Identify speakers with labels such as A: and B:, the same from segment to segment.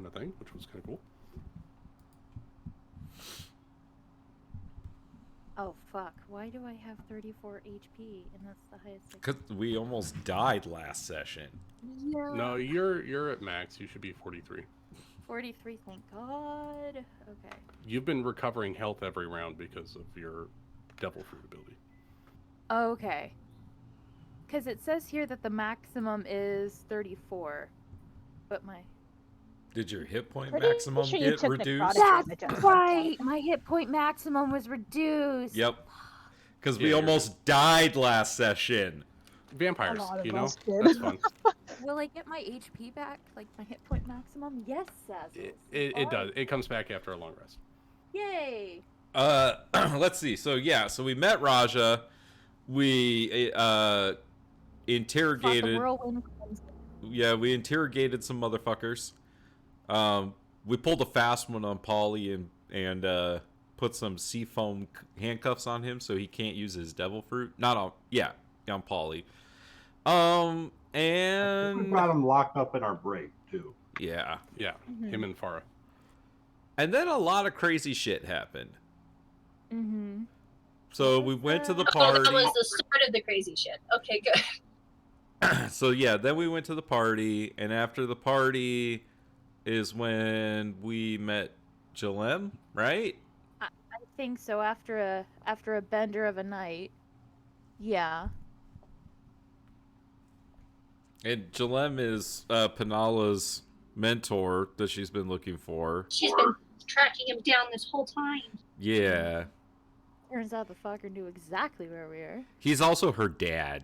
A: kind of thing, which was kind of cool.
B: Oh fuck! Why do I have 34 HP and that's the highest?
C: Because we almost died last session.
B: Yeah.
A: No, you're at max. You should be 43.
B: 43. Thank God. Okay.
A: You've been recovering health every round because of your devil fruit ability.
B: Okay. Because it says here that the maximum is 34, but my...
C: Did your hit point
D: Pretty
C: maximum
D: sure you
C: get
D: took
C: reduced?
D: necrotic damage
B: That's
D: at some
B: right!
D: point.
B: My hit point maximum was reduced!
C: Yep. Because
A: Yeah,
C: we
A: you're
C: almost died last session.
A: Vampires,
D: A lot of
A: you know?
D: us did.
A: That's fun.
B: Will I get my HP back? Like my hit point maximum? Yes, Sazzles.
A: It does. It comes back after a long rest.
B: Yay!
C: Let's see. So we met Raja. We interrogated. Yeah, we interrogated some motherfuckers. We pulled a fast one on Polly and put some seafoam handcuffs on him so he can't use his devil fruit. Not on, on Polly. And
E: we got him locked up in our break too.
C: Yeah,
A: Him and Farah.
C: and then a lot of crazy shit happened.
B: Mm-hmm.
C: So we went to the
F: Oh,
C: party.
F: that was the start of the crazy shit. Okay, good.
C: So then we went to the party, and after the party is when we met Jalem, right?
B: I think so. After a bender of a night. Yeah.
C: And Jalem is Penala's mentor that she's been looking for.
F: She's been tracking him down this whole time.
C: Yeah.
B: Turns out the fucker knew exactly where we were.
C: He's also her dad.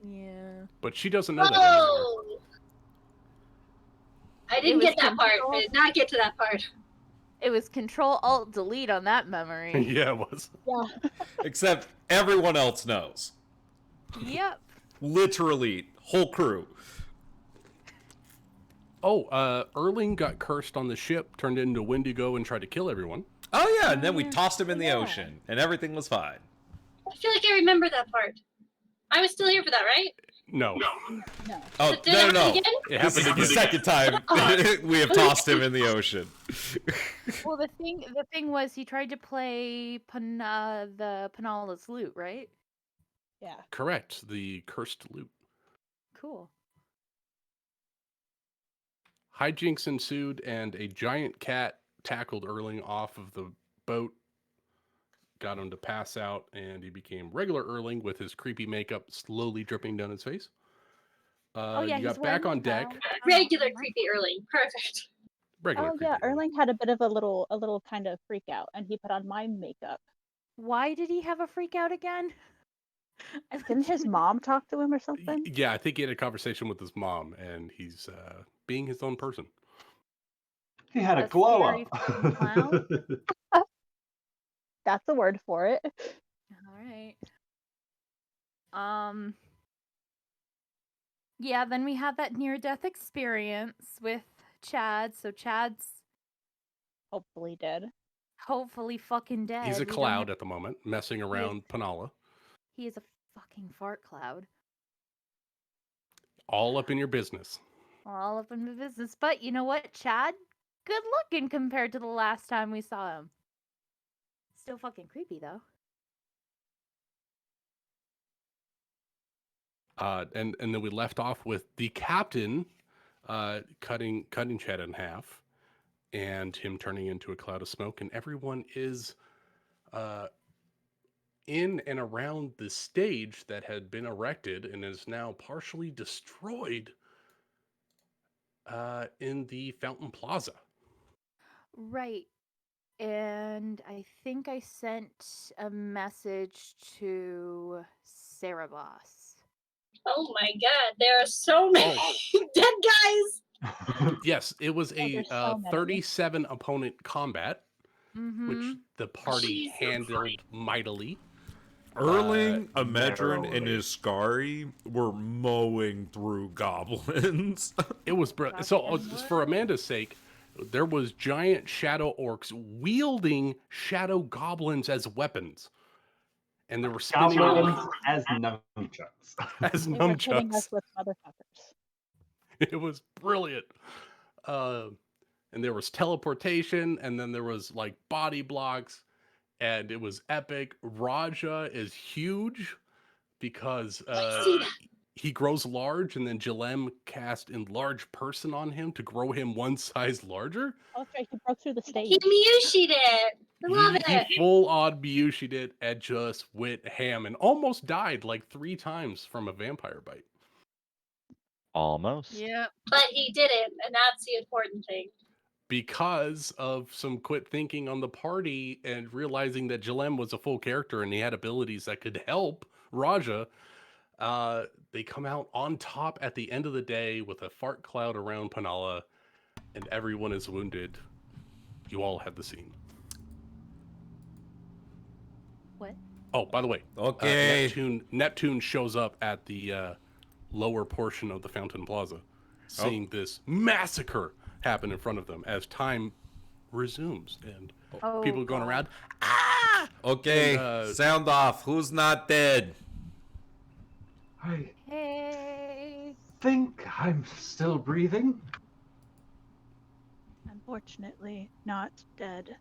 B: Yeah.
A: But she doesn't know that anymore.
F: Oh! I didn't get that part. I did not get to that part.
B: It was Control-Alt-Delete on that memory.
A: Yeah, it was.
D: Yeah.
C: Except everyone else knows.
B: Yep.
C: Literally, whole crew.
A: Oh, Erling got cursed on the ship, turned into Wendigo, and tried to kill everyone.
C: Oh yeah, and then we tossed him in the ocean, and everything was fine.
F: I feel like I remember that part. I was still here for that, right?
A: No.
D: No.
C: Oh,
F: Did it happen
C: no.
F: again?
A: It
C: This
A: happened
C: is the
A: again.
C: second time we have tossed him in the ocean.
B: Well, the thing was he tried to play the Penala's lute, right?
D: Yeah.
A: Correct. The cursed loot.
B: Cool.
A: Hijinks ensued, and a giant cat tackled Erling off of the boat, got him to pass out, and he became regular Erling with his creepy makeup slowly dripping down his face.
B: Yeah,
A: you
B: he's
A: got back
B: wearing
A: on deck.
B: brown
F: Regular
B: armor.
F: creepy Erling. Perfect.
A: Regular
D: Oh yeah,
A: creepy
D: Erling had a bit of a little kind of freak out, and he put on my makeup.
B: Why did he have a freak out again?
D: Didn't his mom talk to him or something?
A: Yeah, I think he had a conversation with his mom, and he's being his own person.
E: He had a
B: A
E: glow
B: scary fucking clown?
E: up.
D: That's the word for it.
B: All right. Yeah, then we had that near-death experience with Chad. So Chad's
D: Hopefully dead.
B: hopefully fucking dead.
A: He's a
B: We don't
A: cloud
B: have-
A: at the moment, messing around Penala.
B: He is a fucking fart cloud.
A: All up in your business.
B: All up in the business. But you know what, Chad? Good looking compared to the last time we saw him. Still fucking creepy though.
A: And then we left off with the captain cutting Chad in half, and him turning into a cloud of smoke, and everyone is in and around the stage that had been erected and is now partially destroyed in the Fountain Plaza.
B: Right. And I think I sent a message to Sarah Boss.
F: Oh my god, there are so many dead guys!
A: Yes, it was a
D: there's so many.
A: 37 opponent combat,
B: Mm-hmm.
A: which the party
F: Jesus
A: handled mightily.
C: Erling, Amedron, and
E: narrowly.
C: Iskari were mowing through goblins.
A: It was brilliant. So, for Amanda's sake, there was giant shadow orcs wielding shadow goblins as weapons, and they were spinning
E: Goblins
A: around
E: as nunchucks.
A: as
D: They were hitting
A: nunchucks.
D: us with motherfuckers.
A: It was brilliant. and there was teleportation, and then there was like body blocks, and it was epic. Raja is huge because
F: I see that.
A: he grows large, and then Jalem cast enlarge person on him to grow him one size larger.
D: Oh, that's right. He broke through the
F: He
D: stage.
F: Miyushi'd it. I love
A: He
F: it.
A: full on Miyushi did and just went ham and almost died like 3 times from a vampire bite.
G: Almost.
B: Yep.
F: But he did it, and that's the important thing.
A: Because of some quit thinking on the party and realizing that Jalem was a full character and he had abilities that could help Raja, they come out on top at the end of the day with a fart cloud around Panala, and everyone is wounded. You all had the scene.
B: What?
A: Oh, by the way,
C: Okay.
A: Neptune shows up at the lower portion of the Fountain Plaza, seeing this massacre happen in front of them as time resumes, and
B: Oh,
A: people going
B: God.
A: around. Ah!
C: Okay,
A: And,
C: sound off. Who's not dead?
E: I
B: Hey.
E: think I'm still breathing.
D: Unfortunately, not dead.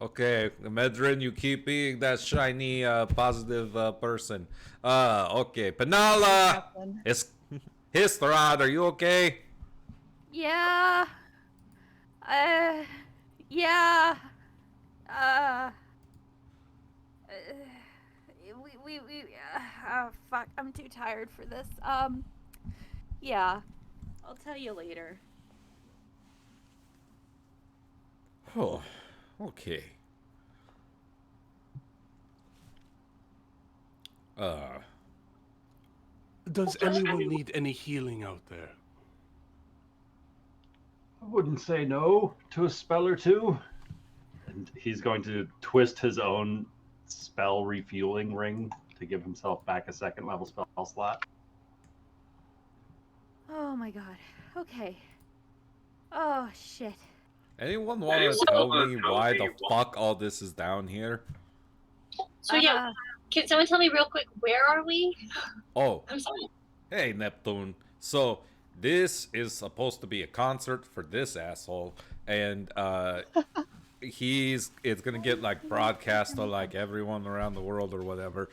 C: Okay, Medrin, you keep being that shiny, positive person. Okay, Panala,
D: Captain.
C: it's Histrad. Are you okay?
B: Yeah. Yeah. Oh, fuck. I'm too tired for this. Yeah. I'll tell you later.
C: Oh, okay.
A: Does anyone need any healing out there?
E: I wouldn't say no to a spell or two. And he's going to twist his own spell refueling ring to give himself back a second level spell slot.
B: Oh my god. Okay. Oh shit.
C: Anyone want to tell me why the fuck all this is down here?
F: So yeah, can someone tell me real quick, where are we?
C: Oh,
F: I'm sorry.
C: hey, Neptune. So, this is supposed to be a concert for this asshole, and it's gonna get like broadcast to like everyone around the world or whatever.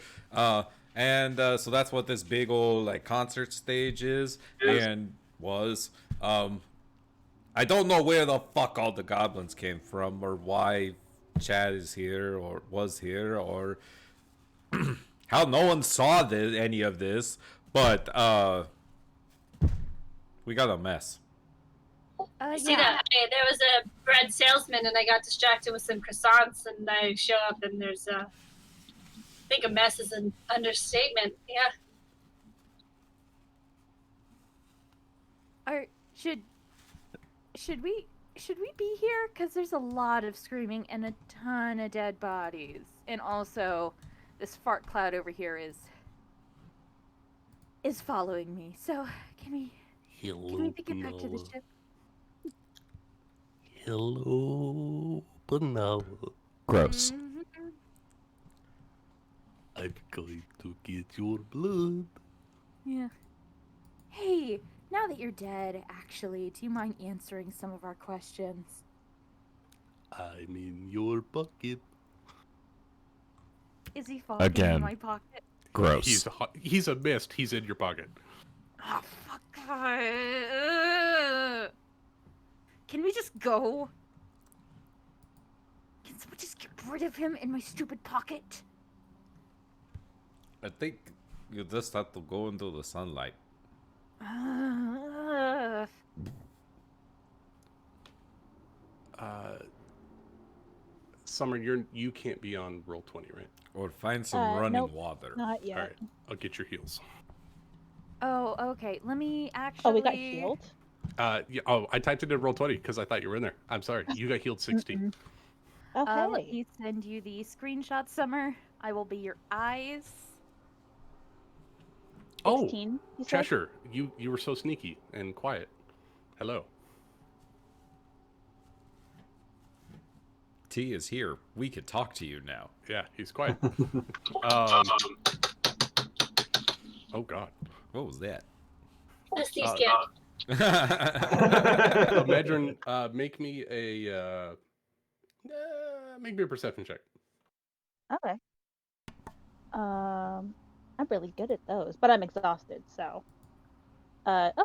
C: And so that's what this big old like concert stage is and was. I don't know where the fuck all the goblins came from or why Chad is here or was here or how no one saw any of this, but we got a mess.
F: See that? There was a bread salesman, and I got distracted with some croissants, and I show up, and there's I think a mess is an understatement. Yeah.
B: Should we be here? Because there's a lot of screaming and a ton of dead bodies, and also this fart cloud over here is following me. So can we pick it back to the ship?
A: Hello, Panala.
G: Gross.
B: Mhm.
A: I'm going to get your blood.
B: Yeah. Hey, now that you're dead, actually, do you mind answering some of our questions?
A: I'm in your bucket.
B: Is he fucking
G: Again.
B: in my pocket?
G: Gross.
A: He's a mist. He's in your pocket.
B: Oh, fuck. Can we just go? Can someone just get rid of him in my stupid pocket?
C: I think you just have to go into the sunlight.
A: Summer, you can't be on roll 20, right?
C: Or find some running
D: nope.
C: water.
D: Not yet.
A: All right, I'll get your heals.
B: Oh, okay. Let me actually.
D: Oh, we got healed?
A: Yeah. Oh, I typed it in roll 20 because I thought you were in there. I'm sorry. You got healed 60.
D: Mm-mm. Oh,
B: Let
D: hey.
B: me send you the screenshot, Summer. I will be your eyes.
A: Oh,
D: 16, you said?
A: Cheshire, you were so sneaky and quiet. Hello.
C: T is here. We could talk to you now.
A: Yeah, he's quiet. Oh God.
C: What was that?
F: That's the
A: Uh,
F: scan.
A: Medrin, make me a perception check.
D: Okay. I'm really good at those, but I'm exhausted, so.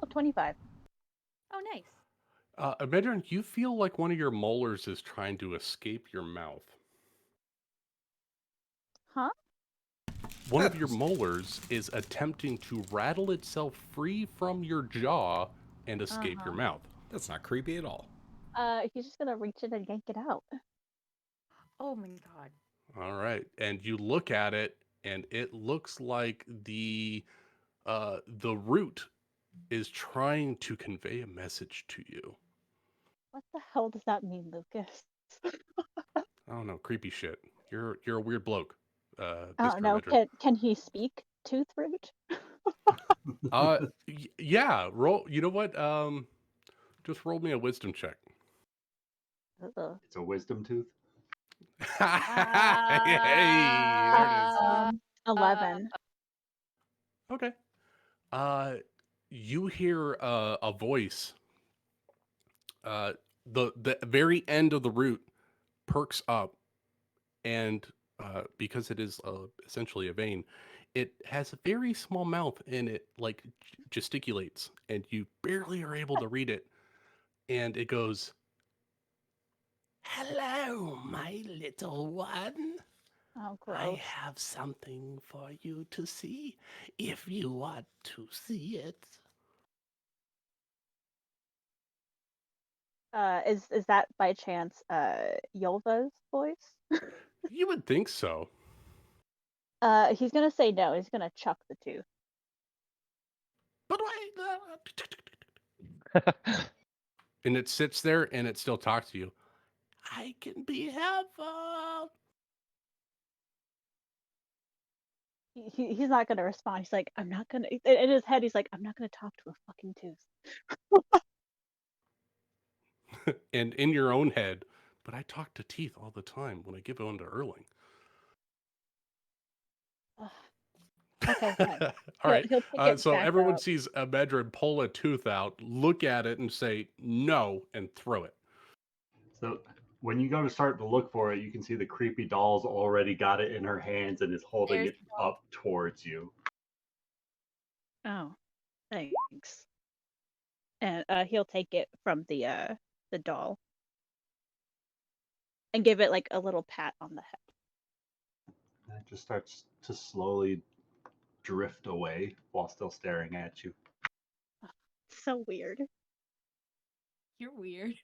D: 25.
B: Oh, nice.
A: Medrin, you feel like one of your molars is trying to escape your mouth.
D: Huh?
A: One of your molars is attempting to rattle itself free from your jaw and escape your mouth.
C: That's not creepy at all.
D: He's just gonna reach in and yank it out.
B: Oh my god.
A: All right, and you look at it, and it looks like the root is trying to convey a message to you.
D: What the hell does that mean, Lucas?
A: I don't know, creepy shit. You're a weird bloke.
D: I don't know. Can he speak tooth root?
A: Yeah. Roll. You know what? Just roll me a wisdom check.
E: It's a wisdom tooth.
A: Hey, there it is.
D: 11.
A: Okay. You hear a voice. The very end of the root perks up, and because it is essentially a vein, it has a very small mouth, and it like gesticulates, and you barely are able to read it, and it goes, "Hello, my little one.
D: Oh,
A: I
D: gross.
A: have something for you to see, if you want to see it."
D: Is that by chance Yolva's voice?
A: You would think so.
D: He's gonna say no. He's gonna chuck the tooth.
A: But and it sits there and it still talks to you. I can be helpful.
D: He's not gonna respond. He's like, I'm not gonna. In his head, he's like, I'm not gonna talk to a fucking tooth.
A: And in your own head, but I talk to teeth all the time when I give one to Erling.
D: Okay, fine.
A: All right.
D: He'll pick it
A: So
D: back
A: everyone
D: up.
A: sees a Medrin pull a tooth out, look at it, and say no, and throw it.
E: So when you go to start to look for it, you can see the creepy doll's already got it in her hands and is holding
B: There's
E: it up towards you.
D: Oh, thanks. And he'll take it from the doll and give it like a little pat on the head.
E: And it just starts to slowly drift away while still staring at you.
D: So weird.
B: You're weird.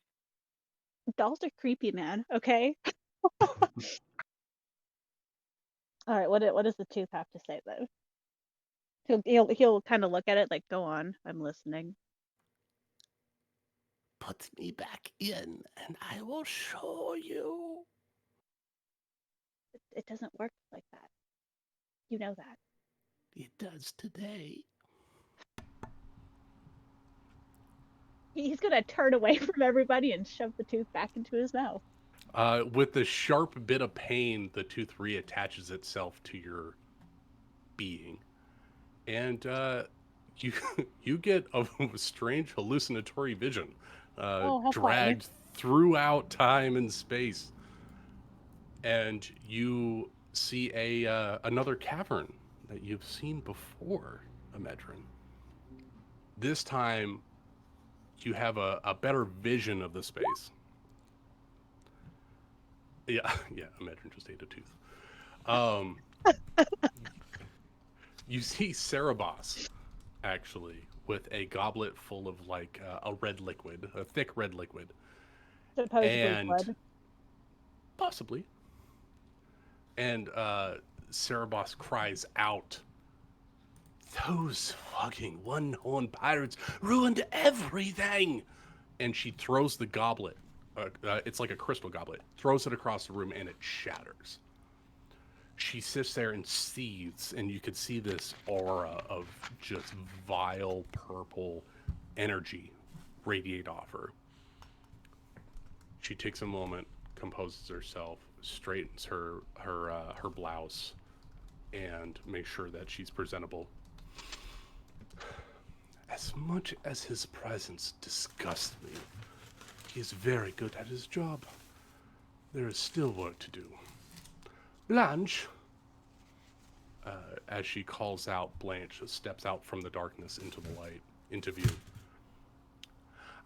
D: Dolls are creepy, man. Okay. All right. What does the tooth have to say then? He'll kind of look at it like, go on, I'm listening.
A: Put me back in, and I will show you.
D: It doesn't work like that. You know that.
A: It does today.
D: He's gonna turn away from everybody and shove the tooth back into his mouth.
A: With the sharp bit of pain, the tooth reattaches itself to your being, and you get a strange hallucinatory vision,
D: How
A: dragged throughout time and space, and you see another cavern that you've seen before, Amedrin. This time, you have a better vision of the space. Yeah, Amedrin just ate a tooth. You see Cerebos, actually, with a goblet full of like a red liquid, a thick red liquid.
D: Supposedly
A: And
D: blood.
A: possibly. And Cerebos cries out, "Those fucking one-horned pirates ruined everything!" And she throws the goblet. It's like a crystal goblet. Throws it across the room and it shatters. She sits there and seethes, and you could see this aura of just vile purple energy radiate off her. She takes a moment, composes herself, straightens her blouse, and makes sure that she's presentable. As much as his presence disgusts me, he is very good at his job. There is still work to do. Blanche, as she calls out, Blanche steps out from the darkness into the light, into view.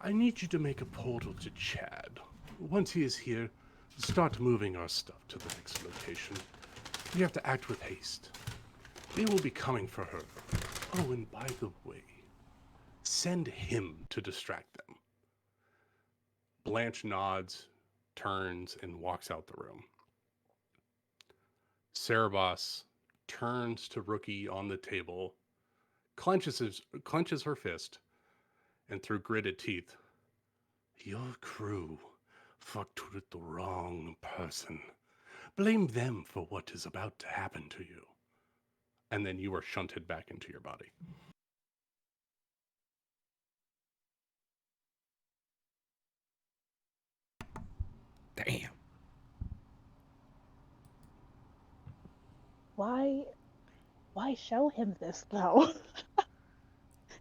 A: I need you to make a portal to Chad. Once he is here, start moving our stuff to the next location. We have to act with haste. They will be coming for her. Oh, and by the way, send him to distract them. Blanche nods, turns, and walks out the room. Cerebos turns to Rookie on the table, clenches her fist, and through gritted teeth, your crew fucked with the wrong person. Blame them for what is about to happen to you. And then you are shunted back into your body.
C: Damn.
D: Why show him this though?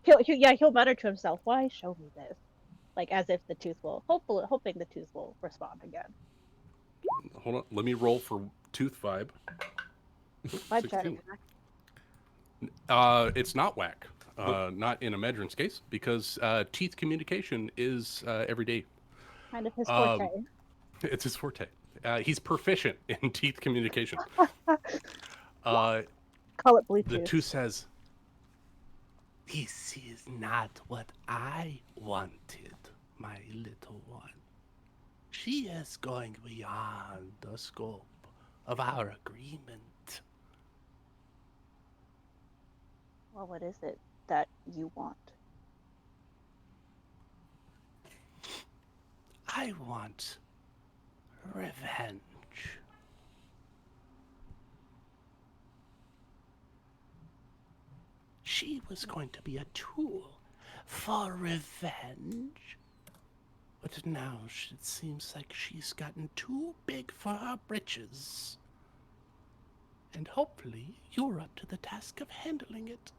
D: He'll mutter to himself, "Why show me this?" Like as if the tooth will, hoping the tooth will respond again.
A: Hold on, let me roll for tooth vibe.
D: Vibe check.
A: 16. It's not whack. Not in Amedrin's case, because teeth communication is every day.
D: Kind of his forte.
A: It's his forte. He's proficient in teeth communication.
D: Call it Bluetooth.
A: The tooth says, "This is not what I wanted, my little one. She is going beyond the scope of our agreement."
D: Well, what is it that you want?
A: I want revenge. She was going to be a tool for revenge. But now it seems like she's gotten too big for her britches. And hopefully you're up to the task of handling it.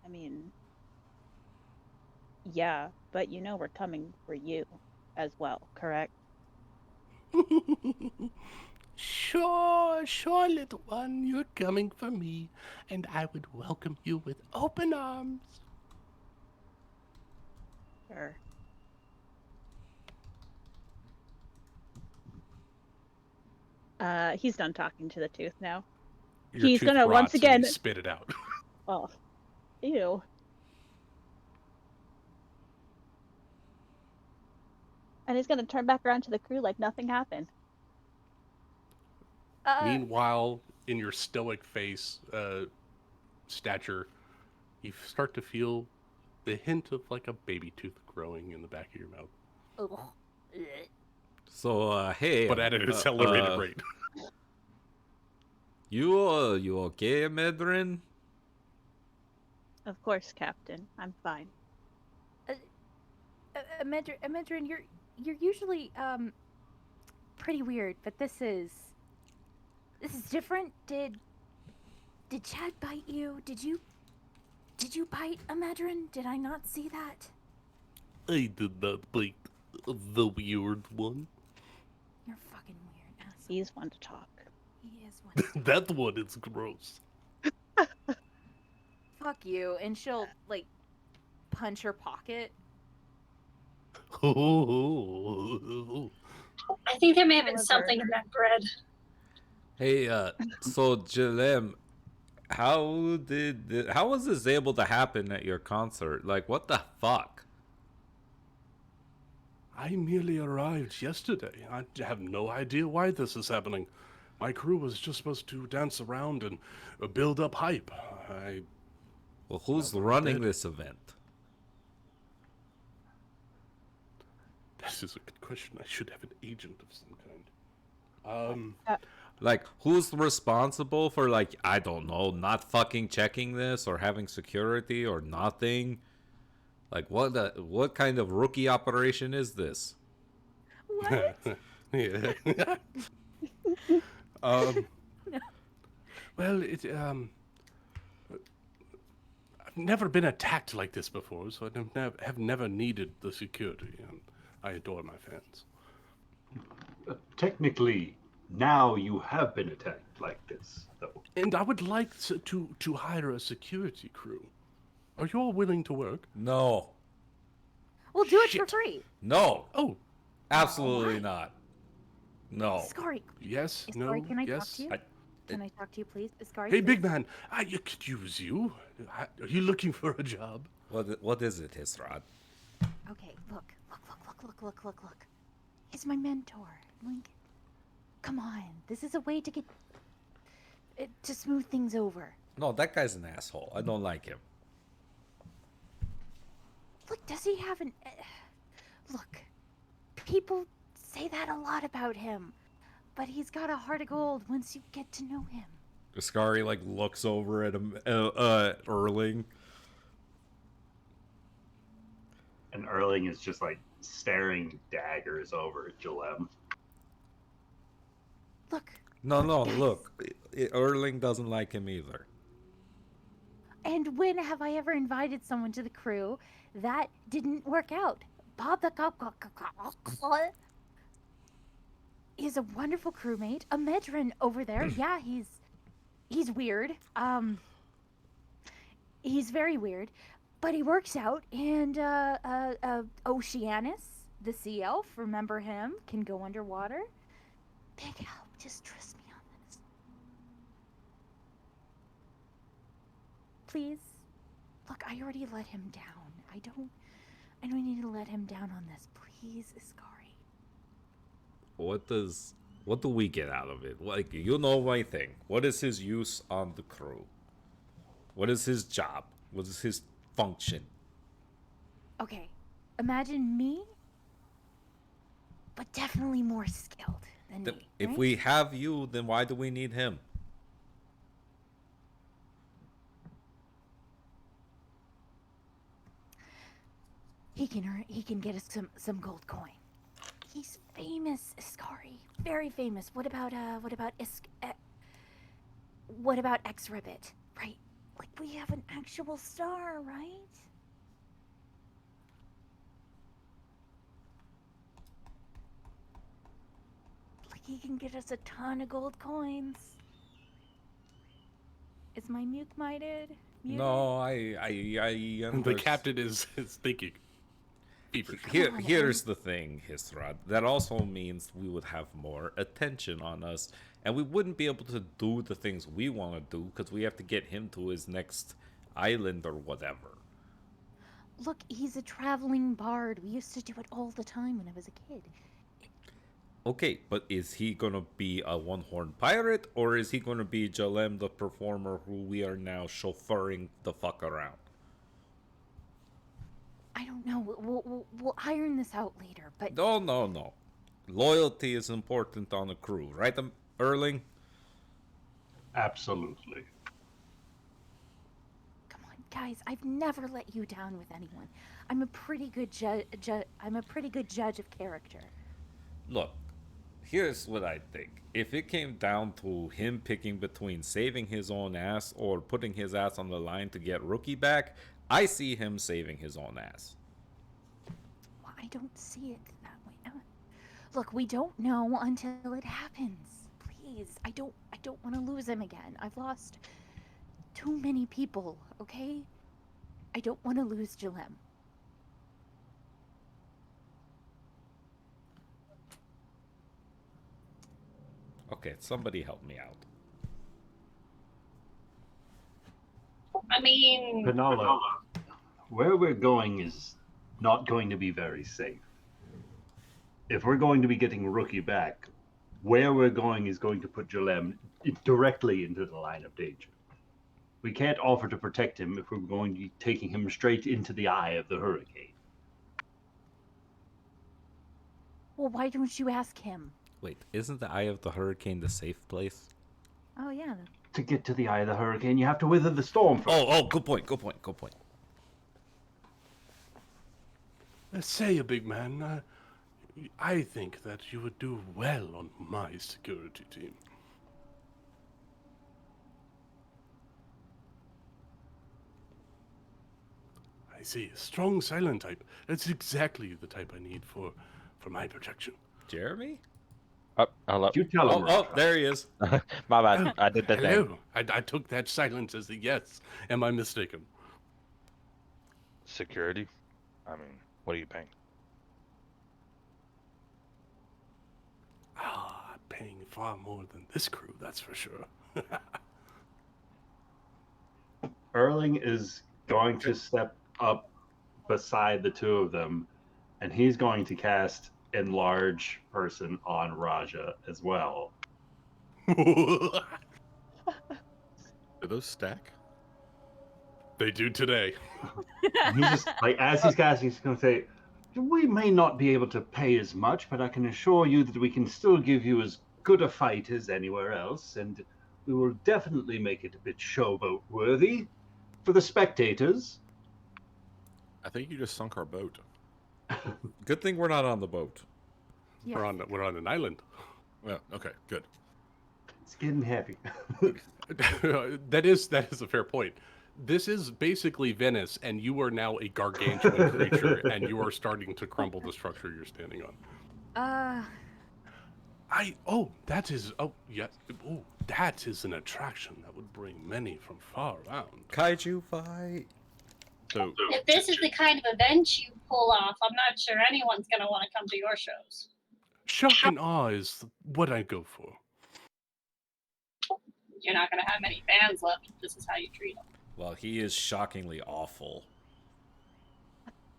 D: I mean, yeah, but you know we're coming for you as well, correct?
A: Sure, little one, you're coming for me, and I would welcome you with open arms.
D: Sure. He's done talking to the tooth now. He's gonna once again
A: spit it out.
D: Oh, ew. And he's gonna turn back around to the crew like nothing happened.
A: Meanwhile, in your stoic face, stature, you start to feel the hint of like a baby tooth growing in the back of your mouth.
B: Ugh.
C: So, hey.
A: But at an accelerated rate.
C: You okay, Medrin?
D: Of course, Captain. I'm fine.
B: Amedrin, you're usually pretty weird, but this is different. Did Chad bite you? Did you bite Amedrin? Did I not see that?
A: I did not bite the weird one.
B: You're fucking weird, asshole.
D: He's fun to talk.
B: He is one.
A: That one is gross.
B: Fuck you, and she'll like punch her pocket.
F: I think there may have been
D: However-
F: something in that bread.
C: Hey, so Jalem, how was this able to happen at your concert? Like, what the fuck?
A: I merely arrived yesterday. I have no idea why this is happening. My crew was just supposed to dance around and build up hype.
C: Well, who's
A: Well,
C: running
A: did.
C: this event?
A: This is a good question. I should have an agent of some kind.
C: Like, who's responsible for, like, I don't know, not fucking checking this or having security or nothing? Like, what kind of rookie operation is this?
B: What?
A: Yeah.
B: No.
A: Well, I've never been attacked like this before, so I have never needed the security, and I adore my fans.
E: Technically, now you have been attacked like this, though.
A: And I would like to hire a security crew. Are you all willing to work?
C: No.
B: We'll do it for
A: Shit.
B: free.
C: No.
A: Oh,
C: Absolutely
B: Why?
C: not. No.
B: Iskari,
A: yes, no,
B: Iskari, can I talk
A: yes.
B: to you? Can I talk to you, please? Iskari,
A: Hey, big
B: please?
A: man, I could use you. Are you looking for a job?
C: What is it, Hisrod?
B: Okay, look. He's my mentor. Like, come on. This is a way to get to smooth things over.
C: No, that guy's an asshole. I don't like him.
B: Look, does he have an... look, people say that a lot about him, but he's got a heart of gold once you get to know him.
C: Iskari like looks over at him, Erling.
E: And Erling is just like staring daggers over at Jalem.
B: Look,
C: No,
B: guys,
C: look. Erling doesn't like him either.
B: and when have I ever invited someone to the crew that didn't work out? Bob the is a wonderful crewmate. A Medrin over there, yeah, he's weird. He's very weird, but he works out. And Oceanus, the sea elf, remember him? Can go underwater. Big help. Just trust me on this, please. Look, I already let him down. I don't need to let him down on this. Please, Iskari.
C: What do we get out of it? Like, you know my thing. What is his use on the crew? What is his job? What is his function?
B: Okay, imagine me, but definitely more skilled than me.
C: If
B: right?
C: we have you, then why do we need him?
B: He can get us some gold coin. He's famous, Iskari. Very famous. What about X-Ribbit? Right? Like, we have an actual star, right? Like, he can get us a ton of gold coins. Is my muke muted?
C: No, I
A: And the captain is thinking.
C: Here's the thing, Hisrod. That also means we would have more attention on us, and we wouldn't be able to do the things we want to do because we have to get him to his next island or whatever.
B: Look, he's a traveling bard. We used to do it all the time when I was a kid.
C: Okay, but is he gonna be a one-horned pirate, or is he gonna be Jalem the performer who we are now chauffeuring the fuck around?
B: I don't know. We'll iron this out later, but...
C: No. Loyalty is important on a crew, right, Erling?
E: Absolutely.
B: Come on, guys. I've never let you down with anyone. I'm a pretty good I'm a pretty good judge of character.
C: Look, here's what I think. If it came down to him picking between saving his own ass or putting his ass on the line to get Rookie back, I see him saving his own ass.
B: Well, I don't see it that way. Look, we don't know until it happens. Please, I don't want to lose him again. I've lost too many people, okay? I don't want to lose Jalem.
C: Okay, somebody help me out.
F: I mean,
E: Penala, where we're going is not going to be very safe. If we're going to be getting Rookie back, where we're going is going to put Jalem directly into the line of danger. We can't offer to protect him if we're going to be taking him straight into the eye of the hurricane.
B: Well, why don't you ask him?
C: Wait, isn't the Eye of the Hurricane the safe place?
B: Oh, yeah.
E: To get to the eye of the hurricane, you have to weather the storm first.
C: Oh, good point.
A: Say, a big man, I think that you would do well on my security team. I see. Strong silent type. That's exactly the type I need for my protection.
C: Jeremy?
G: Hello.
E: You tell him,
C: Oh,
E: Raja.
C: there he is.
G: My bad.
A: Oh,
G: I did the thing.
A: hello. I took that silence as a yes. Am I mistaken?
H: Security? I mean, what are you paying?
A: Ah, paying far more than this crew, that's for sure.
E: Erling is going to step up beside the two of them, and he's going to cast Enlarge Person on Raja as well.
I: Do those stack?
A: They do today.
E: He's just like, as he's casting, he's going to say, "We may not be able to pay as much, but I can assure you that we can still give you as good a fight as anywhere else, and we will definitely make it a bit showboat worthy for the spectators."
I: I think you just sunk our boat.
C: Good thing we're not on the boat.
B: Yes.
A: We're on an island.
I: Well, okay, good.
E: It's getting heavy.
A: that is a fair point. This is basically Venice, and you are now a gargantuan creature, and you are starting to crumble the structure you're standing on. That is an attraction that would bring many from far around.
C: Kaiju fight.
I: So,
F: If this is the kind of event you pull off, I'm not sure anyone's going to want to come to your shows.
A: Shock and awe is what I go for.
F: You're not going to have many fans left if this is how you treat them.
C: Well, he is shockingly awful.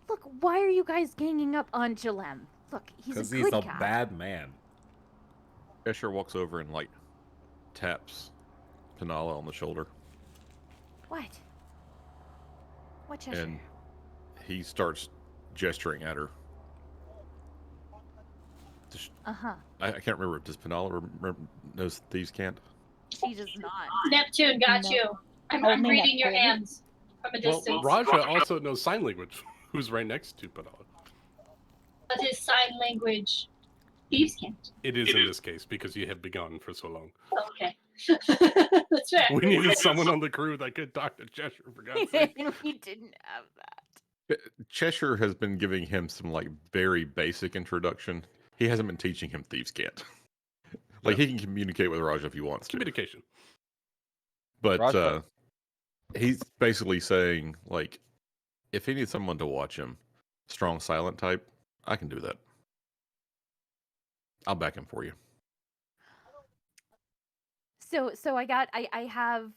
B: Look, why are you guys ganging up on Jalem? Look, he's a
C: Because
B: good
C: he's a
B: guy.
C: bad man.
I: Escher walks over and, like, taps Penala on the shoulder.
B: What? What Cheshire?
I: And he starts gesturing at her.
B: Uh-huh.
I: I can't remember. Does Penala knows thieves can't?
B: She does not.
F: Neptune got
D: No.
F: you. I'm
D: Only
F: reading your
D: Neptune.
F: hands from a
A: Well,
F: distance.
A: Raja also knows sign language, who's right next to Penala.
F: But his sign language, thieves can't.
A: It is in this case because you have begun for so long.
F: Okay. That's fair.
A: We needed someone on the crew that could talk to Cheshire, for God's sake.
B: We didn't have that.
I: Cheshire has been giving him some, like, very basic introduction. He hasn't been teaching him thieves can't. Like, he can communicate with Raja if he wants to.
A: Communication.
I: But
G: Raja.
I: he's basically saying, like, if he needs someone to watch him, strong silent type, I can do that. I'll back him for you.
B: So I have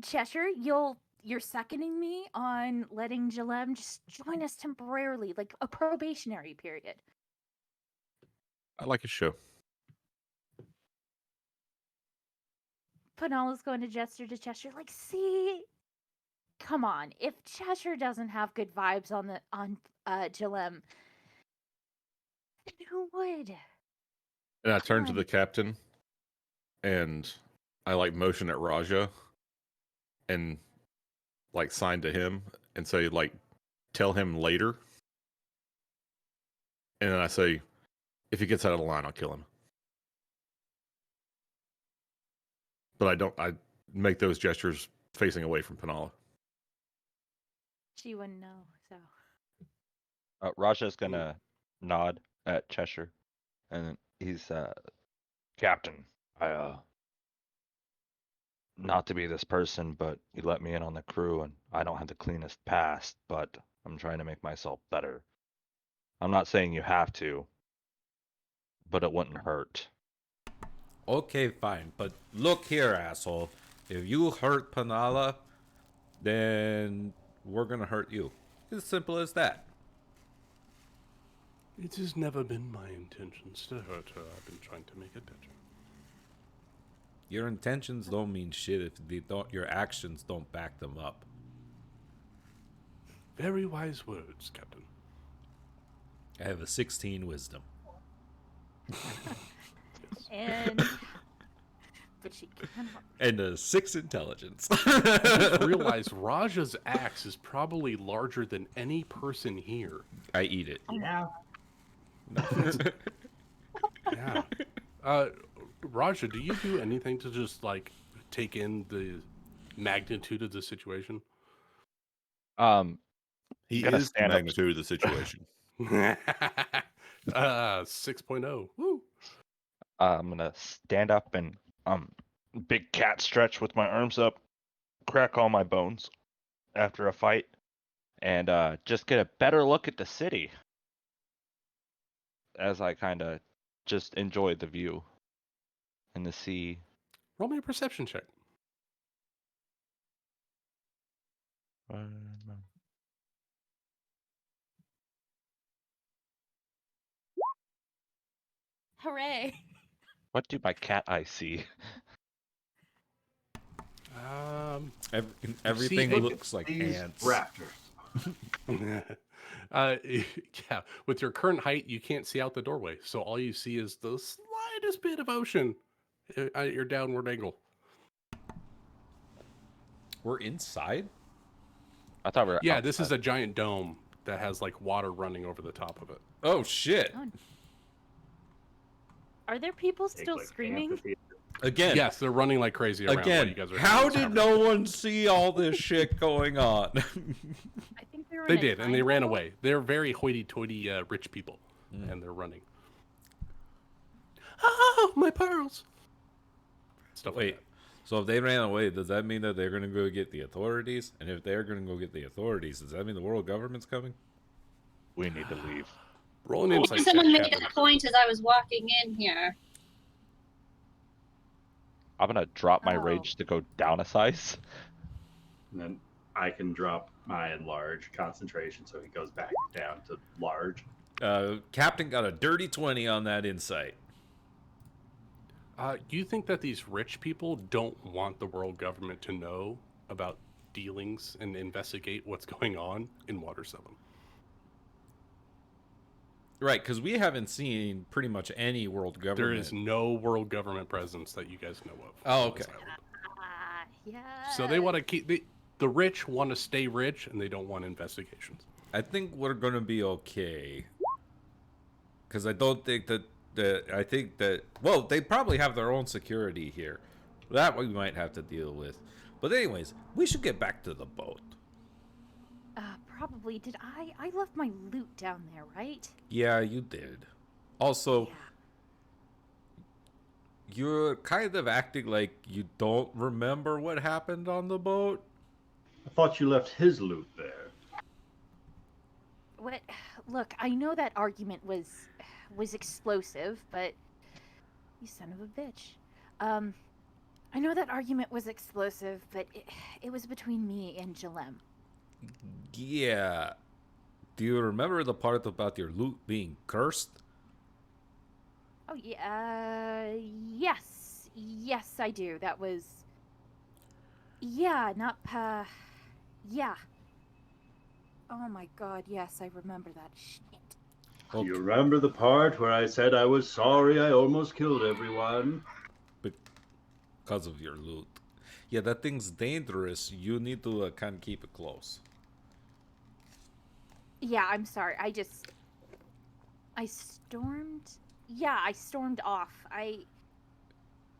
B: Cheshire, you're seconding me on letting Jalem just join us temporarily, like a probationary period.
I: I like his show.
B: Penala's going to gesture to Cheshire, like, see, come on, if Cheshire doesn't have good vibes on Jalem, then who would?
I: And I turn to
B: Fine.
I: the captain, and I, like, motion at Raja, and, like, sign to him, and say, like, tell him later. And then I say, if he gets out of the line, I'll kill him. But I make those gestures facing away from Penala.
B: She wouldn't know, so.
G: Raja's gonna nod at Cheshire, and he's
H: Captain, not to be this person, but you let me in on the crew, and I don't have the cleanest past, but I'm trying to make myself better. I'm not saying you have to, but it wouldn't hurt.
C: Okay, fine. But look here, asshole. If you hurt Penala, then we're gonna hurt you. It's as simple as that.
A: It has never been my intentions to hurt her. I've been trying to make it better.
C: Your intentions don't mean shit if your actions don't back them up.
A: Very wise words, Captain.
C: I have a 16 wisdom.
B: And but she cannot.
C: And a 6 intelligence.
A: I just realized Raja's axe is probably larger than any person here.
C: I eat it.
E: Yeah.
A: Yeah. Raja, do you do anything to just, like, take in the magnitude of the situation?
I: He
H: Gonna
I: is the
H: stand up.
I: magnitude of the situation.
A: 6.0. Woo.
H: I'm gonna stand up and big cat stretch with my arms up, crack all my bones after a fight, and just get a better look at the city as I kind of just enjoy the view and the sea.
A: Roll me a perception check.
B: Hooray!
H: What do my cat eyes see?
C: Everything
A: look
C: looks like
E: These
C: ants.
E: raptors.
A: Yeah, with your current height, you can't see out the doorway, so all you see is the slightest bit of ocean at your downward angle.
C: We're inside?
H: I thought we were
A: Yeah, this is
H: outside.
A: a giant dome that has like water running over the top of it.
C: Oh, shit.
B: Oh. Are there people
E: Take,
B: still
E: like,
B: screaming?
E: amphitheater.
C: Again.
A: Yes, they're running like crazy around. while
C: Again,
A: you guys are
C: how
A: having this
C: did no one see all this shit going on?
B: I think they were.
A: They
B: in a
A: did, and they
B: time
A: ran
B: bubble.
A: away. They're very hoity-toity rich people, and they're running. Oh, my pearls! Stuff
C: Wait,
A: like that.
C: so if they ran away, does that mean that they're going to go get the authorities? And if they're going to go get the authorities, does that mean the world government's coming?
H: We need to leave.
A: Roll an
F: I
A: insight
F: think
A: check,
F: someone made
A: Captain.
F: that point as I was walking in here.
H: I'm gonna drop my
B: Oh.
H: rage to go down a size.
E: And then I can drop my enlarge concentration so he goes back down to large.
C: Captain got a dirty 20 on that insight.
A: Do you think that these rich people don't want the world government to know about dealings and investigate what's going on in Water 7?
C: Right, because we haven't seen pretty much any world government.
A: There is no world government presence that you guys know of.
C: Oh,
A: on this
C: okay.
A: island.
B: Yeah.
A: So they want to keep the rich want to stay rich, and they don't want investigations.
C: I think we're going to be okay. Because I don't think that... I think that... Well, they probably have their own security here. That we might have to deal with. But anyways, we should get back to the boat.
B: Probably. Did I left my loot down there, right?
C: Yeah, you did. Also,
B: Yeah.
C: you're kind of acting like you don't remember what happened on the boat.
E: I thought you left his loot there.
B: What? Look, I know that argument was explosive, but you son of a bitch. I know that argument was explosive, but it was between me and Jalem.
C: Yeah. Do you remember the part about your loot being cursed?
B: Oh yeah. Yes, I do. That was. Yeah, not yeah. Oh my god, yes, I remember that shit.
C: Okay.
E: You remember the part where I said I was sorry I almost killed everyone?
C: Because of your loot. Yeah, that thing's dangerous. You need to kind of keep it close.
B: Yeah, I'm sorry. I stormed off.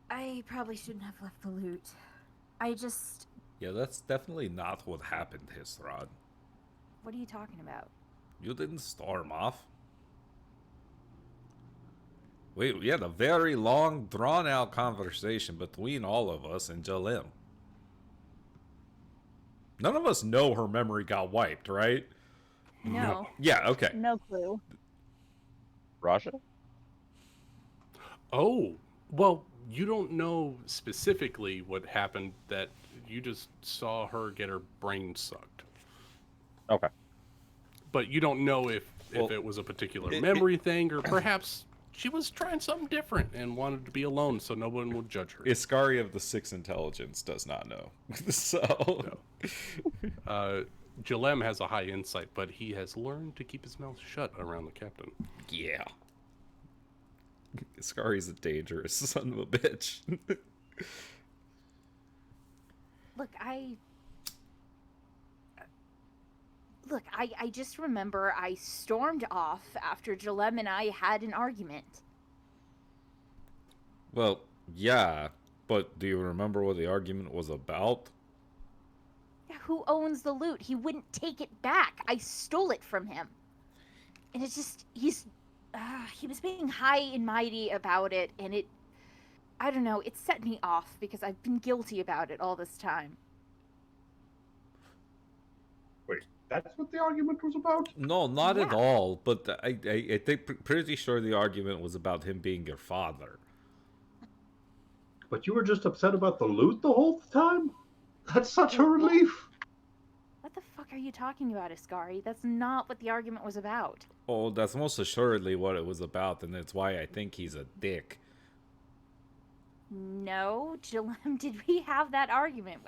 B: I probably shouldn't have left the loot.
C: Yeah, that's definitely not what happened, Hisrod.
B: What are you talking about?
C: You didn't storm off. We had a very long, drawn-out conversation between all of us and Jalem. None of us know her memory got wiped, right?
B: No.
C: Yeah, okay.
D: No clue.
H: Raja?
A: Oh, well, you don't know specifically what happened. That you just saw her get her brain sucked.
H: Okay.
A: But you don't know if
C: Well,
A: it was a particular memory thing, or perhaps she was trying something different and wanted to be alone so no one would judge her.
C: Iskari of the Sixth Intelligence does not know. So...
A: Jalem has a high insight, but he has learned to keep his mouth shut around the captain.
C: Yeah. Iskari's a dangerous son of a bitch.
B: Look, I just remember I stormed off after Jalem and I had an argument.
C: Well, yeah, but do you remember what the argument was about?
B: Yeah, who owns the loot. He wouldn't take it back. I stole it from him. And it's just, he was being high and mighty about it, and I don't know, it set me off because I've been guilty about it all this time.
E: Wait, that's what the argument was about?
C: No, not at
B: Yeah.
C: all. But I think pretty sure the argument was about him being your father.
E: But you were just upset about the loot the whole time? That's such a relief.
B: What the fuck are you talking about, Iskari? That's not what the argument was about.
C: Oh, that's most assuredly what it was about, and it's why I think he's a dick.
B: No, Jalem, did we have that argument?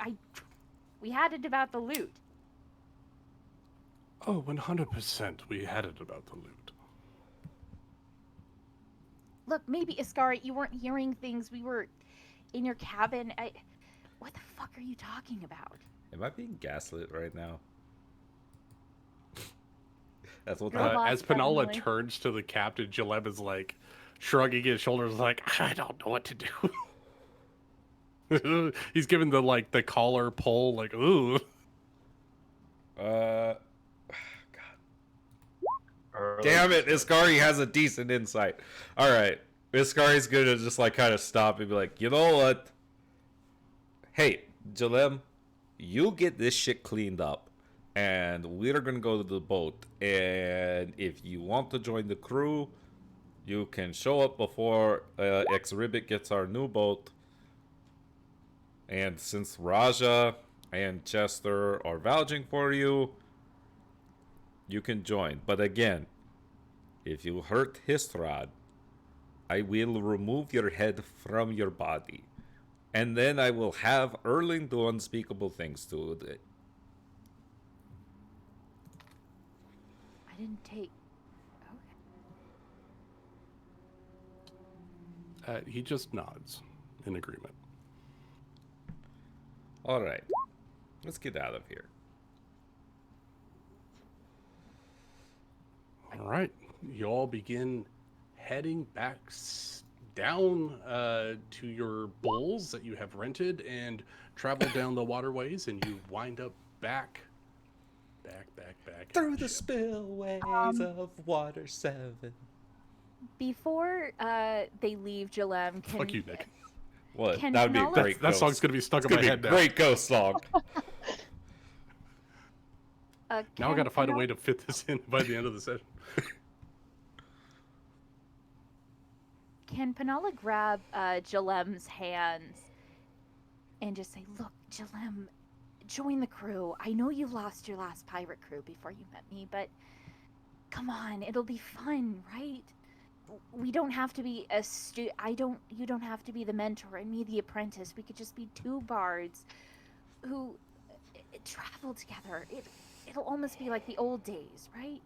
B: We had it about the loot.
A: Oh, 100% we had it about the loot.
B: Look, maybe, Iskari, you weren't hearing things. We were in your cabin. What the fuck are you talking about?
C: Am I being gaslit right now? That's what
A: As Penala turns to the captain, Jaleb is like shrugging his shoulders like, I don't know what to do. He's giving the collar pull, like, ooh.
C: God. Damn it, Iskari has a decent insight. Alright. Iskari's gonna just kind of stop and be like, you know what? Hey, Jalem, you get this shit cleaned up. And we're gonna go to the boat. And if you want to join the crew, you can show up before X-Ribbit gets our new boat. And since Raja and Chester are vouching for you, you can join. But again, if you hurt Histrad, I will remove your head from your body. And then I will have Erling do unspeakable things to it.
B: I didn't take... Okay.
A: He just nods in agreement.
C: Alright. Let's get out of here.
A: All right. You all begin heading back down to your bulls that you have rented and travel down the waterways, and you wind up back
C: Through the spillways of Water 7.
B: Before they leave, Jalem, can...
A: Fuck you, Nick.
C: What?
B: Can
C: That would be a
B: Penala-
C: great
A: That
C: ghost.
A: song's gonna be stuck
C: It's
A: in
C: gonna
A: my
C: be
A: head
C: a
A: now.
C: great ghost song.
A: Now I gotta find a way to fit this in by the end of the session.
B: Can Penala grab Jalem's hands and just say, look, Jalem, join the crew. I know you lost your last pirate crew before you met me, but come on, it'll be fun, right? We don't have to be you don't have to be the mentor and me the apprentice. We could just be two bards who travel together. It'll almost be like the old days, right?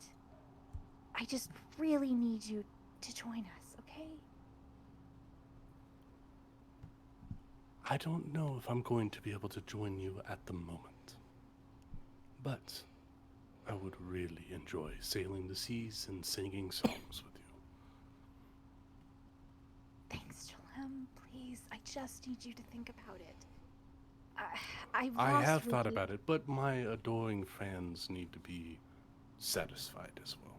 B: I just really need you to join us, okay?
A: I don't know if I'm going to be able to join you at the moment, but I would really enjoy sailing the seas and singing songs with you.
B: Thanks, Jalem. Please, I just need you to think about it.
A: I have thought about it, but my adoring fans need to be satisfied as well.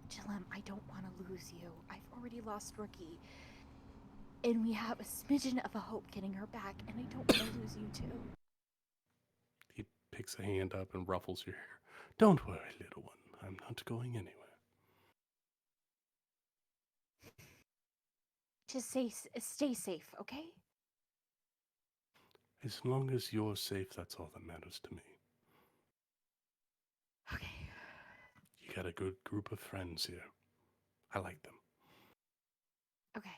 B: Jalem, I don't want to lose you. I've already lost Rookie. And we have a smidgen of a hope getting her back, and I don't want to lose you too.
A: He picks a hand up and ruffles your hair. Don't worry, little one. I'm not going anywhere.
B: Just stay safe, okay?
A: As long as you're safe, that's all that matters to me.
B: Okay.
A: You got a good group of friends here. I like them.
B: Okay.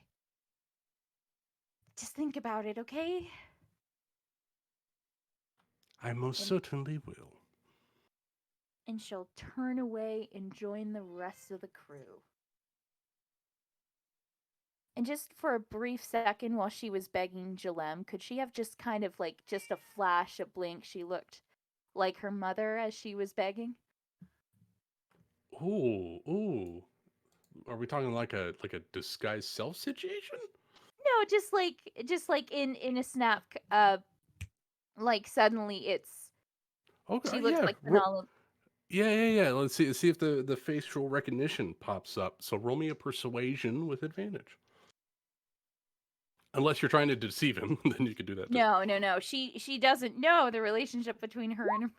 B: Just think about it, okay?
A: I most certainly will.
B: And she'll turn away and join the rest of the crew. And just for a brief second while she was begging Jalem, could she have just kind of just a flash, a blink, she looked like her mother as she was begging?
A: Ooh. Are we talking like a disguised self situation?
B: No, just like in a snap, Like suddenly it's
A: Okay,
B: she looks
A: yeah.
B: like Penala.
A: Yeah. Let's see if the facial recognition pops up. So roll me a persuasion with advantage. Unless you're trying to deceive him, then you could do that too.
B: No. She doesn't know the relationship between her and her.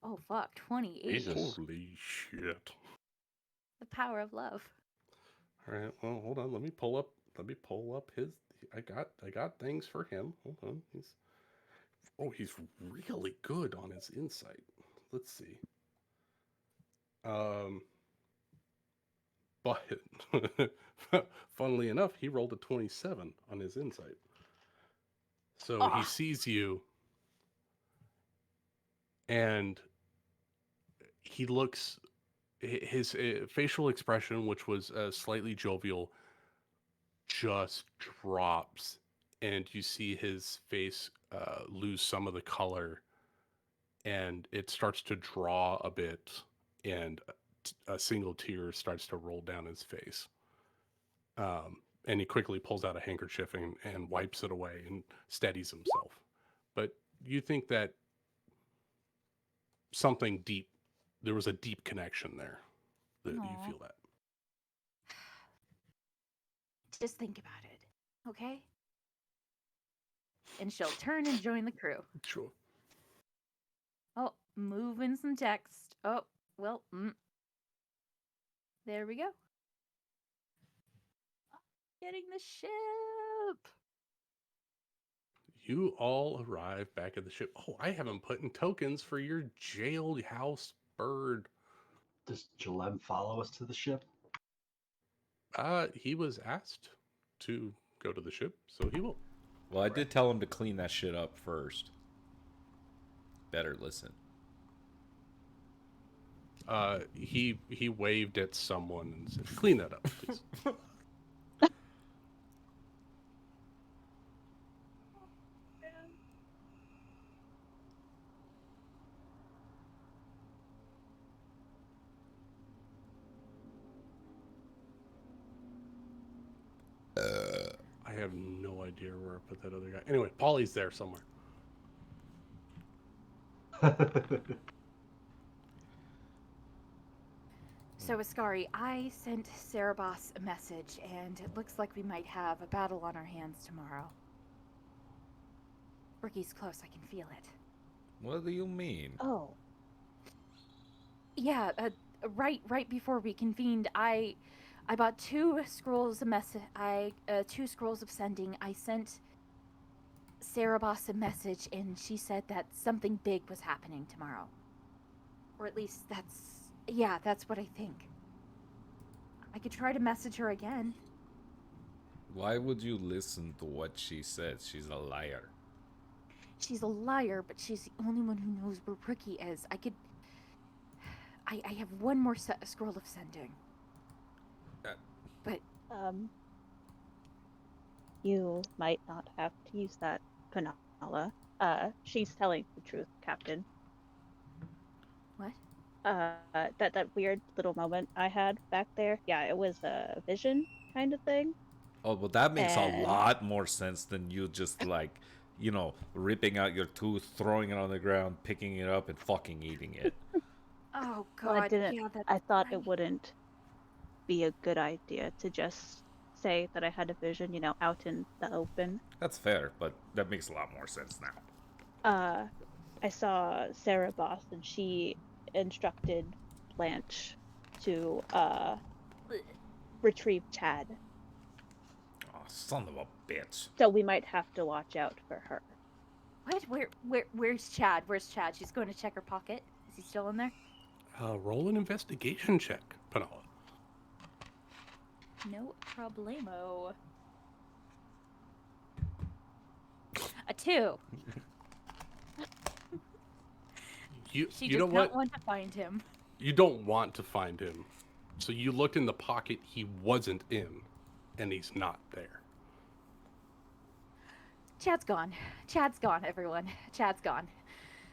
B: Oh fuck, 28.
H: Jesus.
A: Holy shit.
B: The power of love.
A: All right. Well, hold on. Let me pull up his. I got things for him. Hold on. He's really good on his insight. Let's see. Um, but funnily enough, he rolled a 27 on his insight. So he
B: Oh,
A: sees you, and he looks. His facial expression, which was slightly jovial, just drops, and you see his face lose some of the color, and it starts to draw a bit, and a single tear starts to roll down his face. And he quickly pulls out a handkerchief and wipes it away and steadies himself. But you think that something deep, there was a deep connection there. That you
B: Aw.
A: feel that.
B: just think about it, okay? And she'll turn and join the crew.
A: Sure.
B: Oh, moving some text. Oh, well, there we go. Getting the ship.
A: You all arrive back at the ship. Oh, I haven't put in tokens for your jailhouse bird.
E: Does Jalem follow us to the ship?
A: He was asked to go to the ship, so he will.
C: Well, I did tell him to clean that shit up first. Better listen.
A: He waved at someone and said, "Clean that up, please." I have no idea where I put that other guy. Anyway, Polly's there somewhere.
B: So, Ascari, I sent Cerebos a message, and it looks like we might have a battle on our hands tomorrow. Ricky's close, I can feel it.
C: What do you mean?
D: Oh,
B: Yeah, right before we convened, I bought 2 scrolls of two scrolls of sending. I sent Cerebos a message, and she said that something big was happening tomorrow. Or at least that's what I think. I could try to message her again.
C: Why would you listen to what she said? She's a liar.
B: She's a liar, but she's the only one who knows where Ricky is. I have one more scroll of sending. But
D: you might not have to use that, Penala. She's telling the truth, Captain.
B: what?
D: That weird little moment I had back there. Yeah, it was a vision kind of thing.
C: Oh, well, that makes a
D: And-
C: lot more sense than you just like, ripping out your tooth, throwing it on the ground, picking it up, and fucking eating it.
B: Oh God!
D: Well, I didn't.
B: Yeah, that's
D: I thought
B: right.
D: it wouldn't be a good idea to just say that I had a vision, out in the open.
C: That's fair, but that makes a lot more sense now.
D: I saw Sarah Boss, and she instructed Blanche to retrieve Chad.
C: Oh, son of a bitch.
D: So we might have to watch out for her.
B: What? Where's Chad? Where's Chad? She's going to check her pocket. Is he still in there?
A: Roll an investigation check, Penala.
B: No problemo. A 2.
A: You
B: She
A: you
B: does
A: know
B: not
A: what?
B: want to find him.
A: You don't want to find him. So you looked in the pocket he wasn't in, and he's not there.
B: Chad's gone. Chad's gone, everyone. Chad's gone.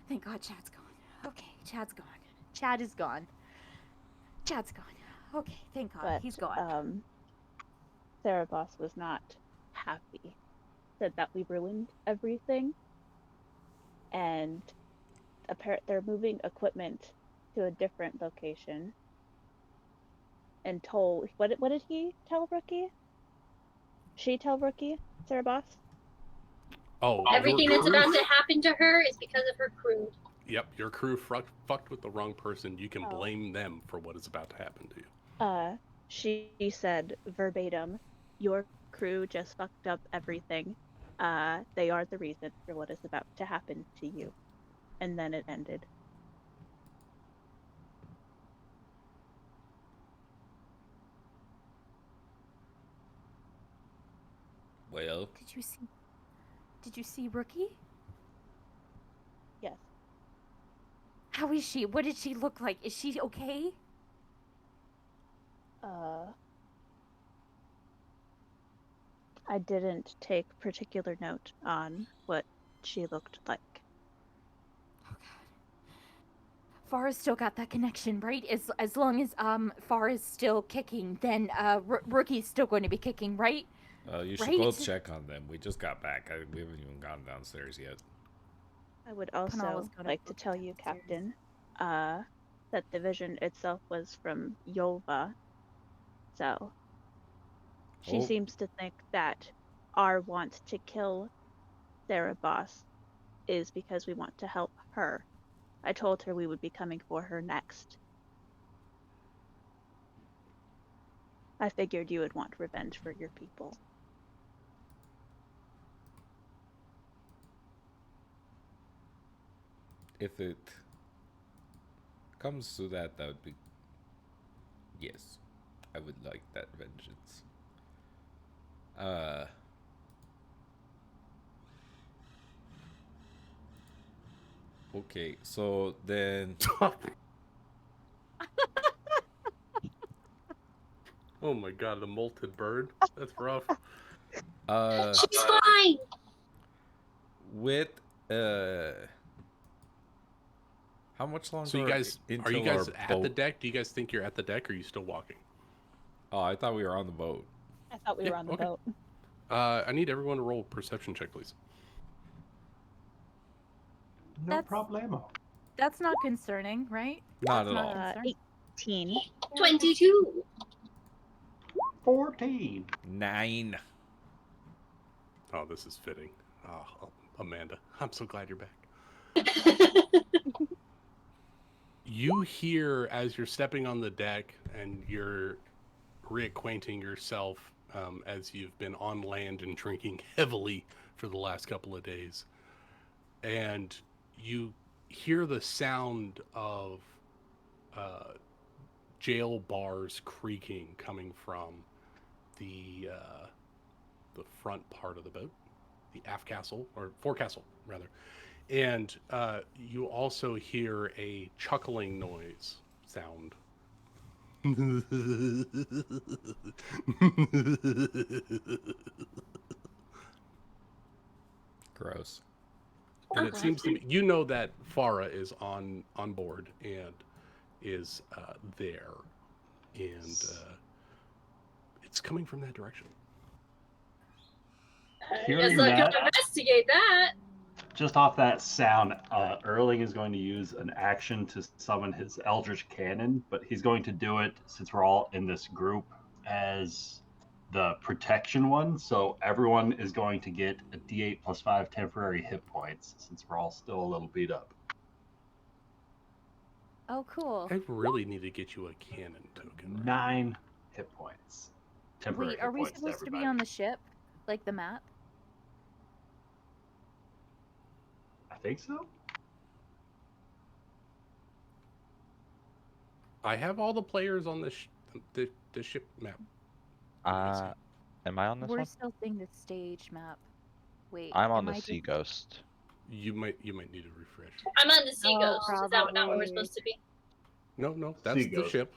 B: Thank God Chad's gone. Okay, Chad's gone. Chad is gone. Chad's gone. Okay, thank God.
D: But
B: He's gone.
D: Sarah Boss was not happy. Said that we ruined everything. and they're moving equipment to a different location. And told what did he tell Rookie? She tell Rookie, Sarah Boss?
A: Oh,
F: Everything
A: your
F: that's
A: crew-
F: about to happen to her is because of her crew.
A: Yep, your crew fucked with the wrong person. You can
D: Oh.
A: blame them for what is about to happen to you.
D: She said verbatim, your crew just fucked up everything. They are the reason for what is about to happen to you. And then it ended.
C: Well,
B: Did you see Rookie?
D: Yes.
B: How is she? What did she look like? Is she okay?
D: I didn't take particular note on what she looked like.
B: Oh God. Farah's still got that connection, right? As long as Farah's still kicking, then Rookie's still going to be kicking, right?
C: you should
B: Right?
C: go check on them. We just got back. We haven't even gone downstairs yet.
D: I would also
B: Panala's gonna
D: like to
B: look
D: tell you,
B: downstairs.
D: Captain, that the vision itself was from Yova. So she
C: Oh.
D: seems to think that our want to kill Sarah Boss is because we want to help her. I told her we would be coming for her next. I figured you would want revenge for your people.
C: If it comes to that, that would be... Yes. I would like that vengeance. Okay, so then...
A: Oh my god, the molted bird. That's rough.
F: She's fine.
C: With how much longer?
A: So you guys,
C: until
A: are you guys
C: our
A: at
C: boat?
A: the deck? Do you guys think you're at the deck, or are you still walking?
C: Oh, I thought we were on the boat.
D: I thought we were on the boat.
A: I need everyone to roll a perception check, please.
E: No
B: That's-
E: problemo.
B: That's not concerning, right?
C: Not
B: That's
C: at all.
B: concerning.
D: 18.
F: 22.
E: 14.
C: 9.
A: Oh, this is fitting. Oh, Amanda, I'm so glad you're back. You hear, as you're stepping on the deck and you're reacquainting yourself as you've been on land and drinking heavily for the last couple of days, and you hear the sound of jail bars creaking coming from the front part of the boat, the aft castle, or forecastle rather, and you also hear a chuckling noise sound.
C: Gross.
A: And it seems to be, you know, that Farah is on board and is there, and it's coming from that direction.
F: I
E: Hearing
F: guess I
E: that-
F: can investigate that.
E: Just off that sound, Erling is going to use an action to summon his Eldritch Cannon, but he's going to do it, since we're all in this group, as the protection one. So everyone is going to get a D8 plus 5 temporary hit points, since we're all still a little beat up.
B: Oh, cool.
A: I really need to get you a cannon token. Right?
E: 9 hit points. Temporary
B: Wait, are
E: hit
B: we
E: points
B: supposed to be
E: everybody.
B: on the ship? Like the map?
E: I think so.
A: I have all the players on the ship map.
G: Am I on this
B: We're
G: one?
B: still seeing the stage map. Wait.
G: I'm on
B: am
G: the
B: I
G: Sea
B: just-
G: Ghost.
A: You might need to refresh.
F: I'm on the Sea
B: Oh,
F: Ghost. Is that not where we're
B: probably.
F: supposed to be?
A: No, that's
E: Sea
A: the
E: Ghost.
A: ship.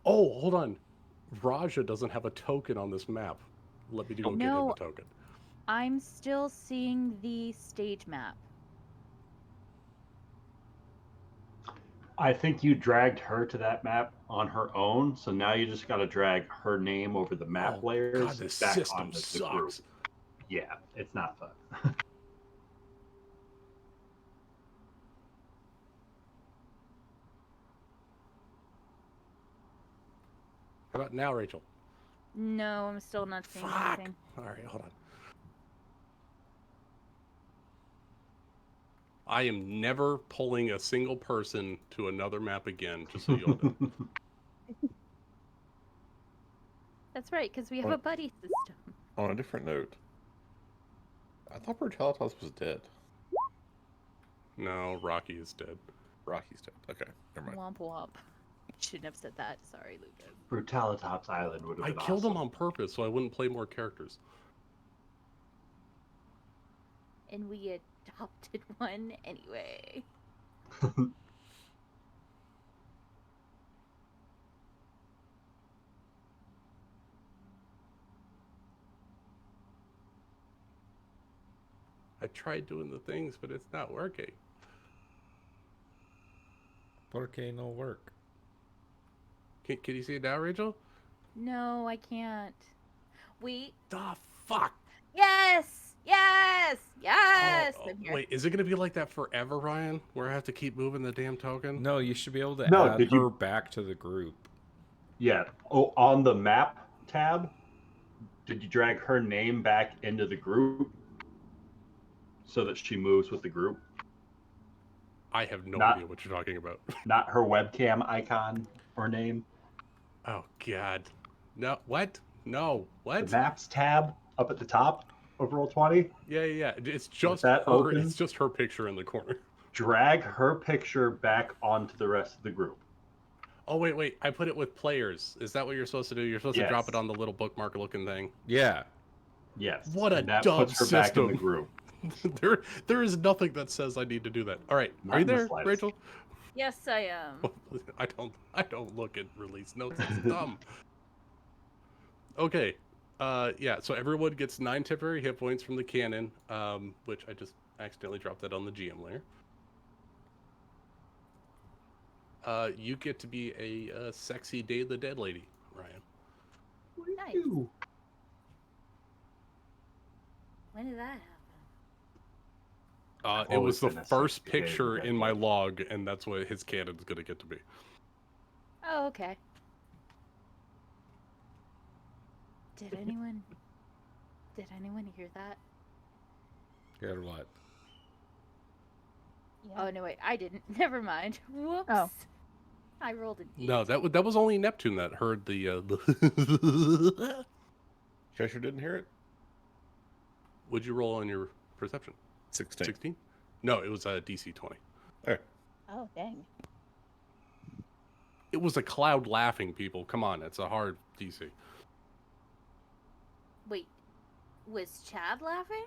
A: Oh, hold on. Raja doesn't have a token on this map. Let me go get him
B: No.
A: a token.
B: I'm still seeing the stage map.
E: I think you dragged her to that map on her own, so now you just got to drag her name over the map
A: Oh,
E: layers
A: God, this
E: back
A: system
E: onto the group.
A: sucks.
E: Yeah, it's not fun.
A: How about now, Rachel?
B: No, I'm still not seeing
A: Fuck.
B: anything.
A: All right, hold on. I am never pulling a single person to another map again, just so you all know.
B: That's right, because we have a
I: What?
B: buddy system.
I: On a different note, I thought Brutalitas was dead.
A: No, Rocky is dead.
I: Rocky's dead. Okay, never mind.
B: Womp womp. Shouldn't have said that. Sorry, Lucas.
E: Brutalitops Island would have
A: I
E: been
A: killed him
E: awesome.
A: on purpose so I wouldn't play more characters.
B: And we adopted one anyway.
A: I tried doing the things, but it's not working.
C: Okay, no work.
A: Can you see it now, Rachel?
B: No, I can't. Wait.
A: The fuck?
B: Yes! Yes! Yes!
A: Oh,
B: I'm here.
A: wait, is it gonna be like that forever, Ryan? Where I have to keep moving the damn token?
C: No, you should be able to
E: No,
C: add
E: did
C: her
E: you-
C: back to the group.
E: Yeah. Oh, on the map tab, did you drag her name back into the group so that she moves with the group?
A: I have no
E: Not-
A: idea what you're talking about.
E: Not her webcam icon or name.
A: Oh God. No. What? No. What?
E: The maps tab up at the top of Roll20.
A: Yeah. It's just
E: that
A: her.
E: open?
A: It's just her picture in the corner.
E: Drag her picture back onto the rest of the group.
A: Oh wait. I put it with players. Is that what you're supposed to do? You're supposed to drop
E: Yes.
A: it on the little bookmark looking thing.
C: Yeah.
E: Yes.
A: What a
E: and that
A: dumb
E: puts her back in the
A: system.
E: group.
A: there is nothing that says I need to do that. All right. Are
E: Not
A: you
E: in the
A: there,
E: slightest.
A: Rachel?
B: Yes, I am.
A: I don't look at release notes. It's dumb. Okay. Yeah, so everyone gets 9 temporary hit points from the cannon, which I just accidentally dropped that on the GM layer. You get to be a sexy Day of the Dead lady, Ryan.
B: Nice.
E: Ew.
B: When did that happen?
A: It
E: always
A: was the
E: been a
A: first
E: sexy Day of the
A: picture
E: Dead
A: in my
E: lady.
A: log, and that's what his cannon's gonna get to be.
B: Oh, okay. Did anyone hear that?
C: Hear what?
B: Oh no, wait, I didn't. Never mind. Whoops.
D: Oh.
B: I rolled an 8.
A: No, that was only Neptune that heard the.
I: Cheshire didn't hear it?
A: Would you roll on your perception?
I: 16.
A: 16? No, it was a DC 20.
D: Oh, dang.
A: It was a cloud laughing, people. Come on, it's a hard DC.
B: Wait, was Chad laughing?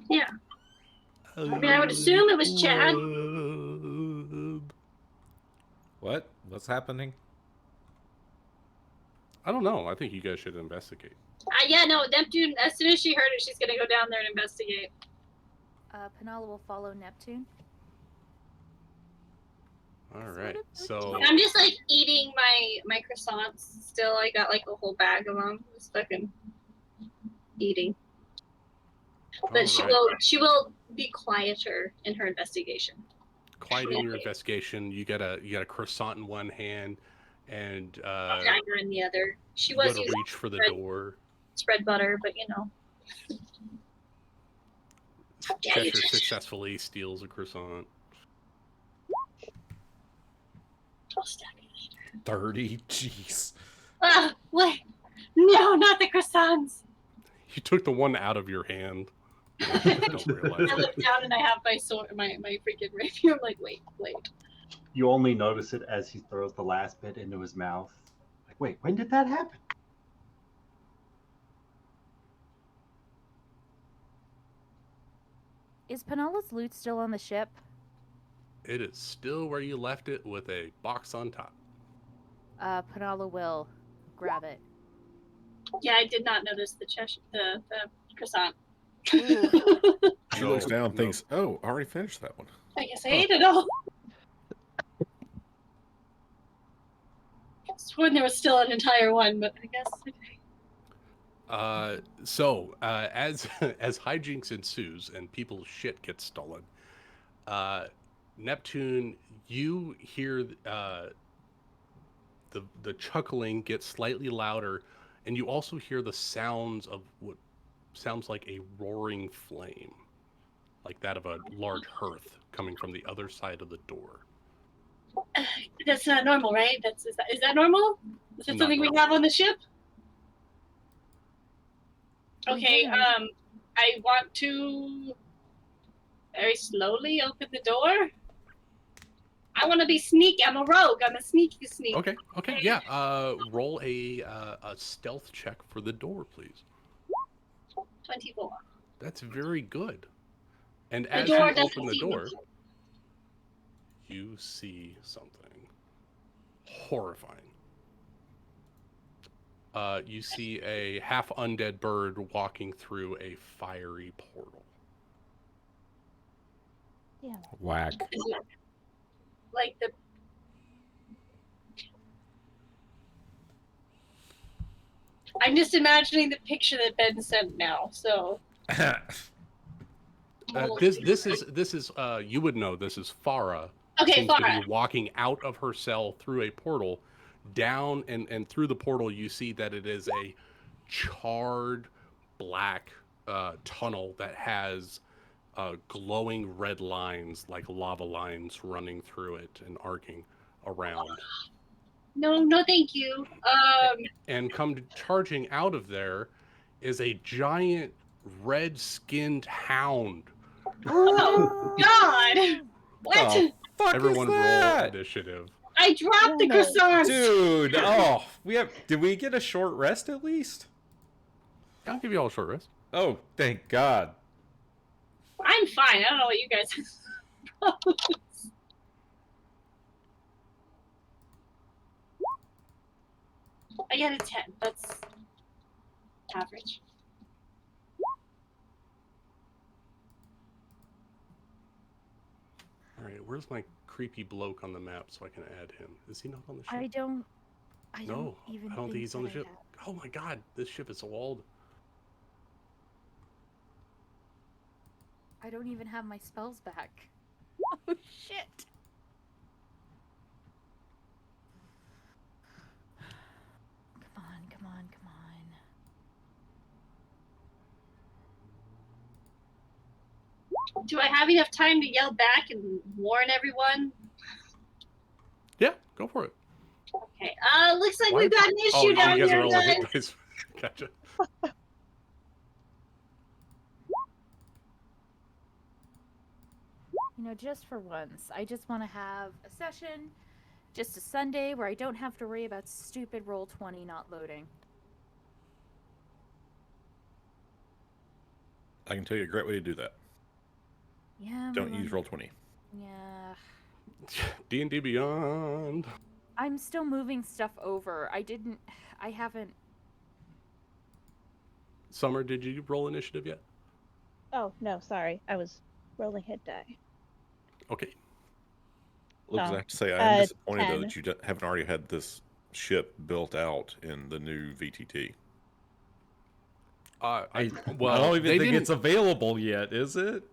F: Yeah. I mean, I would assume it was Chad.
C: What? What's happening?
A: I don't know. I think you guys should investigate.
F: Yeah, no, Neptune, as soon as she heard it, she's going to go down there and investigate.
B: Penala will follow Neptune.
A: All
B: Sort
A: right.
B: of
A: So
F: I'm just like eating my croissants still. I got like a whole bag of them. Just fucking eating. But she will be quieter in her investigation.
A: quiet in your investigation. You got a croissant in one hand, and
F: A dagger in the other. She
A: you
F: was
A: gotta
F: using
A: reach for the door.
F: spread butter, but you know. How dare you
A: Cheshire
F: touch-
A: successfully steals a croissant.
F: I'll stab you.
C: 30? Jeez.
F: Ah, what? No, not the croissants.
A: You took the one out of your hand. I don't realize
F: I
A: it.
F: look down and I have my sword, my freaking rapier. I'm like, wait.
E: You only notice it as he throws the last bit into his mouth. Like, wait, when did that happen?
B: Is Penala's loot still on the ship?
A: It is still where you left it with a box on top.
B: Penala will grab it.
F: Yeah, I did not notice the croissant.
B: Ooh.
I: She looks down and thinks, oh, I already finished that one.
F: I guess I ate it all. I sworn there was still an entire one, but I guess.
A: As as hijinks ensues and people's shit gets stolen, Neptune, you hear the the chuckling gets slightly louder, and you also hear the sounds of what sounds like a roaring flame, like that of a large hearth coming from the other side of the door.
F: That's not normal, right? Is that normal? Is that
A: Not
F: something we
A: normal.
F: have on the ship? Okay,
B: didn't.
F: I want to very slowly open the door. I want to be sneaky. I'm a rogue. I'm a sneaky sneak.
A: Okay, yeah. Roll a stealth check for the door, please.
F: 24.
A: That's very good. And
F: The
A: as
F: door
A: you
F: doesn't
A: open the
F: see
A: door,
F: me.
A: you see something horrifying. You see a half undead bird walking through a fiery portal.
D: Yeah.
C: Whack.
F: Is it like the I'm just imagining the picture that Ben sent now. So
A: This is you would know this is Farah.
F: okay,
A: Seems to be
F: Farah.
A: walking out of her cell through a portal, down and through the portal. You see that it is a charred black tunnel that has glowing red lines like lava lines running through it and arcing around.
F: No, thank you.
A: And come charging out of there is a giant red-skinned hound.
F: Oh God! What?
C: The fuck
A: Everyone
C: is
A: roll
C: that?
A: initiative.
F: I dropped the
D: Damn it.
F: croissants.
C: Dude, oh, did we get a short rest at least?
A: I'll give you all a short rest.
C: Oh, thank God.
F: I'm fine. I don't know what you guys. I got a 10. That's average.
A: All right, where's my creepy bloke on the map so I can add him? Is he not on the ship?
B: I don't
A: No,
B: even
A: I don't think he's on the
B: that I
A: ship.
B: have.
A: Oh my God, this ship is so old.
B: I don't even have my spells back. Oh shit! Come on.
F: Do I have enough time to yell back and warn everyone?
A: Yeah, go for it.
F: Okay. Looks like
A: Why-
F: we've got an
A: Oh,
F: issue
A: you
F: down
A: guys
F: here,
A: are rolling
F: guys.
A: hit dice. Gotcha.
B: You know, just for once, I just want to have a session, just a Sunday where I don't have to worry about stupid Roll20 not loading.
I: I can tell you a great way to do that.
B: Yeah.
I: Don't use Roll20.
B: Yeah.
A: D&D Beyond.
B: I'm still moving stuff over. I haven't.
A: Summer, did you roll initiative yet?
D: Oh no, sorry. I was rolling hit die.
A: Okay.
I: Look, I
D: Oh,
I: have to say, I am disappointed though
D: 10.
I: that you haven't already had this ship built out in the new VTT.
C: I don't
A: they
C: even think
A: didn't-
C: it's available yet, is it?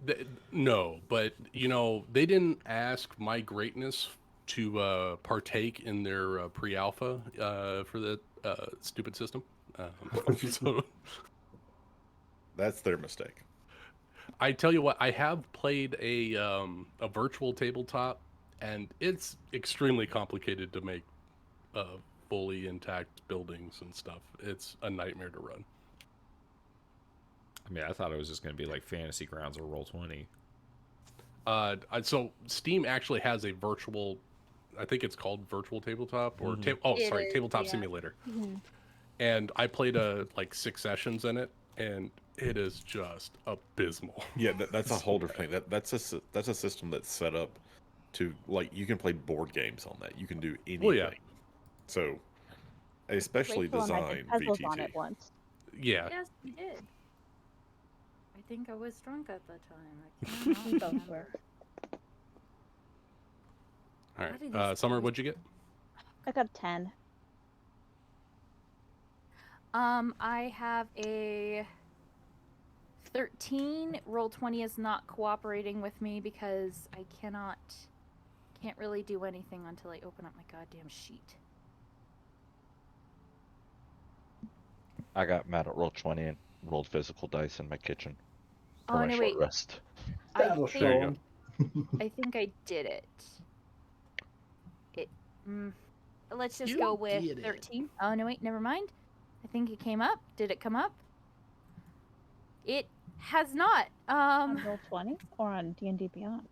A: No, but you know they didn't ask my greatness to partake in their pre-alpha for the stupid system. So
I: That's their mistake.
A: I tell you what, I have played a virtual tabletop, and it's extremely complicated to make fully intact buildings and stuff. It's a nightmare to run.
C: I mean, I thought it was just going to be like Fantasy Grounds or Roll20.
A: So Steam actually has a virtual, I think it's called virtual tabletop or tabletop
B: yeah.
A: simulator.
D: Mhm.
A: And I played like 6 sessions in it, and it is just abysmal.
I: Yeah, that's a whole different thing. That's a system that's set up to, like, you can play board games on that. You can do anything.
A: Well, yeah.
I: So, especially
D: Rachel and I
I: design
D: did puzzles on
I: VTT.
D: it once.
A: Yeah.
B: Yes, we did. I think I was drunk at the time. I
D: We
B: cannot
D: both were.
B: remember.
A: All
B: How did
A: right.
B: these
A: Summer,
B: guys-
A: what'd you get?
D: I got 10.
B: I have a 13. Roll20 is not cooperating with me because I can't really do anything until I open up my goddamn sheet.
H: I got mad at roll 20 and rolled physical dice in my kitchen for
B: Oh
H: my
B: no,
H: short
B: wait.
H: rest.
B: I
E: That'll
B: think
A: There
E: show
A: you go.
E: 'em.
B: I think I did it. It. Let's just
A: You
B: go with
A: did it.
B: 13. Oh no, wait. Never mind. I think it came up. Did it come up? It has not.
D: On roll 20 or on D&D Beyond?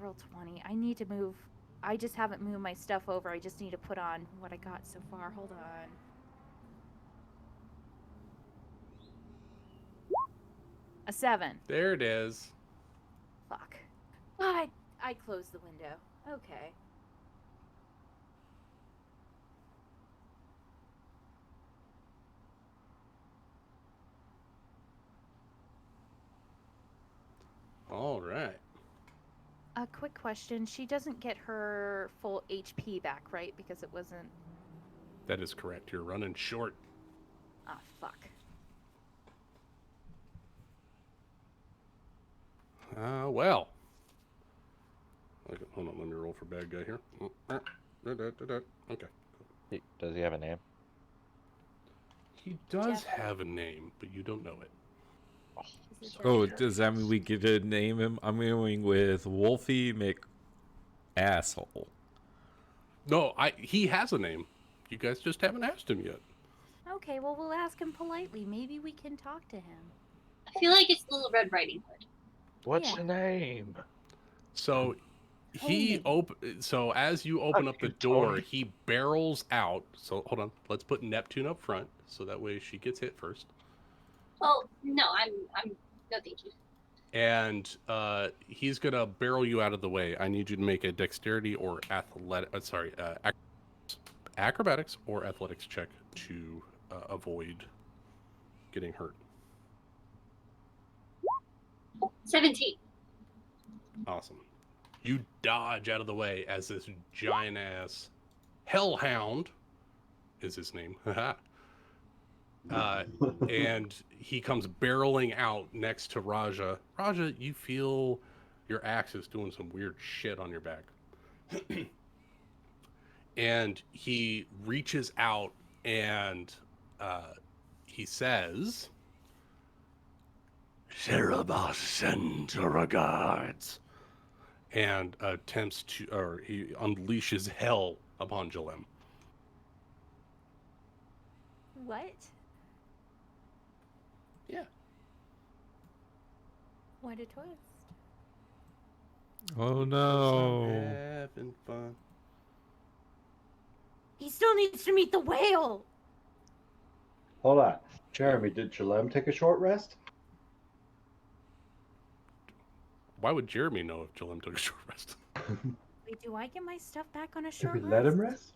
B: Roll 20. I need to move. I just haven't moved my stuff over. I just need to put on what I got so far. Hold on. A 7.
A: There it is.
B: Fuck. I closed the window. Okay.
A: All right.
B: A quick question. She doesn't get her full HP back, right? Because it wasn't.
A: That is correct. You're running short.
B: Ah, fuck.
A: Well. Okay, hold on. Let me roll for bad guy here. Okay.
H: Does he have a name?
A: He does
B: Jeff.
A: have a name, but you don't know it.
B: Is it
C: Oh,
B: Jeff?
C: does that mean we get to name him? I'm going with Wolfie McAsshole.
A: No, he has a name. You guys just haven't asked him yet.
B: Okay, well, we'll ask him politely. Maybe we can talk to him.
F: I feel like it's Little Red Riding Hood.
H: What's
B: Yeah.
H: your name?
A: So so as you open up the
H: Fucking
A: door,
H: Tony.
A: he barrels out. So hold on. Let's put Neptune up front so that way she gets hit first.
F: Oh no, I'm no thank you.
A: And he's gonna barrel you out of the way. I need you to make a dexterity or acrobatics or athletics check to avoid getting hurt.
F: 17.
A: Awesome. You dodge out of the way as this giant ass hellhound is his name. And he comes barreling out next to Raja. Raja, you feel your axe is doing some weird shit on your back. And he reaches out and he says, Cerebos send regards. And attempts to, or he unleashes hell upon Jalem.
B: What?
A: Yeah.
B: What a twist.
C: Oh
A: I'm
C: no.
A: having fun.
B: He still needs to meet the whale!
E: Hold on. Jeremy, did Jalem take a short rest?
A: Why would Jeremy know if Jalem took a short rest?
B: Wait, do I get my stuff back on a
E: Did
B: short
E: we
B: rest?
E: let him rest?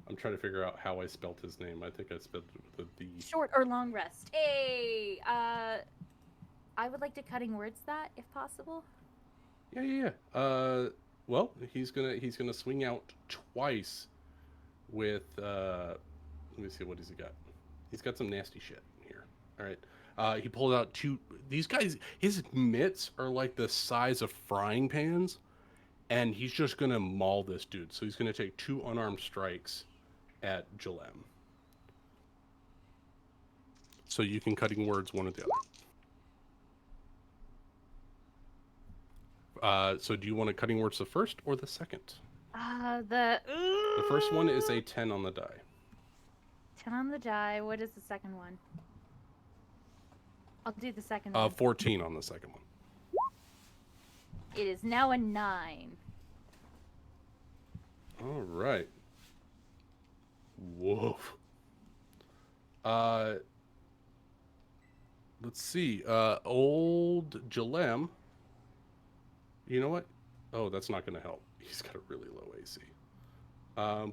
A: I'm trying to figure out how I spelt his name. I think I spelled it with a D.
B: Short or long rest? Hey, I would like to cutting words that, if possible.
A: Yeah. Well, he's gonna swing out twice with let me see, what has he got? He's got some nasty shit here. All right. He pulled out two. These guys, his mitts are like the size of frying pans, and he's just gonna maul this dude. So he's gonna take 2 unarmed strikes at Jalem. So you can cutting words one or the other. So do you want to cutting words the first or the second?
B: The
A: first one is a 10 on the die.
B: 10 on the die. What is the second one? I'll do the second one.
A: 14 on the second one.
B: It is now a 9.
A: All right. Woof. Let's see. Old Jalem. You know what? Oh, that's not going to help. He's got a really low AC.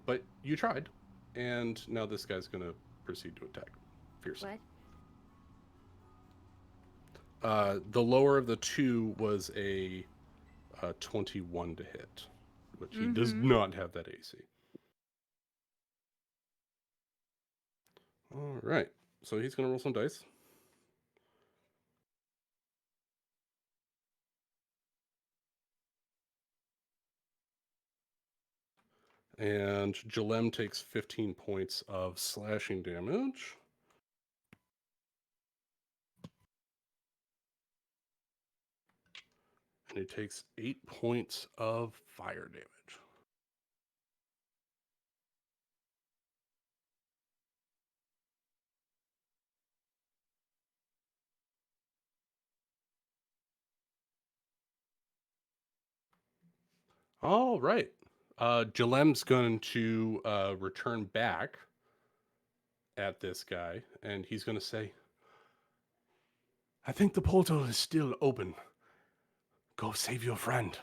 A: But you tried, and now this guy's going to proceed to attack fiercely.
B: What?
A: The lower of the two was a 21 to hit, which he does not have that AC. All right. So he's going to roll some dice. And Jalem takes 15 points of slashing damage. And he takes 8 points of fire damage. All right. Jalem's going to return back at this guy, and he's going to say, I think the portal is still open. Go save your friend.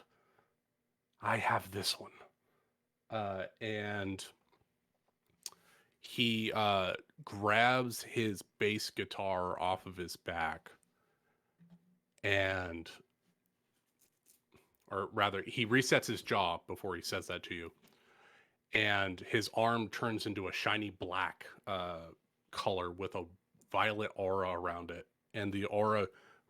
A: I have this one. And he grabs his bass guitar off of his back and, or rather, he resets his jaw before he says that to you. And his arm turns into a shiny black color with a violet aura around it. And the aura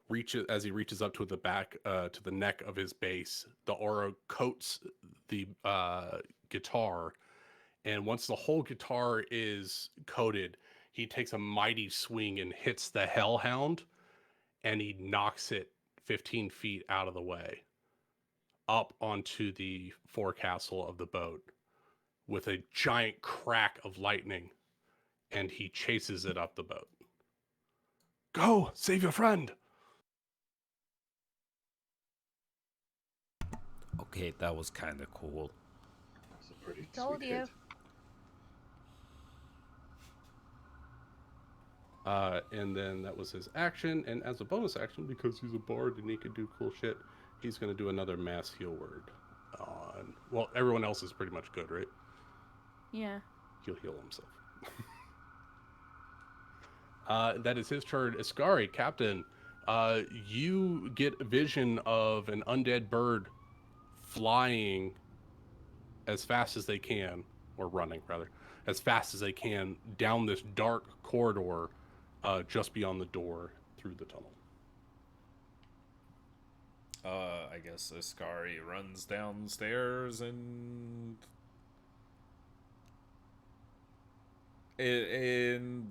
A: reaches, as he reaches up to the back, to the neck of his bass, the aura coats the guitar. And once the whole guitar is coated, he takes a mighty swing and hits the Hellhound, and he knocks it 15 feet out of the way, up onto the forecastle of the boat with a giant crack of lightning, and he chases it up the boat. Go, save your friend!
C: Okay, that was kind of cool.
E: That's a pretty
B: Told
E: sweet
B: you.
E: hit.
A: And then that was his action, and as a bonus action, because he's a bard and he can do cool shit, he's going to do another mass heal word on... Well, everyone else is pretty much good, right?
B: Yeah.
A: He'll heal himself. That is his turn. Iskari, Captain, you get a vision of an undead bird flying as fast as they can, or running rather, as fast as they can down this dark corridor just beyond the door through the tunnel.
C: I guess Iskari runs downstairs and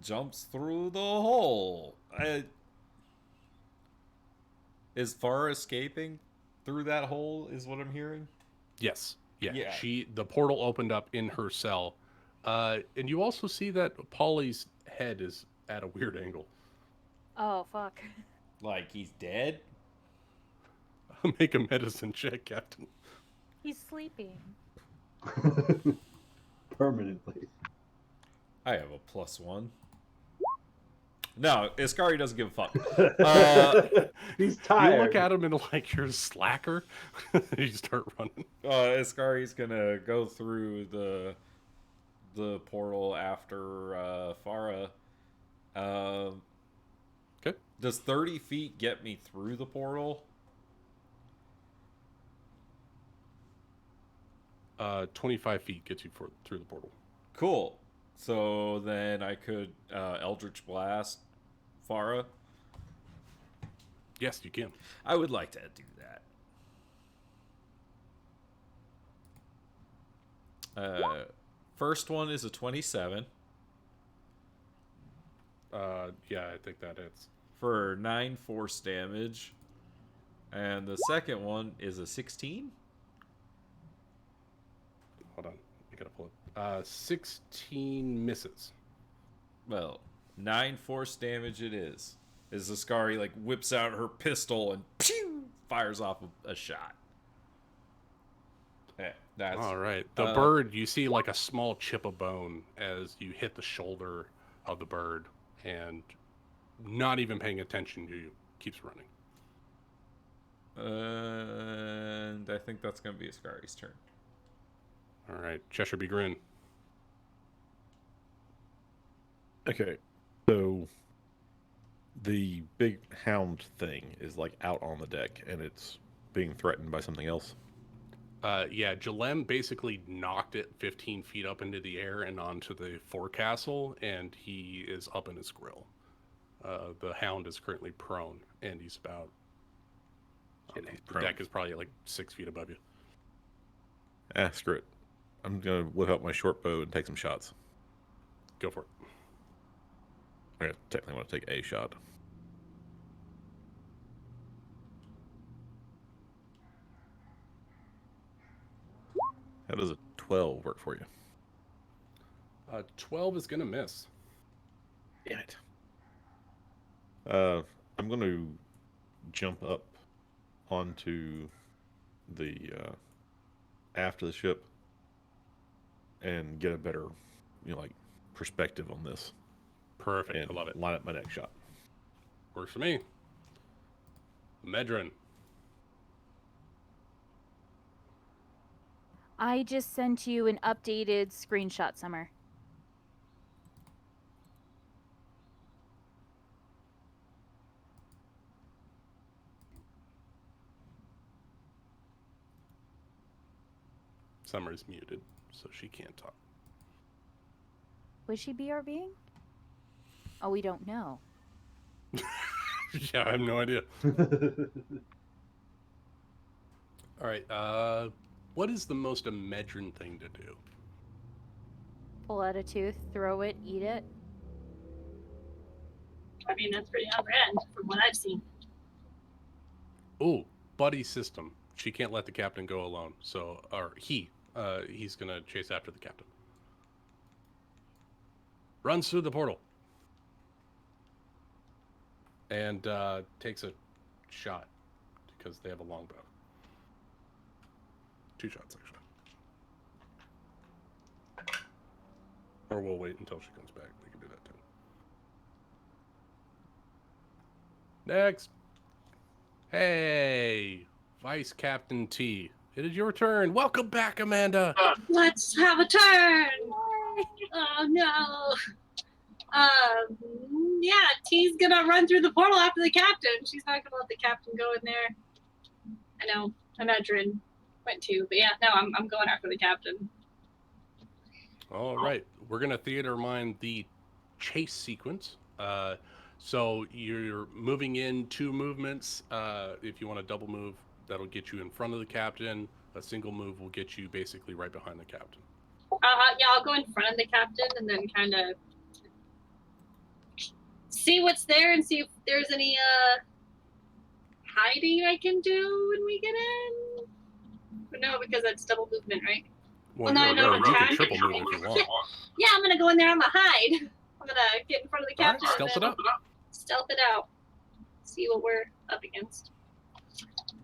C: jumps through the hole. Is Farah escaping through that hole? Is what I'm hearing.
A: Yes. Yeah.
C: Yeah.
A: The portal opened up in her cell. And you also see that Polly's head is at a weird angle.
B: Oh, fuck.
C: Like he's dead.
A: Make a medicine check, Captain.
B: He's sleeping.
E: Permanently.
C: I have a +1. No, Iskari doesn't give a fuck.
E: He's tired.
A: You look at him and like you're a slacker. You start running.
C: Iskari's gonna go through the portal after Farah.
A: Okay.
C: Does 30 feet get me through the portal?
A: 25 feet gets you through the portal.
C: Cool. So then I could Eldritch Blast Farah.
A: Yes, you can.
C: I would like to do that. First one is a 27.
A: Yeah, I think that hits.
C: For 9 force damage. And the second one is a 16.
A: Hold on. I gotta pull it. 16 misses.
C: Well, 9 force damage it is. As Iskari like whips out her pistol and pew, fires off a shot. Yeah, that's
A: All right. The bird, you see like a small chip of bone as you hit the shoulder of the bird, and not even paying attention to you, keeps running.
C: And I think that's gonna be Iskari's turn.
A: All right. Cheshire Be Grin.
I: Okay, so the big hound thing is like out on the deck, and it's being threatened by something else.
A: Yeah, Jalem basically knocked it 15 feet up into the air and onto the forecastle, and he is up in his grill. The hound is currently prone, and he's about... the deck is probably like 6 feet above you.
I: Screw it. I'm gonna whip out my short bow and take some shots.
A: Go for it.
I: I technically want to take a shot. How does a 12 work for you?
A: 12 is gonna miss.
I: Damn it. I'm going to jump up onto the aft of the ship and get a better, like perspective on this.
A: Perfect.
I: And
A: I love it.
I: line up my next shot.
A: Works for me. Medrin.
B: I just sent you an updated screenshot, Summer.
A: Summer's muted, so she can't talk.
B: Would she be BRBing? Oh, we don't know.
A: Yeah, I have no idea. All right. What is the most Medrin thing to do?
B: Pull out a tooth, throw it, eat it.
F: I mean, that's pretty on brand from what I've seen.
A: Oh, buddy system. She can't let the captain go alone. So, or he's gonna chase after the captain. Runs through the portal. And takes a shot because they have a longbow. 2 shots, actually. Or we'll wait until she comes back. We can do that too. Next. Hey, Vice Captain T. It is your turn. Welcome back, Amanda.
F: Let's have a turn. Oh no. Yeah, T's gonna run through the portal after the captain. She's not gonna let the captain go in there. I know. Imagine went too, but yeah, no, I'm going after the captain.
A: All right, we're gonna theater mine the chase sequence. So you're moving in 2 movements. If you want to double move, that'll get you in front of the captain. A single move will get you basically right behind the captain.
F: Yeah, I'll go in front of the captain and then kind of see what's there and see if there's any hiding I can do when we get in. But no, because that's double movement, right?
A: Well,
F: no,
A: you
F: no,
A: can
F: attack.
A: triple move if you want.
F: Yeah, I'm gonna go in there on the hide. I'm gonna get in front of the
A: All right,
F: captain.
A: stealth
F: and
A: it
F: then
A: up.
F: Stealth it out. See what we're up against.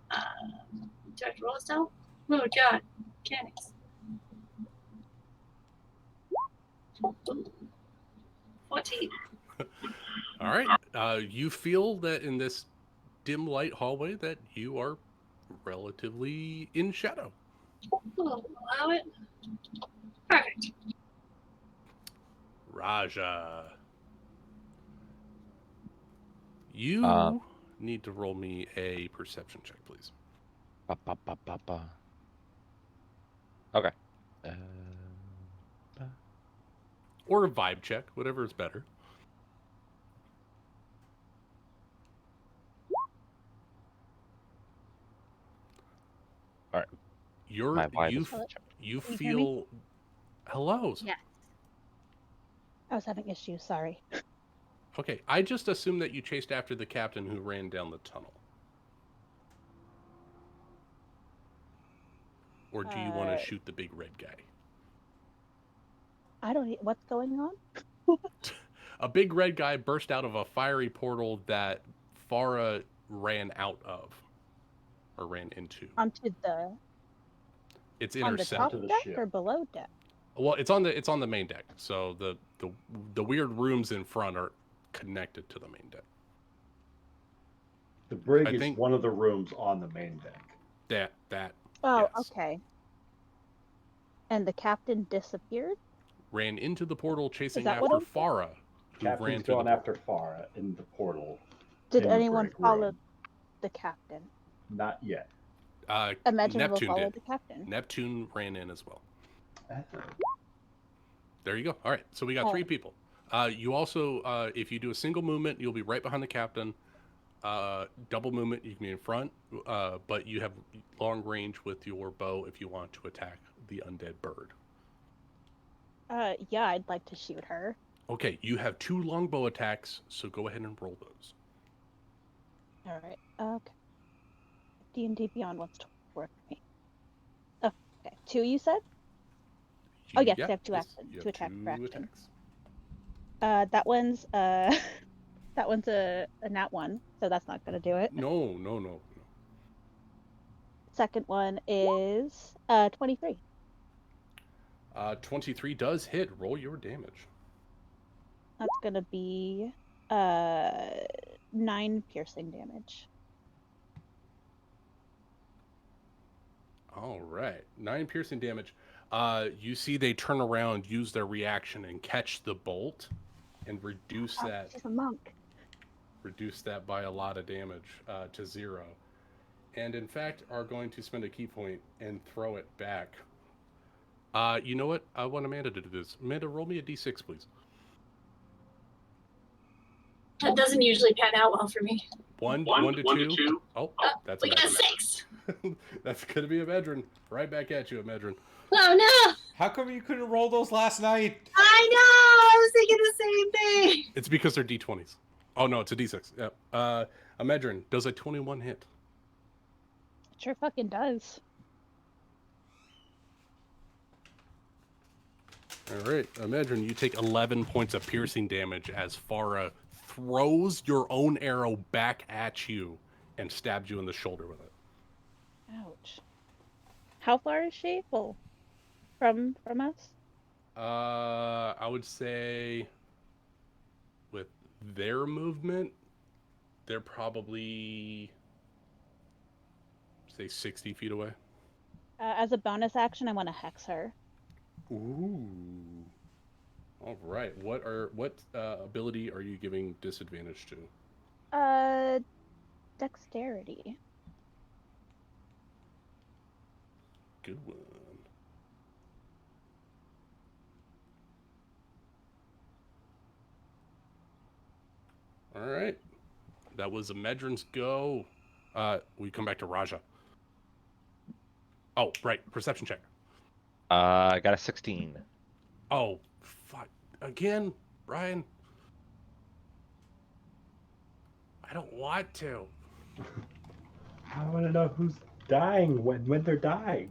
F: Do I have to roll a stealth? Oh god, mechanics. 14.
A: All right. You feel that in this dim light hallway that you are relatively in shadow.
F: Oh, allow it. Perfect.
A: Raja. You need to roll me a perception check, please.
G: Okay.
A: Or a vibe check, whatever is better.
G: All right.
A: You
D: Can you hear me?
A: feel hello.
B: Yeah.
D: I was having issues, sorry.
A: Okay, I just assumed that you chased after the captain who ran down the tunnel. Or do you want to shoot the big red guy?
D: What's going on?
A: A big red guy burst out of a fiery portal that Farah ran out of. Or ran into.
D: Onto the
A: It's
D: on the
A: intercepted.
D: top
E: To the
D: deck
E: ship.
D: or below deck?
A: Well, it's on the main deck. So the weird rooms in front are connected to the main deck.
E: The brig
A: I
E: is
A: think-
E: one of the rooms on the main deck.
A: That
D: Oh,
A: yes.
D: okay. And the captain disappeared?
A: ran into the portal chasing
D: that
A: after
D: what it-
A: Farah, who ran
E: Captain's
A: through
E: gone
A: the
E: after Farah in the portal.
D: Did
E: in the
D: anyone
E: brig
D: follow
E: room.
D: the captain?
E: Not yet.
D: Imagine we'll
A: Neptune
D: follow
A: did.
D: the captain.
A: Neptune ran in as well.
E: Oh.
A: There you go. All right, so we got 3 people. You also, if you do a single movement, you'll be right behind the captain. Double movement, you can be in front, but you have long range with your bow if you want to attack the undead bird.
D: Yeah, I'd like to shoot her.
A: Okay, you have 2 longbow attacks, so go ahead and roll those.
D: All right. Okay. D&D Beyond wants to work for me. Oh, okay. 2, you said? Oh, yes,
A: Yeah,
D: they have 2
A: yes,
D: actions.
A: you
D: 2
A: have
D: attack
A: 2
D: per action.
A: attacks.
D: That one's that one's a nat 1, so that's not gonna do it.
A: No.
D: Second one is 23.
A: 23 does hit. Roll your damage.
D: That's gonna be 9 piercing damage.
A: All right, 9 piercing damage. You see they turn around, use their reaction, and catch the bolt, and reduce
D: Oh,
A: that
D: she's a monk.
A: by a lot of damage to 0. And in fact, are going to spend a key point and throw it back. You know what? I want Amanda to do this. Amanda, roll me a d6, please.
F: That doesn't usually pan out well for me.
A: One to two. Oh, that's
F: We got a
A: Amedrin.
F: 6.
A: That's gonna be Amedrin. Right back at you, Amedrin.
F: Oh no!
C: How come you couldn't roll those last night?
F: I know! I was thinking the same thing.
A: It's because they're d20s. Oh no, it's a d6. Yep. Amedrin, does a 21 hit?
D: It sure fucking does.
A: All right, Amedrin, you take 11 points of piercing damage as Farah throws your own arrow back at you and stabs you in the shoulder with it.
D: Ouch. How far is she? Well, from us?
A: I would say with their movement, they're probably say 60 feet away.
D: As a bonus action, I want to hex her.
A: Ooh. All right. What ability are you giving disadvantage to?
D: Dexterity.
A: Good one. All right. That was Amedrin's go. We come back to Raja. Oh, right. Perception check.
H: I got a 16.
A: Oh, fuck. Again, Brian. I don't want to.
E: I want to know who's dying when they're dying.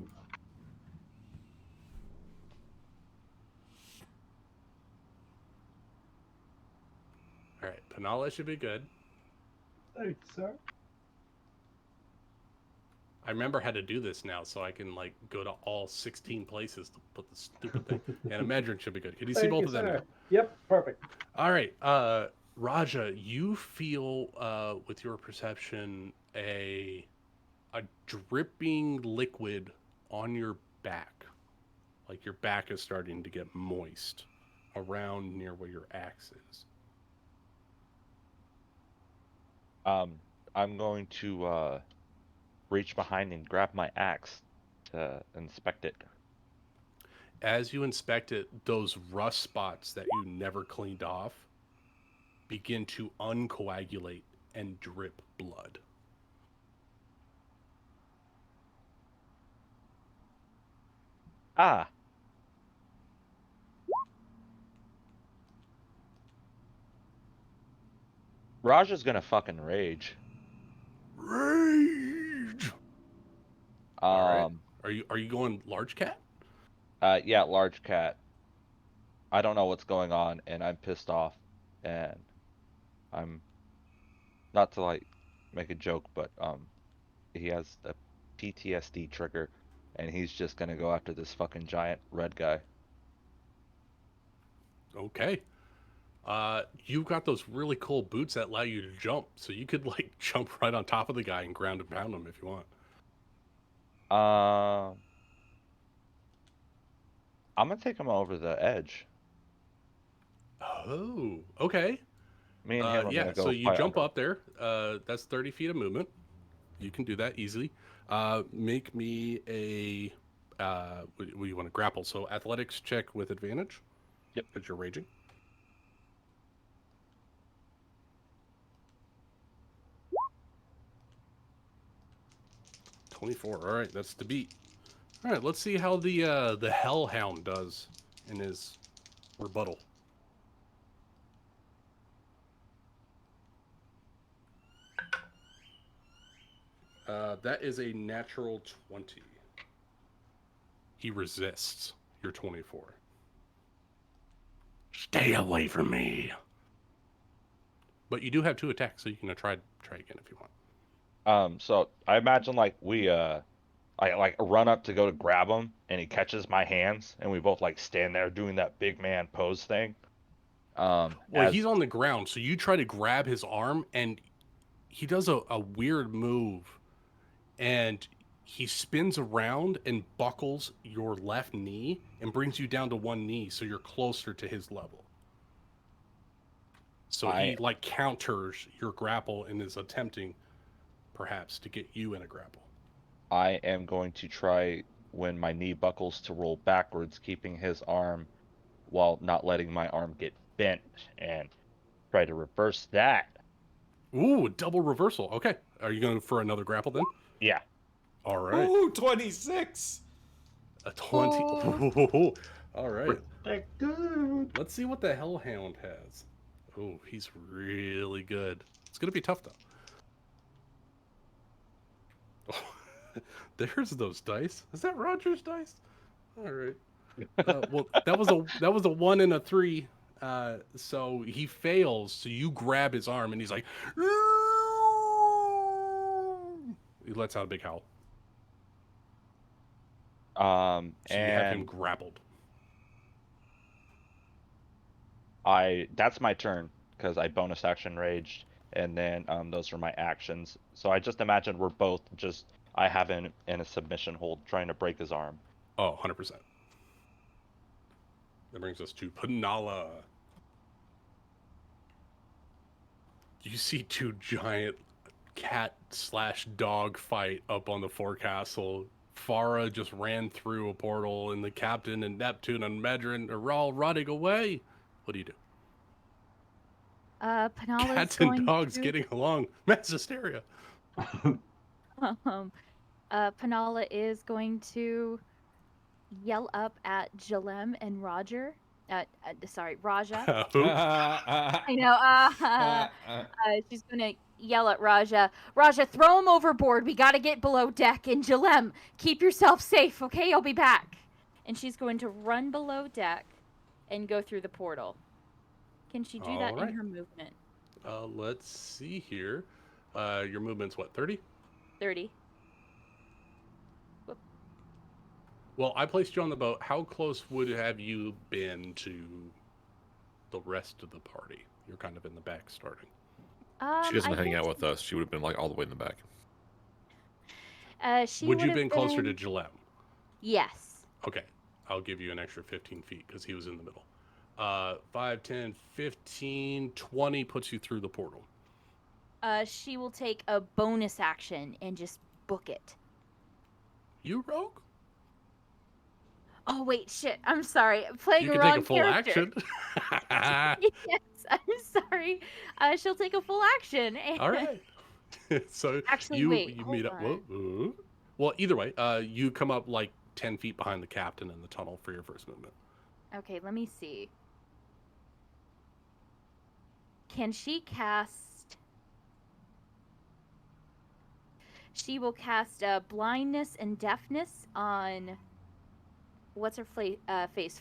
A: All right. Panala should be good.
E: Thanks, sir.
A: I remember how to do this now, so I can like go to all 16 places to put the stupid thing. And Amedrin should be good. Can you see
E: Thank
A: both
E: you,
A: of them?
E: sir.
A: Now?
E: Yep, perfect.
A: All right, Raja, you feel with your perception a dripping liquid on your back, like your back is starting to get moist around near where your axe is.
H: I'm going to reach behind and grab my axe to inspect it.
A: As you inspect it, those rust spots that you never cleaned off begin to uncoagulate and drip blood.
H: Ah. Raja's gonna fucking rage.
A: Rage. All right. Are you going large cat?
H: Yeah, large cat. I don't know what's going on, and I'm pissed off, and I'm not to like make a joke, but he has a PTSD trigger, and he's just gonna go after this fucking giant red guy.
A: Okay. You've got those really cool boots that allow you to jump, so you could like jump right on top of the guy and ground and pound him if you want.
H: I'm gonna take him over the edge.
A: Oh, okay.
H: Me and him are
A: Yeah,
H: gonna go
A: so you
H: fight
A: jump
H: under.
A: up there. That's 30 feet of movement. You can do that easily. Make me a, what do you want to grapple? So athletics check with advantage.
H: Yep.
A: Because you're raging. $24. All right, that's the beat. All right, let's see how the Hellhound does in his rebuttal. That is a natural 20. He resists your 24. Stay away from me. But you do have 2 attacks, so you can try again if you want.
H: So I imagine like I like run up to go to grab him, and he catches my hands, and we both like stand there doing that big man pose thing.
A: Well,
H: As
A: he's on the ground, so you try to grab his arm, and he does a weird move, and he spins around and buckles your left knee and brings you down to one knee, so you're closer to his level. So he like counters your grapple and is attempting, perhaps, to get you in a grapple.
H: I am going to try when my knee buckles to roll backwards, keeping his arm while not letting my arm get bent, and try to reverse that.
A: Ooh, double reversal. Okay. Are you going for another grapple then?
H: Yeah.
A: All right.
C: Ooh, 26.
A: A 20.
B: Oh.
A: All right.
E: Good.
A: Let's see what the Hellhound has. Oh, he's really good. It's going to be tough, though. Oh, there's those dice. Is that Roger's dice? All right. Well, that was a 1 and a 3. So he fails. So you grab his arm, and he's like, he lets out a big howl. So you have him
H: And
A: grappled.
H: that's my turn because I bonus action raged, and then those are my actions. So I just imagine we're both just I have him in a submission hold trying to break his arm.
A: Oh, 100%. That brings us to Panala. You see 2 giant cat/dog fight up on the forecastle. Farah just ran through a portal, and the captain and Neptune and Medrin are all running away. What do you do?
B: Panala's
A: Cats
B: going
A: and dogs
B: to,
A: getting along. Mass hysteria.
B: Panala is going to yell up at Jalem and Roger. Sorry, Raja.
A: Oops.
B: I know. She's gonna yell at Raja. Raja, throw him overboard. We gotta get below deck. And Jalem, keep yourself safe, okay? I'll be back. And she's going to run below deck and go through the portal. Can she do that in her movement?
A: Let's see here. Your movement's what, 30?
B: 30.
A: Well, I placed you on the boat. How close would have you been to the rest of the party? You're kind of in the back starting.
I: She doesn't
B: I
I: hang
B: think
I: out with us. She would have been like all the way in the back.
B: she
A: Would you
B: have
A: been closer to Jalem?
B: Yes.
A: Okay. I'll give you an extra 15 feet because he was in the middle. 5, 10, 15, 20 puts you through the portal.
B: She will take a bonus action and just book it.
A: You rogue?
B: Oh wait, shit! I'm sorry. I'm playing
A: You
B: a
A: can
B: wrong
A: take a full
B: character.
A: action.
B: Yes, I'm sorry. She'll take a full action. And...
A: All right. So
B: actually,
A: you
B: wait.
A: you
B: Hold
A: meet
B: on.
A: up. Whoa. Well, either way, you come up like 10 feet behind the captain in the tunnel for your first movement.
B: Okay, let me see. Can she cast? She will cast blindness and deafness on. What's her face?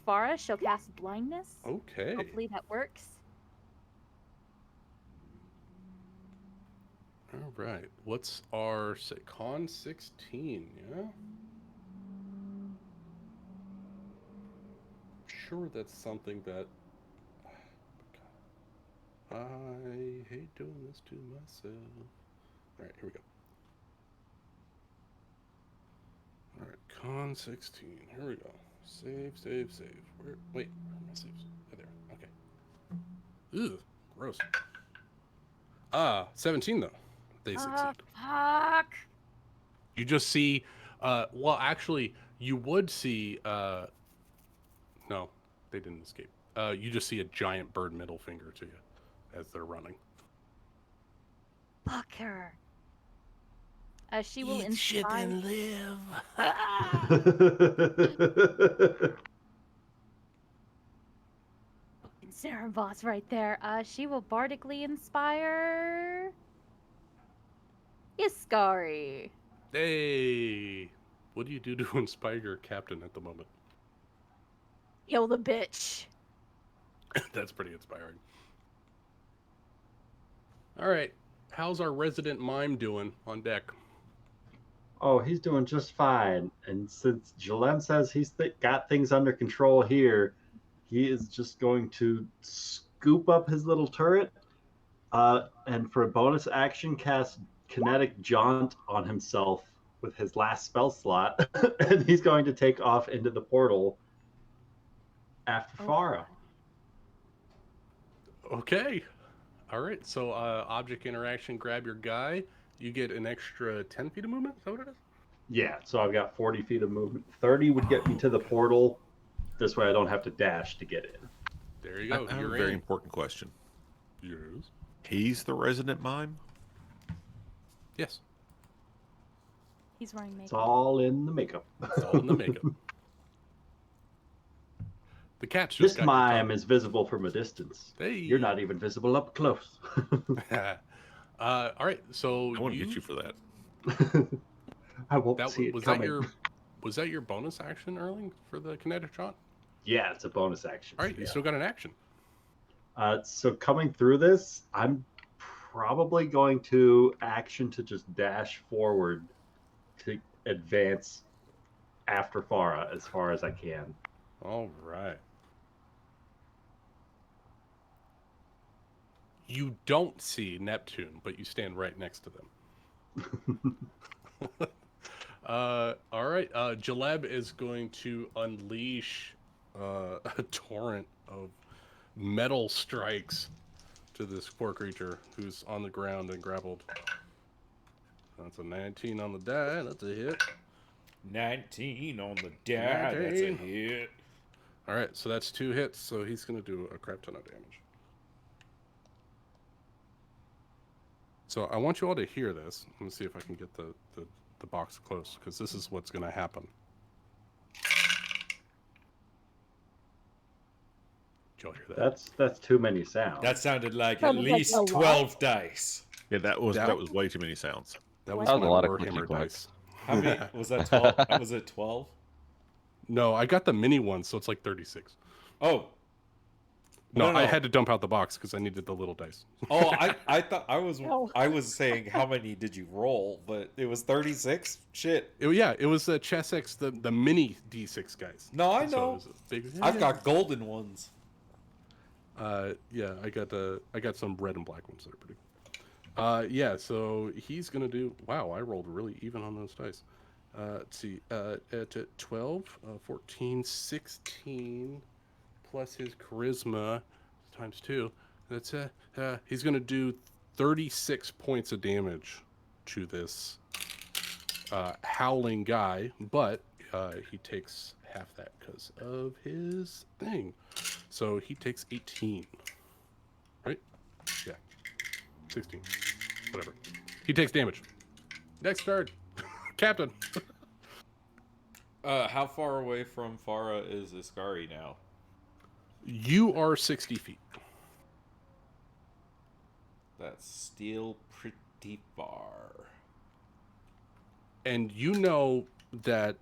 B: Farah. She'll cast blindness.
A: Okay.
B: Hopefully that works.
A: All right. What's our con 16? Yeah. Sure, that's something that I hate doing this to myself. All right, here we go. All right, con 16. Here we go. Save. Wait, where are my saves? Oh, there. Okay. Ugh, gross. 17 though. They succeed.
B: Fuck.
A: You just see, well, actually, you would see, no, they didn't escape. You just see a giant bird middle finger to you as they're running.
B: Fuck her. She will
A: Eat shit
B: inspire.
A: and live.
B: Sarah boss right there. She will bardically inspire Iskari.
A: Hey, what do you do to inspire your captain at the moment?
B: Kill the bitch.
A: That's pretty inspiring. All right, how's our resident mime doing on deck?
E: Oh, he's doing just fine. And since Jalem says he's got things under control here, he is just going to scoop up his little turret, and for a bonus action, cast Kinetic Jaunt on himself with his last spell slot, and he's going to take off into the portal after
B: Oh,
E: Farah.
A: Okay. All right. So, object interaction, grab your guy. You get an extra 10 feet of movement. Is that what it is?
E: Yeah, so I've got 40 feet of movement. 30 would get me to the portal. This way I don't have to dash to get in.
A: There you go.
I: I have a
A: You're
I: very
A: in.
I: important question.
A: Yes.
I: He's the resident mime?
A: Yes.
B: he's wearing
E: It's
B: makeup.
E: all in the makeup.
A: It's all in the makeup. The cat's just
E: This
A: got
E: mime is visible from a distance.
A: Hey.
E: You're not even visible up close.
A: All right. So
I: I want to get you for that.
E: I won't
A: that
E: see it
A: was
E: coming.
A: was that your bonus action, Erling, for the kinetic jaunt?
E: Yeah, it's a bonus action.
A: All right. You still got an action.
E: So coming through this, I'm probably going to action to just dash forward to advance after Farah as far as I can.
A: All right. You don't see Neptune, but you stand right next to them. All right. Jaleb is going to unleash a torrent of metal strikes to this poor creature who's on the ground and grappled. That's a 19 on the die. That's a hit.
C: 19 on the die. That's a
A: 19.
C: hit.
A: All right, so that's 2 hits. So he's going to do a crap ton of damage. So I want you all to hear this. Let me see if I can get the box close, because this is what's going to happen. Did y'all hear that?
E: That's too many sounds.
C: That sounded like at
D: Sounded like
C: least
D: a lot.
C: 12 dice.
I: Yeah, that was
A: That-
I: way too many sounds.
A: That was
H: That was
A: my
H: a lot of
A: Warhammer
H: clicky-clack.
A: dice.
C: How many? Was that 12? Was it 12?
A: No, I got the mini one, so it's like 36.
C: Oh.
A: No,
C: No.
A: I had to dump out the box because I needed the little dice.
C: Oh, I thought
D: No.
C: I was saying how many did you roll, but it was 36? Shit.
A: It was the Chess X, the mini D6 guys.
C: No, I
A: So it
C: know.
A: was a big,
C: I've got golden ones.
A: yeah, I got some red and black ones that are pretty cool. Yeah, so he's gonna do. Wow, I rolled really even on those dice. Let's see, at 12, 14, 16, plus his charisma times 2. That's he's gonna do 36 points of damage to this howling guy, but he takes half that because of his thing. So he takes 18. Right? Yeah. 16. Whatever. He takes damage. Next card. Captain.
C: How far away from Farah is Iskari now?
A: You are 60 feet.
C: That's still pretty far.
A: And you know that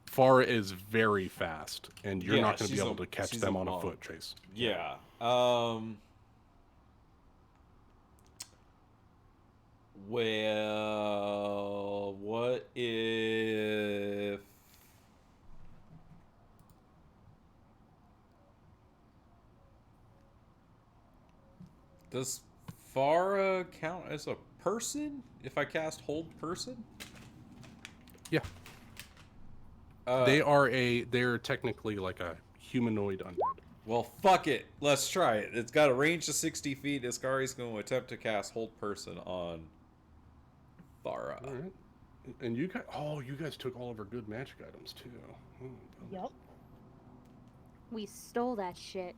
A: Farah is very fast, and you're
C: Yeah,
A: not going to be
C: she's
A: able to catch
C: she's
A: them on a
C: monk.
A: foot chase.
C: Yeah. Well, what if does Farah count as a person if I cast hold person?
A: Yeah. They're technically like a humanoid undead.
C: Well, fuck it. Let's try it. It's got a range of 60 feet. Iskari's going to attempt to cast hold person on Farah.
A: All right. And you guys took all of our good magic items too. Oh,
D: Yep.
B: We stole that shit.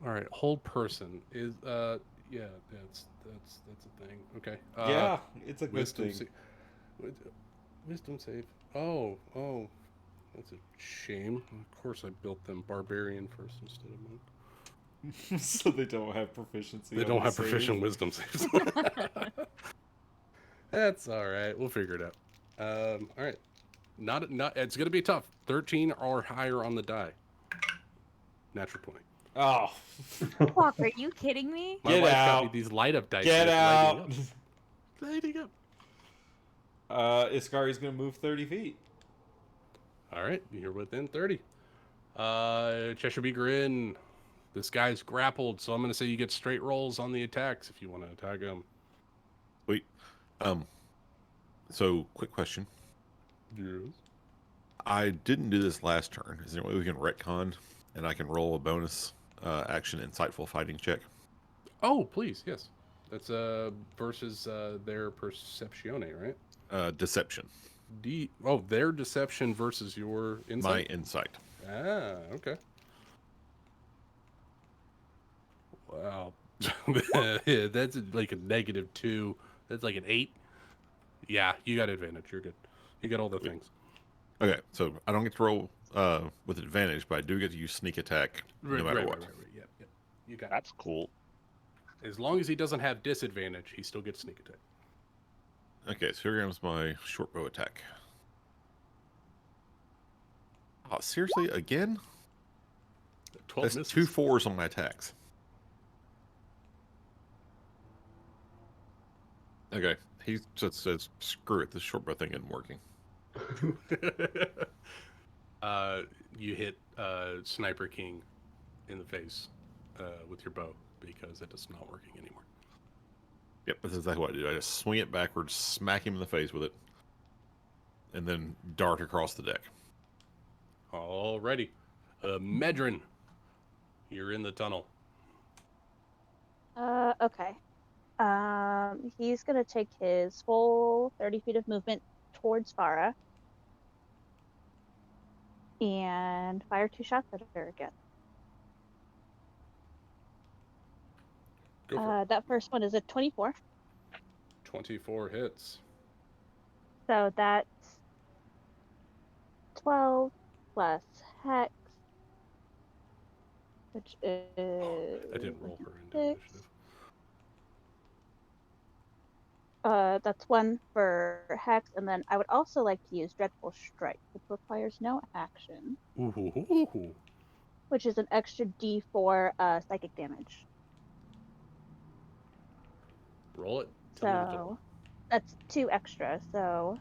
A: all right, hold person is yeah, that's a thing. Okay.
C: Yeah, it's a good
A: Wisdom
C: thing.
A: Wisdom save. Oh. That's a shame. Of course, I built them barbarian first instead of monk.
C: So they don't have proficiency.
A: They
C: on
A: don't
C: the
A: have
C: save.
A: proficient wisdom saves. That's all right. We'll figure it out. All right. Not. It's gonna be tough. 13 or higher on the die. Natural 20.
C: Oh,
B: Fuck, are you kidding me?
A: My
C: Get
A: wife got me
C: out.
A: these light up dice.
C: get
A: and it's
C: out.
A: Lighting up. Lighting up.
C: Iskari's gonna move 30 feet.
A: All right. You're within 30. Cheshire Beaker in. This guy's grappled, so I'm gonna say you get straight rolls on the attacks if you want to attack him.
I: Wait. So, quick question.
A: Yes.
I: I didn't do this last turn. Is there a way we can retcon and I can roll a bonus action insightful fighting check?
A: Oh, please, yes. That's versus their perceptione, right?
I: Deception.
A: Their deception versus your
I: My
A: insight.
I: insight.
A: Ah, okay. Wow. That's like a -2. That's like an 8. Yeah, you got advantage. You're good. You got all the things.
I: Okay, so I don't get to roll with advantage, but I do get to use sneak attack no matter what.
A: Right. Yep. You got it.
G: That's cool.
A: As long as he doesn't have disadvantage, he still gets sneak attack.
I: Okay, so here comes my short bow attack. Oh, seriously? Again?
A: 12
I: That's
A: misses.
I: 2 4s on my attacks. Okay, he just says, screw it, this short bow thing isn't working.
A: You hit Sniper King in the face with your bow because it is not working anymore.
I: Yep, that's exactly what I do. I just swing it backwards, smack him in the face with it, and then dart across the deck.
A: Alrighty. Medrin, you're in the tunnel.
D: Okay. He's gonna take his full 30 feet of movement towards Farah and fire 2 shots at her again.
A: Go for it.
D: That first one is a 24.
A: 24 hits.
D: So that's 12 plus Hex, which is.
A: I didn't roll her into
D: 6.
A: initiative.
D: That's 1 for Hex, and then I would also like to use Dreadful Strike, which requires no action,
A: Ooh.
D: which is an extra D4 psychic damage.
A: Roll it. Tell me the total.
D: So that's 2 extra, so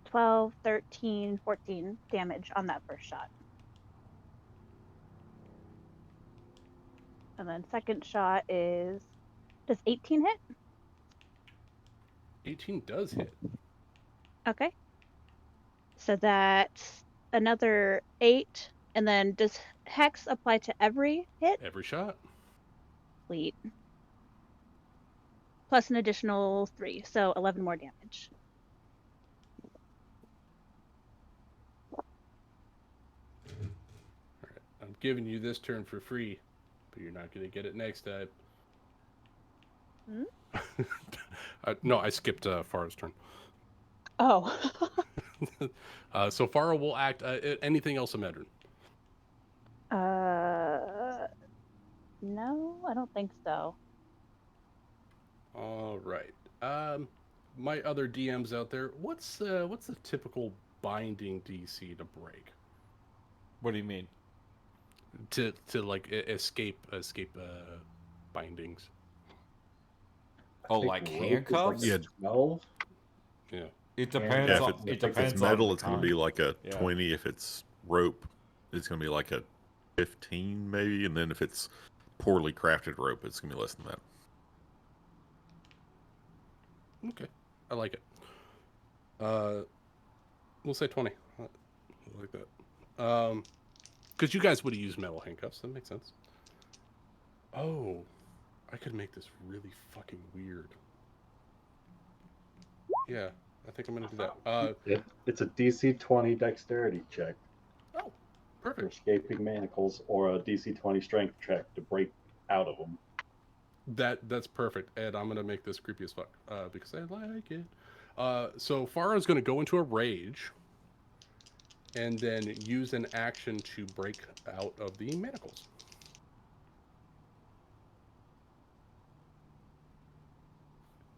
D: 12, 13, 14 damage on that first shot. And then second shot is, does 18 hit?
A: 18 does hit.
D: Okay. So that's another 8. And then does Hex apply to every hit?
A: Every shot.
D: Sweet. Plus an additional 3, so 11 more damage.
A: Alright. I'm giving you this turn for free, but you're not going to get it next time. No, I skipped Farah's turn.
D: Oh.
A: So Farah will act. Anything else, Medrin?
D: No, I don't think so.
A: All right. My other DMs out there, what's the typical binding DC to break?
C: What do you mean?
A: To like escape bindings.
C: Oh,
E: think
C: like
E: rope is
C: handcuffs?
I: Yeah.
E: 12.
A: Yeah.
C: It
E: Yeah,
C: depends.
I: Yeah,
C: on,
I: if
C: it
I: it's
C: depends
I: metal,
C: on
I: it's going to be like a
C: Yeah.
I: 20. If it's rope, it's going to be like a 15 maybe. And then if it's poorly crafted rope, it's going to be less than that.
A: Okay. I like it. We'll say 20. I like that. Because you guys would have used metal handcuffs. That makes sense. Oh, I could make this really fucking weird. Yeah, I think I'm gonna do that.
E: It's a DC 20 dexterity check
A: Oh,
E: for
A: perfect.
E: escaping manacles, or a DC 20 strength check to break out of them.
A: That's perfect, Ed. I'm gonna make this creepy as fuck because I like it. So Farah's gonna go into a rage, and then use an action to break out of the manacles.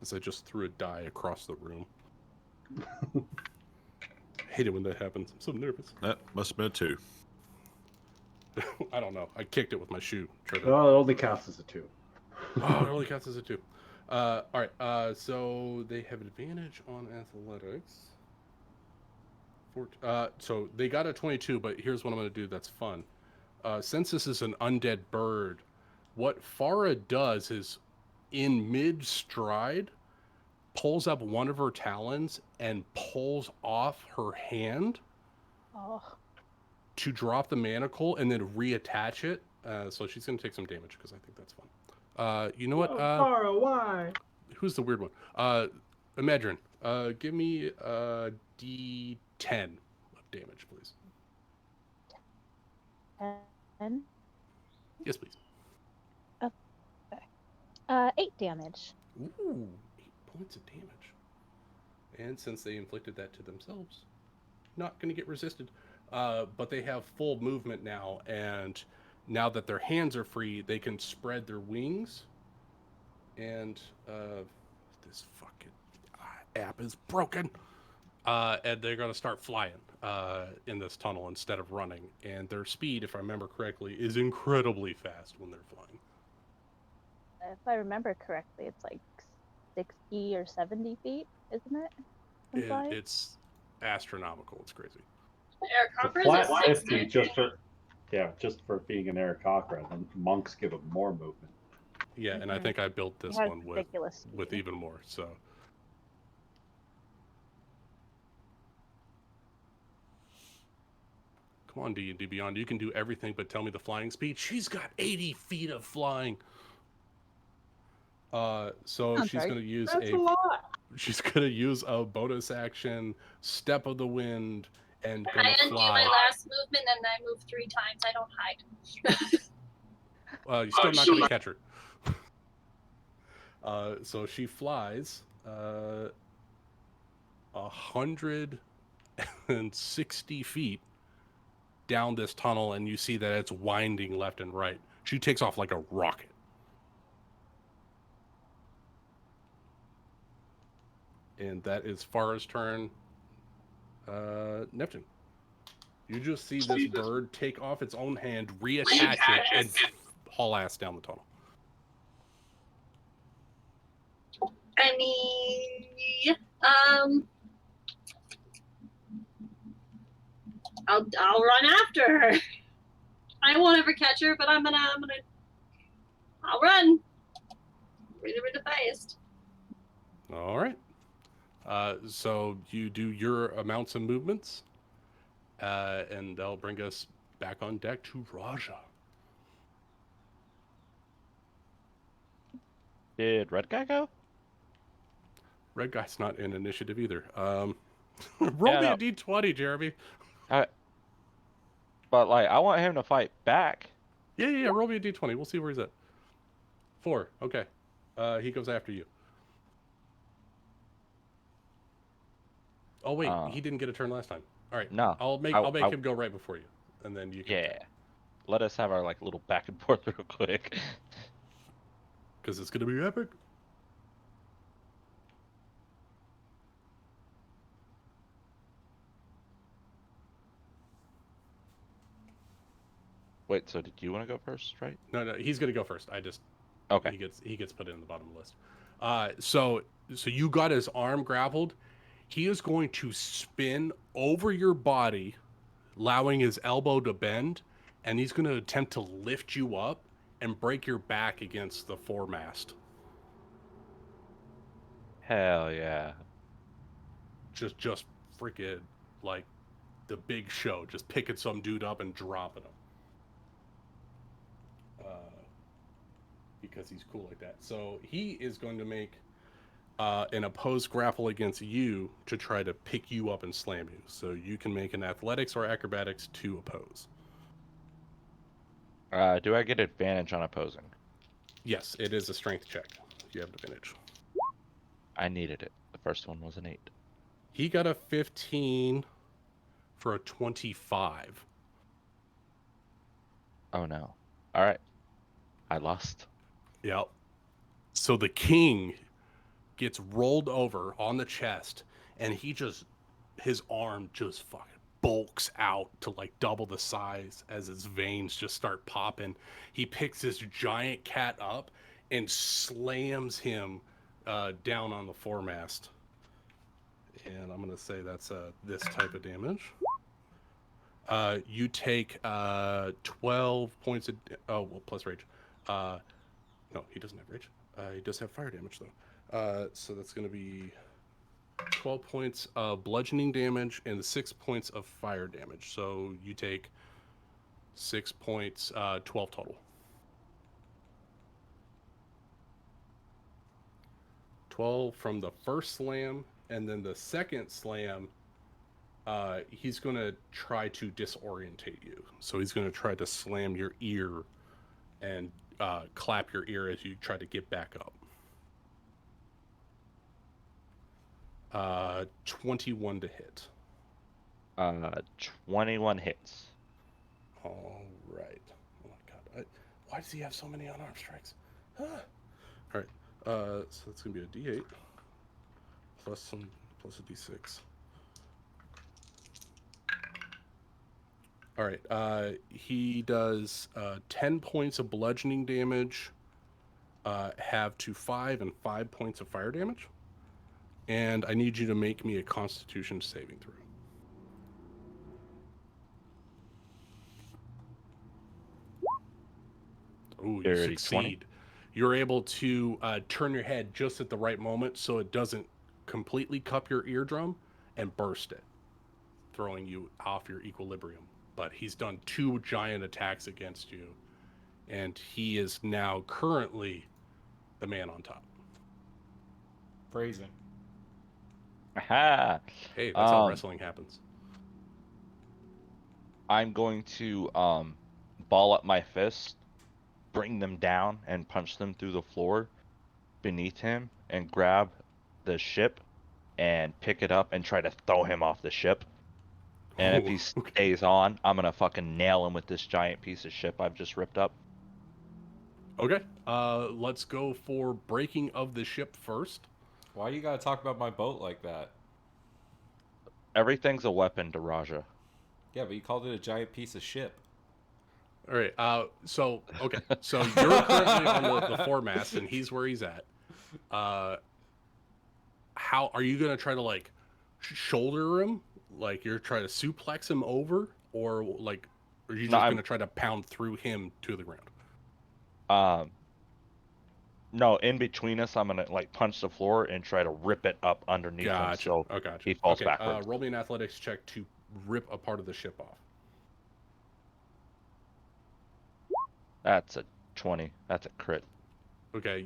A: As I just threw a die across the room. Hate it when that happens. I'm so nervous.
I: That must have been a 2.
A: I don't know. I kicked it with my shoe.
E: Oh, it only counts as a 2.
A: Oh, it only counts as a 2. All right. So they have advantage on athletics. So they got a 22, but here's what I'm going to do that's fun. Since this is an undead bird, what Farah does is, in mid-stride, pulls up one of her talons and pulls off her hand
D: Oh.
A: to drop the manacle and then reattach it. So she's going to take some damage because I think that's fun. You know what?
E: Farah, why?
A: Who's the weird one? Imedrin, give me a D10 of damage, please.
D: 10.
A: Yes, please.
D: 8 damage.
A: Ooh, 8 points of damage. And since they inflicted that to themselves, not going to get resisted. But they have full movement now, and now that their hands are free, they can spread their wings. And this fucking app is broken. And they're going to start flying in this tunnel instead of running. And their speed, if I remember correctly, is incredibly fast when they're flying.
D: If I remember correctly, it's like 60 or 70 feet, isn't it?
A: It's astronomical. It's crazy.
F: Aarakocra
E: Flat
F: is
E: 50 just for being an Aarakocra, and monks give them more movement.
A: Yeah, and I think I built this
D: It has
A: one
D: ridiculous
A: with
D: speed.
A: even more. So come on, D&D Beyond. You can do everything but tell me the flying speed. She's got 80 feet of flying. So
B: I'm
A: she's
B: sorry.
A: going to use
E: That's a lot.
A: she's going to use a bonus action, Step of the Wind, and going
F: I
A: to
F: undo my
A: fly.
F: last movement and I move 3 times. I don't hide.
A: You're still not going to catch her. So she flies 160 feet down this tunnel, and you see that it's winding left and right. She takes off like a rocket. And that is Farah's turn. Neptune. You just see this bird take off its own hand, reattach it, and haul ass down the tunnel.
F: I mean, I'll run after her. I won't ever catch her, but I'll run. Really fast.
A: All right. So you do your amounts of movements, and they'll bring us back on deck to Raja.
H: Did Red Guy go?
A: Red guy's not in initiative either. Roll me a d20, Jeremy.
H: But like, I want him to fight back.
A: Yeah. Roll me a d20. We'll see where he's at. 4. Okay. He goes after you. Oh wait, he didn't get a turn last time. All right.
H: No.
A: I'll make him go right before you, and then you can.
H: Yeah. Let us have our like little back and forth real quick.
A: Because it's gonna be epic.
H: Wait, so did you want to go first, right?
A: No, he's gonna go first.
H: Okay.
A: He gets put in the bottom of the list. So you got his arm grappled. He is going to spin over your body, allowing his elbow to bend, and he's going to attempt to lift you up and break your back against the foremast.
H: Hell yeah.
A: Just freaking like the Big Show, just picking some dude up and dropping him. Because he's cool like that. So he is going to make an opposed grapple against you to try to pick you up and slam you. So you can make an athletics or acrobatics to oppose.
H: Do I get advantage on opposing?
A: Yes, it is a strength check. You have advantage.
H: I needed it. The first one was an 8.
A: He got a 15 for a 25.
H: Oh no. All right. I lost.
A: Yep. So the king gets rolled over on the chest, and his arm just fucking bulks out to like double the size as his veins just start popping. He picks this giant cat up and slams him down on the foremast. And I'm gonna say that's this type of damage. You take 12 points of plus rage. No, he doesn't have rage. He does have fire damage though. So that's gonna be 12 points of bludgeoning damage and 6 points of fire damage. So you take 6 points, 12 total. 12 from the first slam, and then the second slam, he's going to try to disorientate you. So he's going to try to slam your ear and clap your ear as you try to get back up. 21 to hit.
H: 21 hits.
A: All right. Oh my god. Why does he have so many unarmed strikes? All right. So that's gonna be a D8 plus a D6. All right. He does 10 points of bludgeoning damage, have to 5 and 5 points of fire damage, and I need you to make me a Constitution saving throw. Ooh, you
H: Dirty
A: succeed.
H: 20.
A: You're able to turn your head just at the right moment so it doesn't completely cup your eardrum and burst it, throwing you off your equilibrium. But he's done 2 giant attacks against you, and he is now currently the man on top.
C: Phrasing.
H: Aha!
A: Hey, that's how wrestling happens.
H: I'm going to ball up my fist, bring them down, and punch them through the floor beneath him, and grab the ship and pick it up and try to throw him off the ship. And if he stays on, I'm gonna fucking nail him with this giant piece of ship I've just ripped up.
A: Okay. Let's go for breaking of the ship first.
C: Why you gotta talk about my boat like that?
H: Everything's a weapon to Raja.
C: Yeah, but you called it a giant piece of ship.
A: All right. So you're currently on the foremast, and he's where he's at. How are you gonna try to like shoulder him? Like you're trying to suplex him over, or like, are you just gonna try to pound through him to the ground?
H: No, in between us, I'm gonna like punch the floor and try to rip it up underneath him so he falls backwards.
A: Roll me an athletics check to rip a part of the ship off.
H: That's a 20. That's a crit.
A: Okay.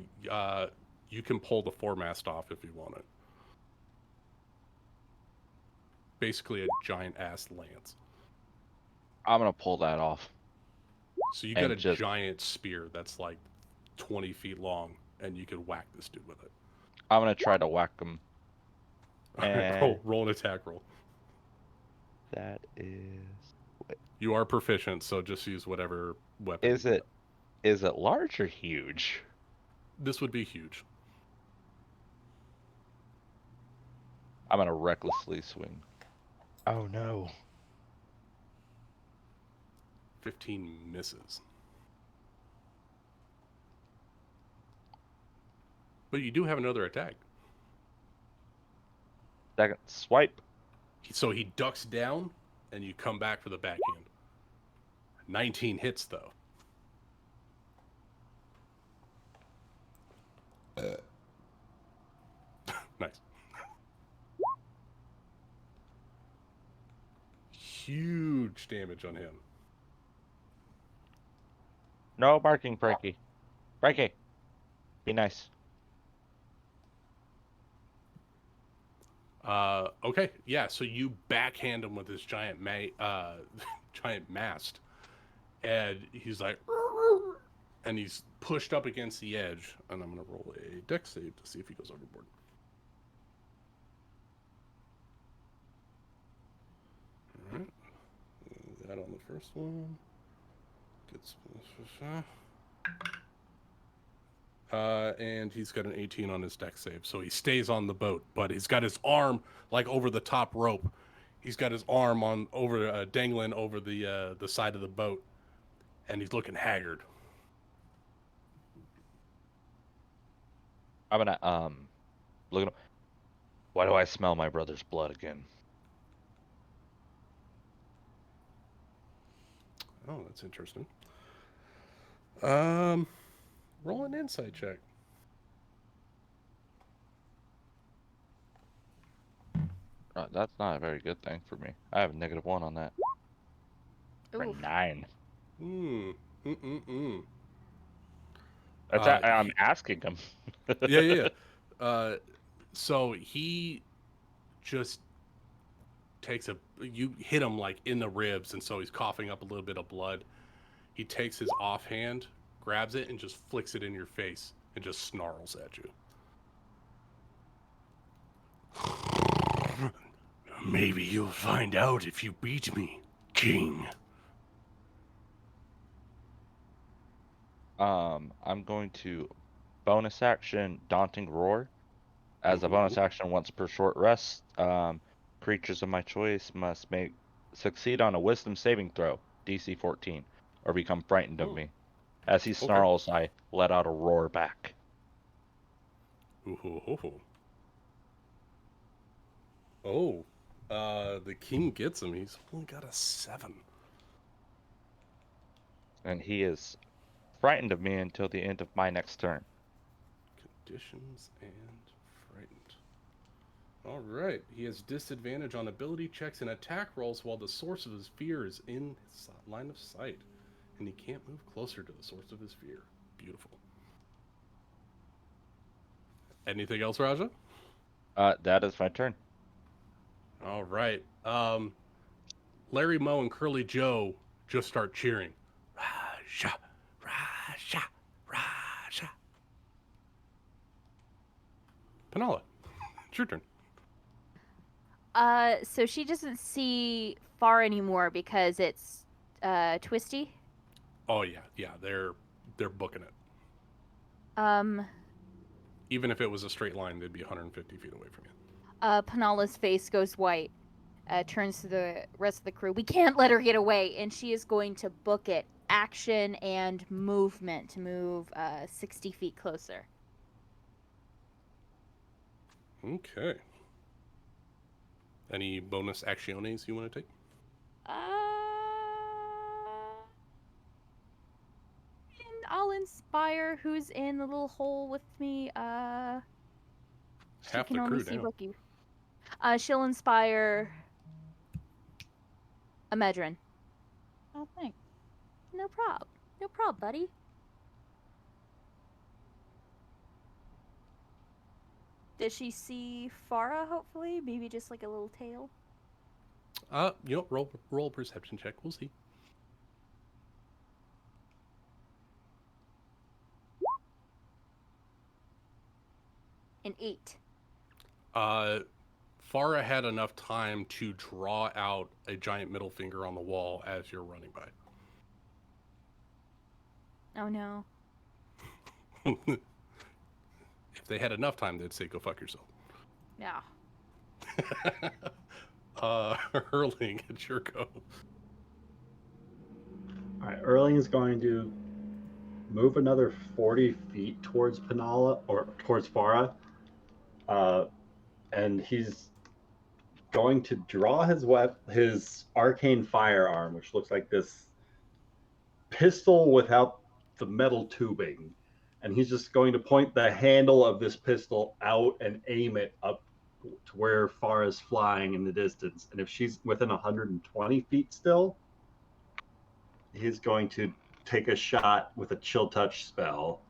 A: You can pull the foremast off if you want it. Basically a giant ass lance.
H: I'm gonna pull that off.
A: So you got a giant spear that's like 20 feet long, and you can whack this dude with it.
H: I'm gonna try to whack him.
A: Roll an attack roll.
H: That is.
A: You are proficient, so just use whatever weapon.
H: Is it large or huge?
A: This would be huge.
H: I'm gonna recklessly swing. Oh no.
A: 15 misses. But you do have another attack.
H: Second swipe.
A: So he ducks down, and you come back for the backhand. 19 hits, though. Nice. Huge damage on him.
H: No barking, Frankie. Frankie, be nice.
A: Okay, yeah. So you backhand him with this giant giant mast, and he's like, and he's pushed up against the edge. And I'm gonna roll a dex save to see if he goes overboard. All right. first one. Gets and he's got an 18 on his deck save, so he stays on the boat. But he's got his arm like over the top rope. He's got his arm on over dangling over the side of the boat, and he's looking haggard.
H: I'm gonna look at him. Why do I smell my brother's blood again?
A: Oh, that's interesting. Roll an insight check.
H: That's not a very good thing for me. I have a -1 on that. For
B: Oof.
H: 9.
A: Mm.
H: I'm asking him.
A: Yeah. So he just takes you hit him like in the ribs, and so he's coughing up a little bit of blood. He takes his offhand, grabs it, and just flicks it in your face, and just snarls at you. Maybe you'll find out if you beat me, King.
H: I'm going to bonus action Daunting Roar. As a bonus action, once per short rest, creatures of my choice must succeed on a Wisdom saving throw, DC 14, or become frightened of me. As he snarls, I let out a roar back.
A: Oh, the king gets him. He's only got a 7.
H: And he is frightened of me until the end of my next turn.
A: Conditions and frightened. All right. He has disadvantage on ability checks and attack rolls while the source of his fear is in his line of sight, and he can't move closer to the source of his fear. Beautiful. Anything else, Raja?
H: That is my turn.
A: All right. Larry Moe and Curly Joe just start cheering. Raja, Raja, Raja. Penala, it's your turn.
B: So she doesn't see far anymore because it's twisty.
A: Oh yeah, they're booking it.
B: Um,
A: Even if it was a straight line, they'd be 150 feet away from you.
B: Penala's face goes white. Turns to the rest of the crew. We can't let her get away, and she is going to book it. Action and movement to move 60 feet closer.
A: Okay. Any bonus actiones you want to take?
B: And I'll inspire who's in the little hole with me.
A: Half
B: She can
A: the
B: only
A: crew
B: see
A: down.
B: Rookie. She'll inspire a Medrin.
D: Oh, thanks.
B: No prob. No prob, buddy. Does she see Farah, hopefully? Maybe just like a little tail?
A: Roll a perception check. We'll see.
B: An 8.
A: Farah had enough time to draw out a giant middle finger on the wall as you're running by.
B: Oh no.
A: If they had enough time, they'd say, go fuck yourself.
B: Yeah.
A: Erling, it's your go.
J: All right, Erling is going to move another 40 feet towards Penala, or towards Farah. And he's going to draw his arcane firearm, which looks like this pistol without the metal tubing. And he's just going to point the handle of this pistol out and aim it up to where Farah's flying in the distance. And if she's within 120 feet still, he's going to take a shot with a chill touch spell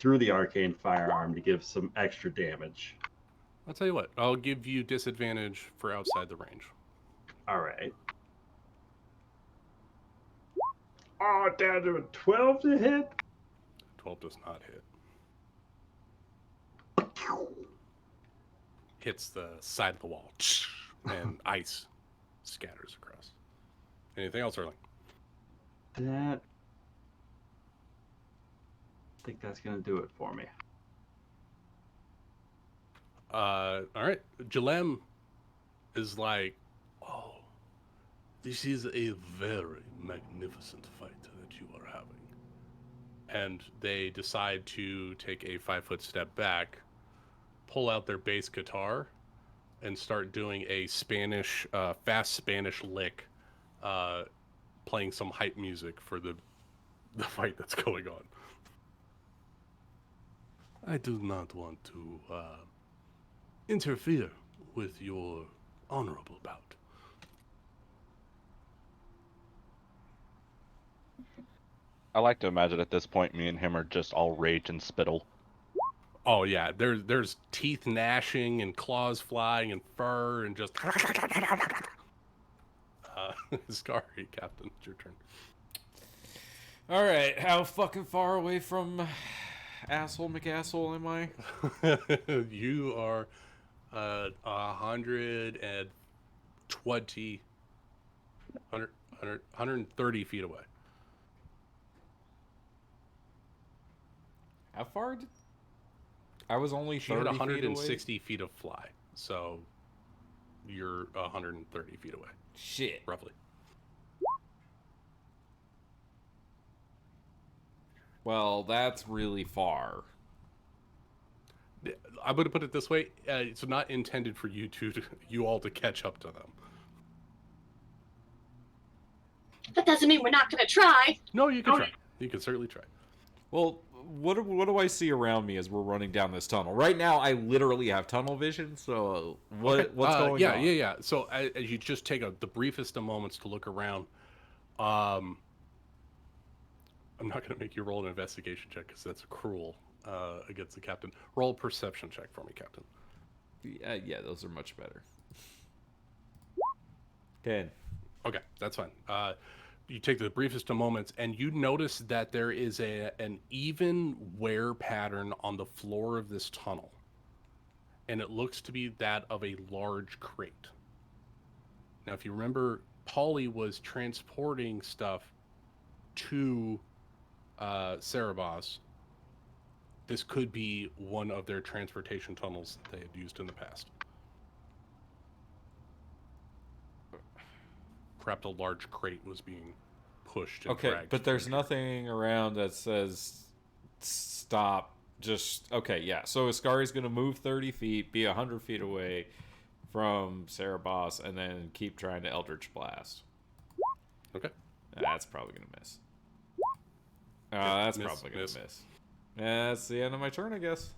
J: through the arcane firearm to give some extra damage.
A: I'll tell you what, I'll give you disadvantage for outside the range.
J: All right. Oh, down to a 12 to hit.
A: 12 does not hit. Hits the side of the wall, and ice scatters across. Anything else, Erling?
J: That. I think that's gonna do it for me.
A: All right. Jalem is like, oh, this is a very magnificent fight that you are having. And they decide to take a 5-foot step back, pull out their bass guitar, and start doing a Spanish, fast Spanish lick, playing some hype music for the fight that's going on. I do not want to interfere with your honorable bout.
H: I like to imagine at this point, me and him are just all rage and spittle.
A: Oh yeah, there's teeth gnashing and claws flying and fur and just. Scary, Captain, it's your turn.
C: All right, how fucking far away from asshole McAsshole am I?
A: You are 120, 130 feet away.
C: How far? I was only
A: She had
C: 30 feet away.
A: 160 feet of fly, so you're 130 feet away,
C: Shit.
A: roughly.
C: Well, that's really far.
A: I'm going to put it this way: it's not intended for you all to catch up to them.
F: That doesn't mean we're not gonna try.
A: No, you can try. You can certainly try.
C: Well, what do I see around me as we're running down this tunnel? Right now, I literally have tunnel vision. So what's going on?
A: Yeah. So as you just take the briefest of moments to look around, I'm not going to make you roll an investigation check because that's cruel against the captain. Roll a perception check for me, Captain.
C: Yeah, those are much better. 10.
A: Okay, that's fine. You take the briefest of moments, and you notice that there is an even wear pattern on the floor of this tunnel, and it looks to be that of a large crate. Now, if you remember, Polly was transporting stuff to Cerebos. This could be one of their transportation tunnels that they had used in the past. Perhaps a large crate was being pushed and
C: Okay,
A: dragged.
C: but there's nothing around that says stop. Just okay, yeah. So Ascari's gonna move 30 feet, be 100 feet away from Cerebos, and then keep trying to Eldritch Blast.
A: Okay.
C: That's probably gonna miss. That's probably gonna miss. That's the end of my turn, I guess.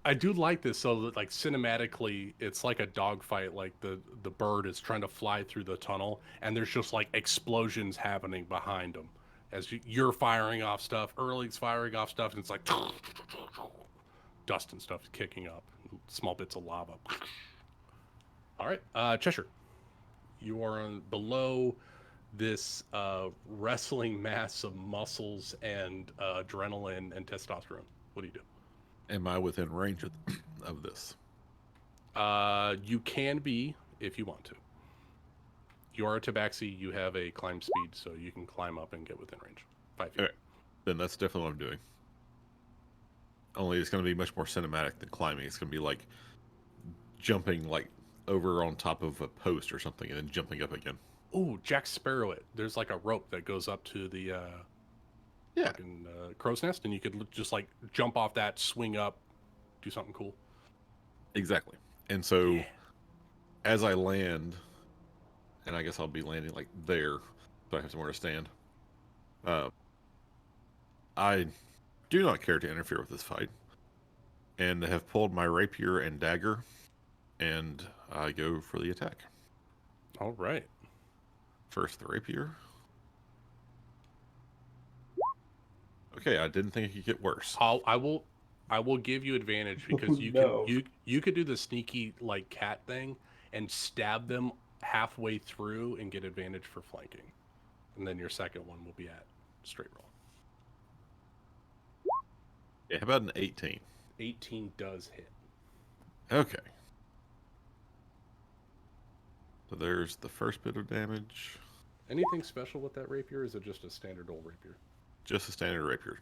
A: I do like this, so that, like, cinematically, it's like a dogfight. Like the bird is trying to fly through the tunnel, and there's just like explosions happening behind him as you're firing off stuff. Erling's firing off stuff, and it's like dust and stuff kicking up, small bits of lava. All right, Cheshire, you are below this wrestling mass of muscles and adrenaline and testosterone. What do you do?
I: Am I within range of this?
A: You can be if you want to. You are a tabaxi. You have a climb speed, so you can climb up and get within range. 5 feet.
I: All right. Then that's definitely what I'm doing. Only it's going to be much more cinematic than climbing. It's going to be like jumping like over on top of a post or something and then jumping up again.
A: Ooh, Jack Sparrow it. There's like a rope that goes up to the fucking crow's nest, and you could just like jump off that, swing up, do something cool.
I: Exactly. And so as I land, and I guess I'll be landing like there, so I have somewhere to stand. I do not care to interfere with this fight, and have pulled my rapier and dagger, and I go for the attack.
A: All right.
I: First the rapier. Okay, I didn't think it could get worse.
A: I will give you advantage because you could do the sneaky like cat thing and stab them halfway through and get advantage for flanking, and then your second one will be at straight roll.
I: Yeah, how about an 18?
A: 18 does hit.
I: Okay. So there's the first bit of damage.
A: Anything special with that rapier? Or is it just a standard old rapier?
I: Just a standard rapier.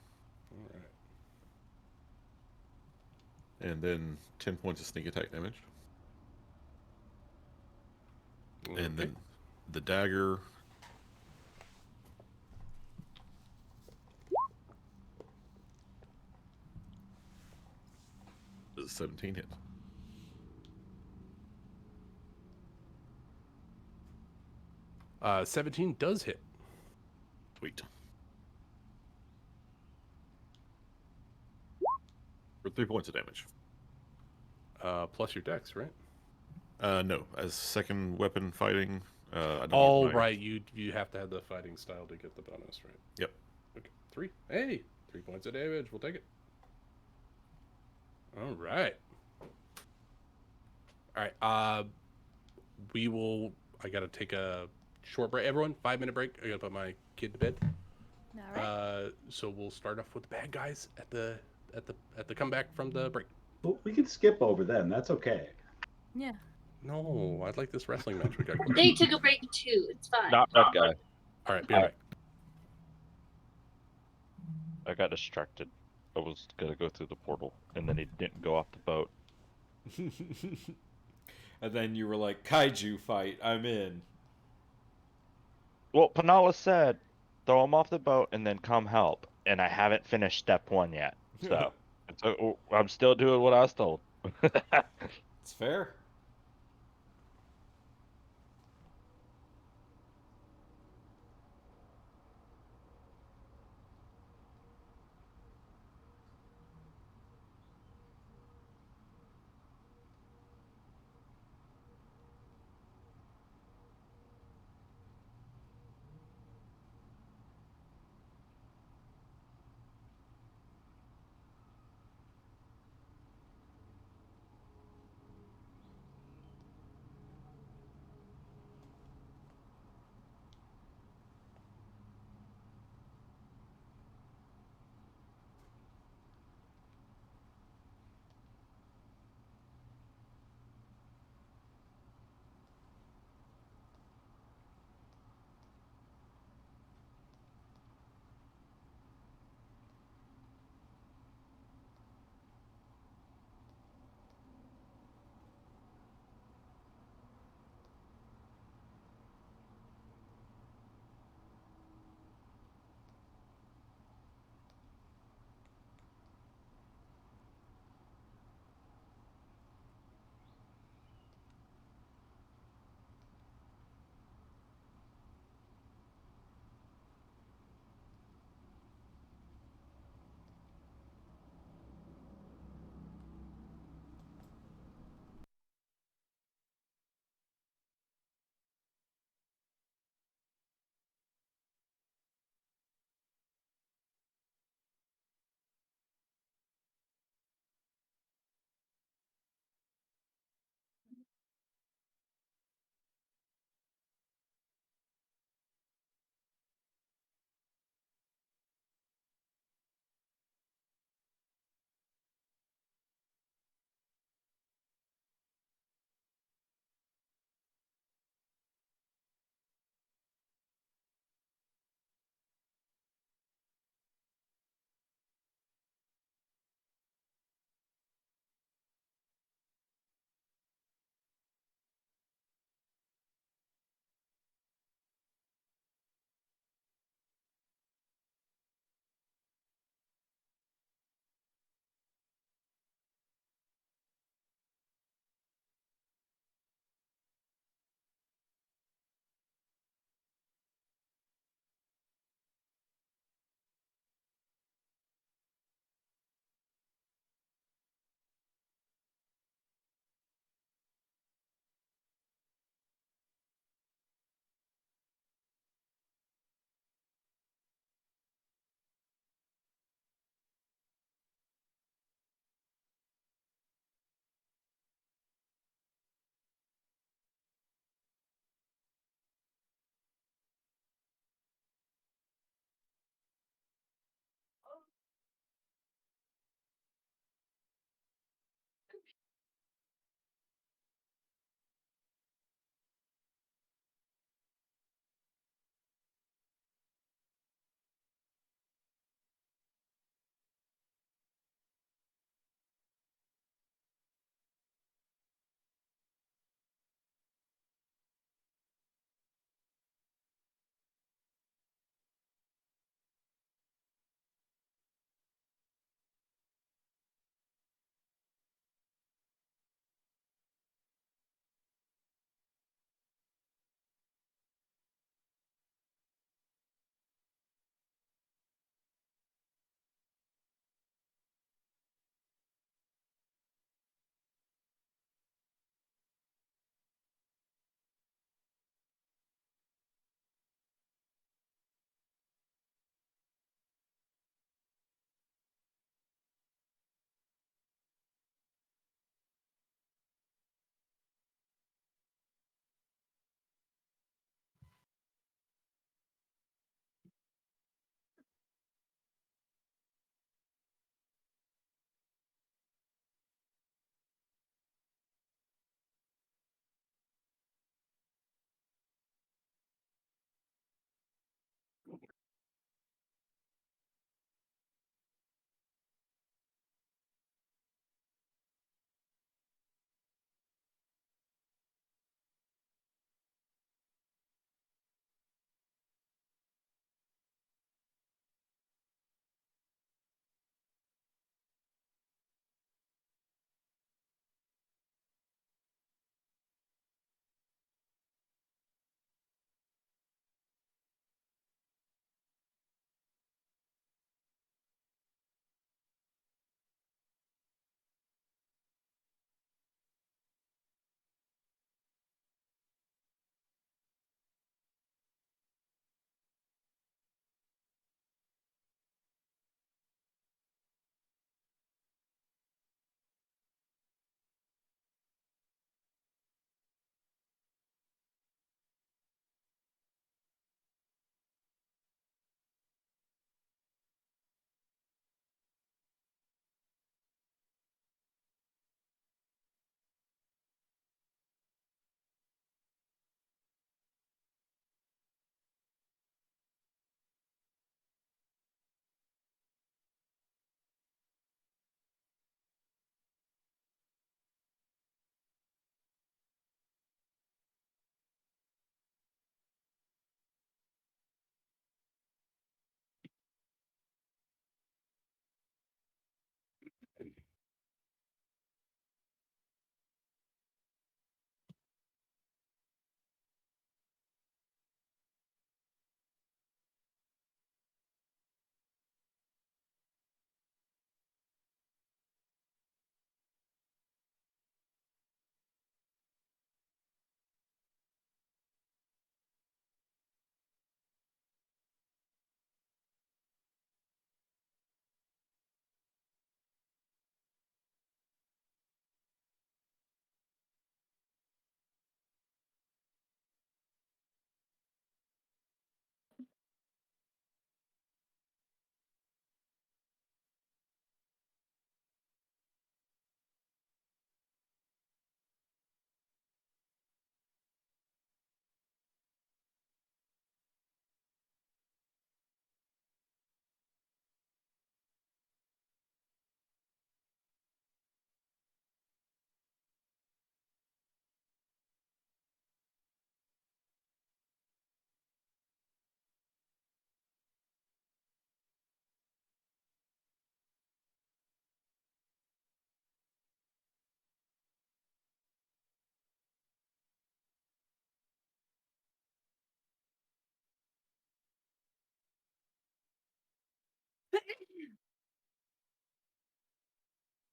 A: All right.
I: And then 10 points of sneak attack damage.
A: Okay.
I: And then the dagger. Does 17 hit?
A: Uh, 17 does hit.
I: Sweet. For 3 points of damage.
A: Plus your dex, right?
I: No. As second weapon fighting, I don't
A: Oh,
I: get my-
A: right. You have to have the fighting style to get the bonus, right?
I: Yep.
A: Okay. 3. Hey, 3 points of damage. We'll take it. All right. All right. We will. I gotta take a short break. Everyone, 5-minute break. I gotta put my kid to bed.
B: All right.
A: So we'll start off with the bad guys at the comeback from the break.
J: Well, we can skip over them. That's okay.
B: Yeah.
A: No, I'd like this wrestling match we got going.
F: They took a break too. It's fine.
H: Not that guy.
A: All right, be right back.
H: I got distracted. I was gonna go through the portal, and then he didn't go off the boat.
C: And then you were like, kaiju fight, I'm in.
H: Well, Panala said, throw him off the boat and then come help. And I haven't finished step 1 yet. So I'm still doing what I was told.
C: It's fair.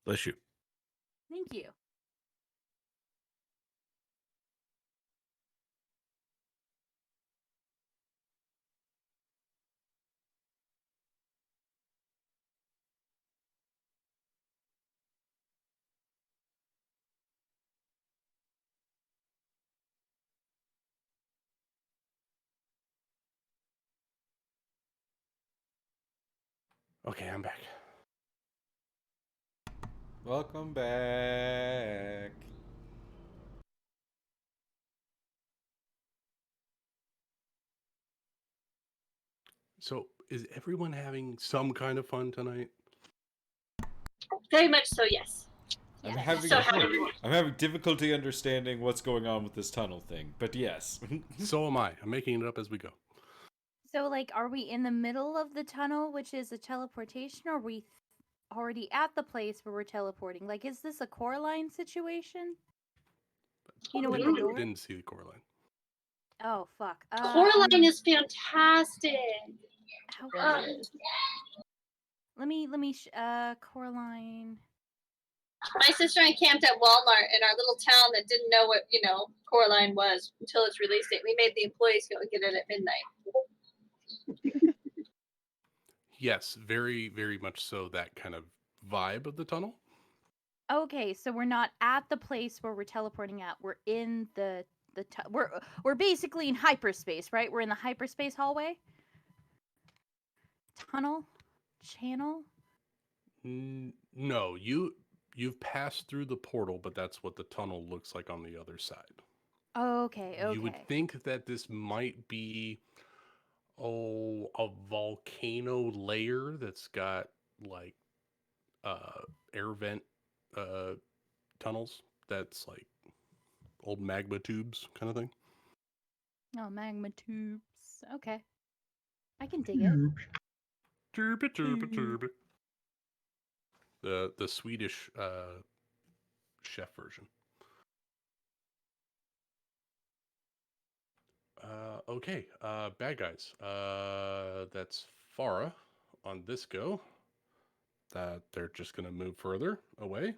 A: Bless you.
B: Thank you.
A: Okay, I'm back.
C: Welcome back.
A: So, is everyone having some kind of fun tonight?
F: Very much so, yes.
C: I'm
B: Yes.
C: having
F: So happy.
C: I'm having difficulty understanding what's going on with this tunnel thing, but yes.
A: So am I. I'm making it up as we go.
B: So, like, are we in the middle of the tunnel, which is a teleportation, or are we already at the place where we're teleporting? Like, is this a Coraline situation? You know, with the door?
A: Didn't see the Coraline.
B: Oh, fuck.
F: Coraline is fantastic.
B: How
F: Uh,
B: good. Coraline.
F: My sister and I camped at Walmart in our little town that didn't know what, Coraline was until its release date. We made the employees go and get it at midnight.
A: Yes, very, very much so. That kind of vibe of the tunnel.
B: Okay, so we're not at the place where we're teleporting at. We're in we're basically in hyperspace, right? We're in the hyperspace hallway. Tunnel? Channel?
A: No, you've passed through the portal, but that's what the tunnel looks like on the other side.
B: Okay.
A: You would think that this might be a volcano layer that's got like air vent tunnels that's like old magma tubes kind of thing.
B: Oh, magma tubes. Okay. I can dig it.
A: Turb. The Swedish chef version. Okay, bad guys. That's Farah on this go. That they're just going to move further away.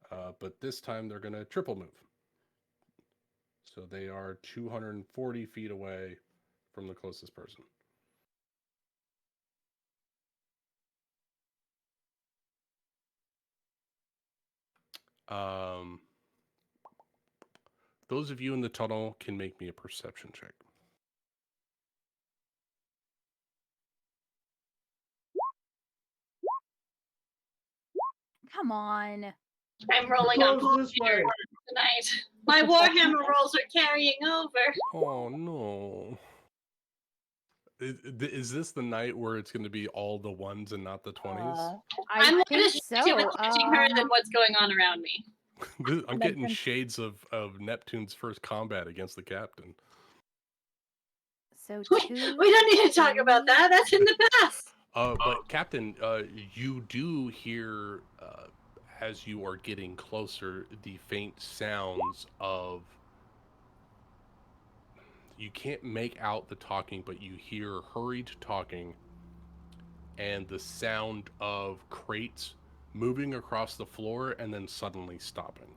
A: But this time they're going to triple move. So they are 240 feet away from the closest person. Those of you in the tunnel can make me a perception check.
B: Come on.
F: I'm rolling on
J: Goes this way.
F: tonight. My Warhammer rolls are carrying over.
A: Oh no. Is this the night where it's going to be all the ones and not the 20s?
B: I
F: I'm more
B: think
F: distracted with
B: so.
F: catching her than what's going on around me.
A: I'm getting shades of Neptune's first combat against the captain.
B: So
F: We don't need to talk about that. That's in the past.
A: But Captain, you do hear, as you are getting closer, the faint sounds of... You can't make out the talking, but you hear hurried talking and the sound of crates moving across the floor and then suddenly stopping.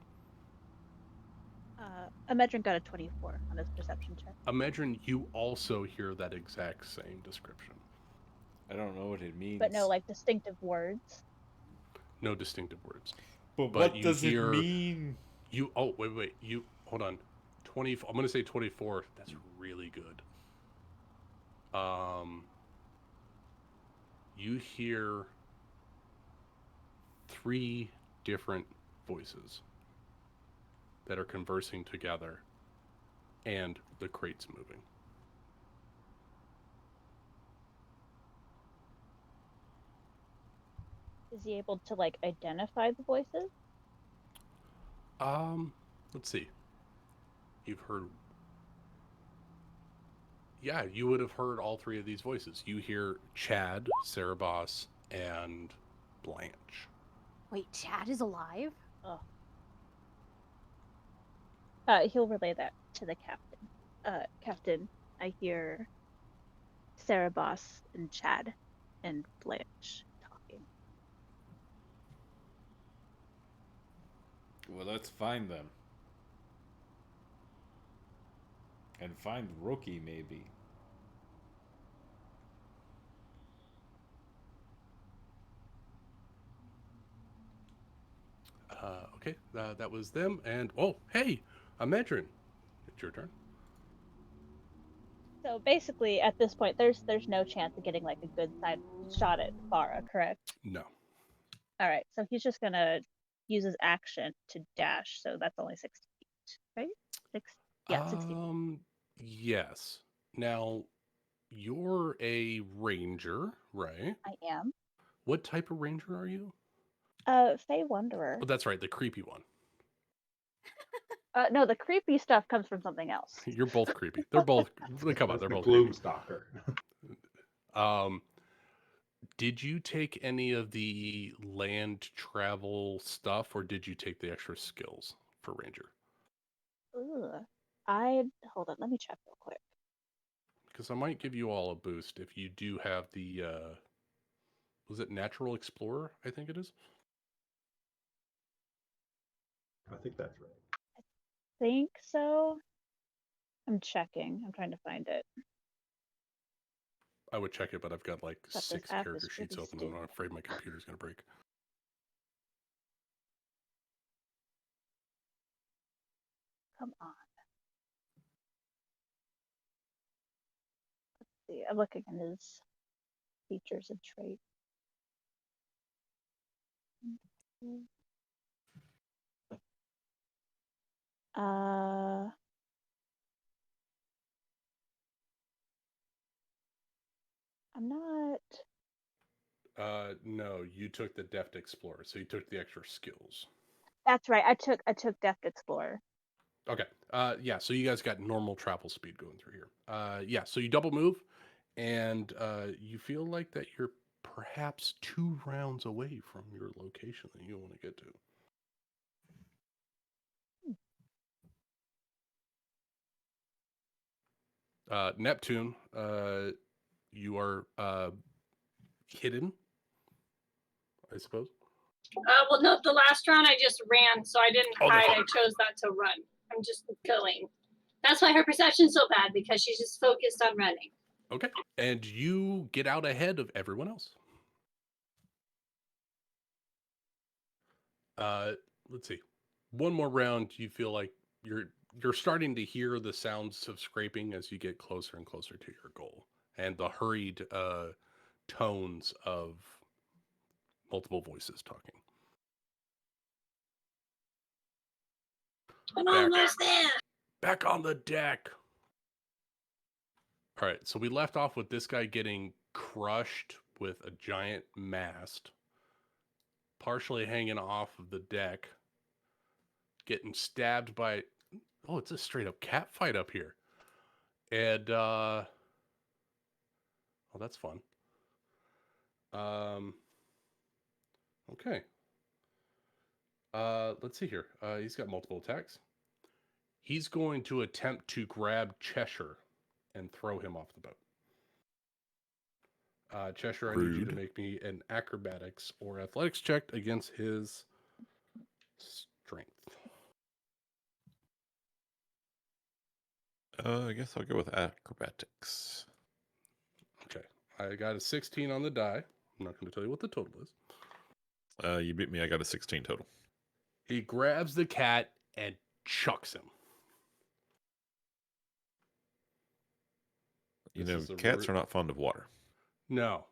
D: Imedrin got a 24 on his perception check.
A: Imagine you also hear that exact same description.
C: I don't know what it means.
D: But no, like, distinctive words.
A: No distinctive words.
C: But
A: But
C: what does it mean?
A: Wait. You hold on. 20. I'm gonna say 24. That's really good. You hear 3 different voices that are conversing together, and the crate's moving.
D: Is he able to, like, identify the voices?
A: Let's see. You've heard... Yeah, you would have heard all 3 of these voices. You hear Chad, Cerebos, and Blanche.
B: Wait, Chad is alive?
D: Oh. He'll relay that to the captain. Captain, I hear Cerebos and Chad. and Blanche talking.
C: Well, let's find them. And find Rookie, maybe.
A: Okay, that was them. And oh, hey, Medrin, it's your turn.
D: So basically, at this point, there's no chance of getting like a good side shot at Farah, correct?
A: No.
D: All right, so he's just gonna use his action to dash. So that's only 60 feet, right? 60 feet.
A: Yes. Now, you're a ranger, right?
D: I am.
A: What type of ranger are you?
D: Fey Wanderer.
A: Oh, that's right, the creepy one.
D: No, the creepy stuff comes from something else.
A: You're both creepy. They're both. Come on,
J: That's
A: they're
J: the
A: both
J: gloom
A: creepy.
J: stalker.
A: Did you take any of the land travel stuff, or did you take the extra skills for ranger?
D: Ugh. Hold on, let me check real quick.
A: Because I might give you all a boost if you do have the. Was it Natural Explorer? I think it is.
J: I think that's right.
D: Think so. I'm checking. I'm trying to find it.
A: I would check it, but I've got like
D: But this
A: 6
D: app
A: character
D: is
A: sheets
D: really
A: open, and I'm
D: stupid.
A: afraid my computer's going to break.
D: Come on. Let's see. I'm looking at his features and traits. Uh, I'm not.
A: No, you took the Deft Explorer, so you took the extra skills.
D: That's right. I took Deft Explorer.
A: Okay. Yeah, so you guys got normal travel speed going through here. Yeah, so you double move, and you feel like that you're perhaps 2 rounds away from your location that you want to get to. Neptune, you are hidden, I suppose.
F: Well, no, the last round I just ran, so I didn't
A: Oh, that's
F: hide.
A: right.
F: I chose not to run. I'm just going. That's why her perception's so bad, because she's just focused on running.
A: Okay. And you get out ahead of everyone else. Let's see. One more round, you feel like you're starting to hear the sounds of scraping as you get closer and closer to your goal, and the hurried tones of multiple voices talking.
F: I'm almost there.
A: Back on the deck. All right, so we left off with this guy getting crushed with a giant mast, partially hanging off of the deck, getting stabbed by. Oh, it's a straight up cat fight up here. And oh, that's fun. Okay. Let's see here. He's got multiple attacks. He's going to attempt to grab Cheshire and throw him off the boat. Cheshire, I need you to
I: Rude.
A: make me an acrobatics or athletics check against his strength.
I: I guess I'll go with acrobatics.
A: Okay. I got a 16 on the die. I'm not going to tell you what the total is.
I: You beat me. I got a 16 total.
A: He grabs the cat and chucks him.
I: You
A: This
I: know,
A: is
I: cats are not fond of water.
A: No.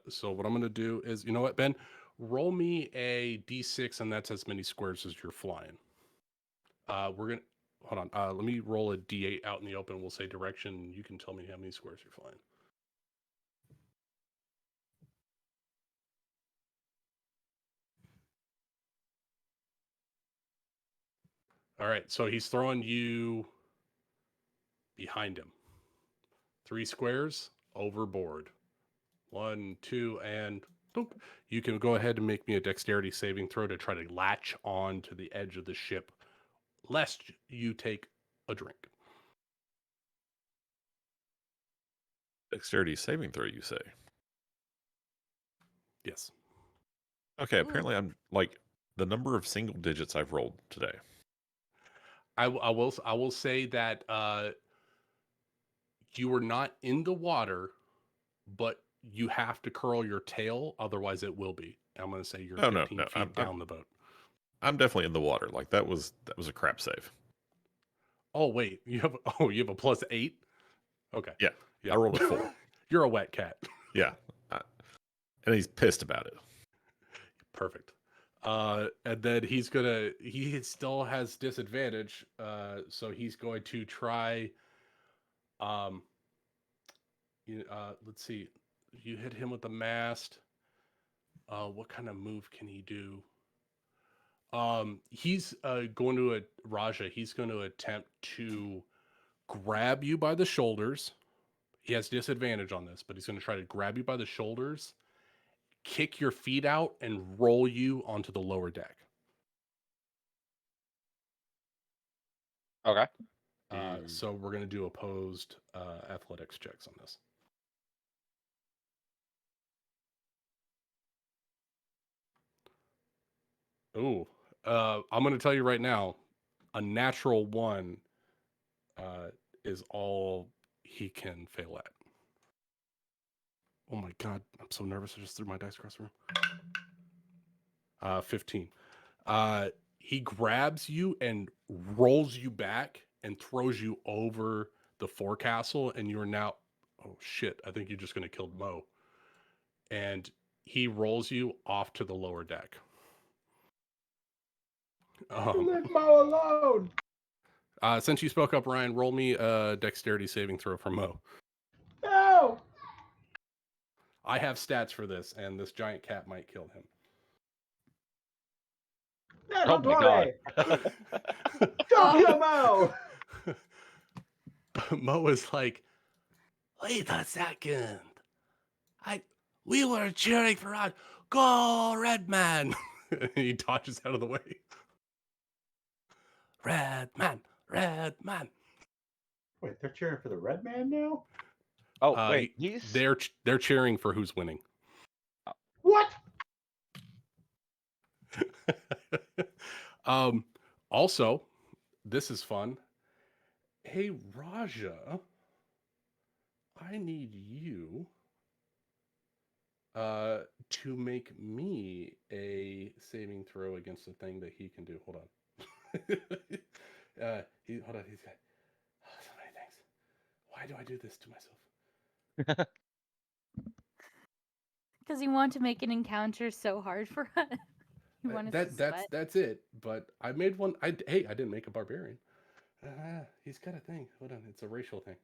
A: So what I'm going to do is, you know what, Ben? Roll me a d6, and that's as many squares as you're flying. We're going to, hold on. Let me roll a d8 out in the open. We'll say direction. You can tell me how many squares you're flying. All right. So he's throwing you behind him. 3 squares overboard. 1, 2, and boop. You can go ahead and make me a dexterity saving throw to try to latch on to the edge of the ship, lest you take a drink.
I: Dexterity saving throw, you say?
A: Yes.
I: Okay, apparently I'm like the number of single digits I've rolled today.
A: I will say that you are not in the water, but you have to curl your tail, otherwise it will be. I'm going to say you're
I: No,
A: 15
I: no.
A: feet down the boat.
I: I'm definitely in the water. Like that was a crap save.
A: Oh wait, you have a +8. Okay.
I: Yeah, I rolled a 4.
A: You're a wet cat.
I: Yeah, and he's pissed about it.
A: Perfect. And then he still has disadvantage. So he's going to try. Um, let's see. You hit him with the mast. What kind of move can he do? He's going to Raja. He's going to attempt to grab you by the shoulders. He has disadvantage on this, but he's going to try to grab you by the shoulders, kick your feet out, and roll you onto the lower deck.
G: Okay.
A: So we're going to do opposed athletics checks on this. Ooh, I'm going to tell you right now, a natural 1 is all he can fail at. Oh my god, I'm so nervous. I just threw my dice across the room. 15. He grabs you and rolls you back and throws you over the forecastle, and you're now. Oh shit! I think you're just going to kill Mo. And he rolls you off to the lower deck.
J: Leave Mo alone.
A: Since you spoke up, Ryan, roll me a dexterity saving throw for Mo.
J: No.
A: I have stats for this, and this giant cat might kill him.
G: Oh my god.
J: Don't kill Mo.
A: Mo is like, wait a second. We were cheering for Rod. Go, Red Man! He dodges out of the way. Red Man, Red Man.
J: Wait, they're cheering for the red man now?
G: Oh wait, he's
A: They're cheering for who's winning.
J: What?
A: Also, this is fun. Hey, Raja, I need you to make me a saving throw against the thing that he can do. Hold on. Hold on. He's got so many things. Why do I do this to myself?
B: Because you want to make an encounter so hard for us. You want us to sweat.
A: That's it. But I made one. I didn't make a barbarian. He's got a thing. Hold on, it's a racial thing.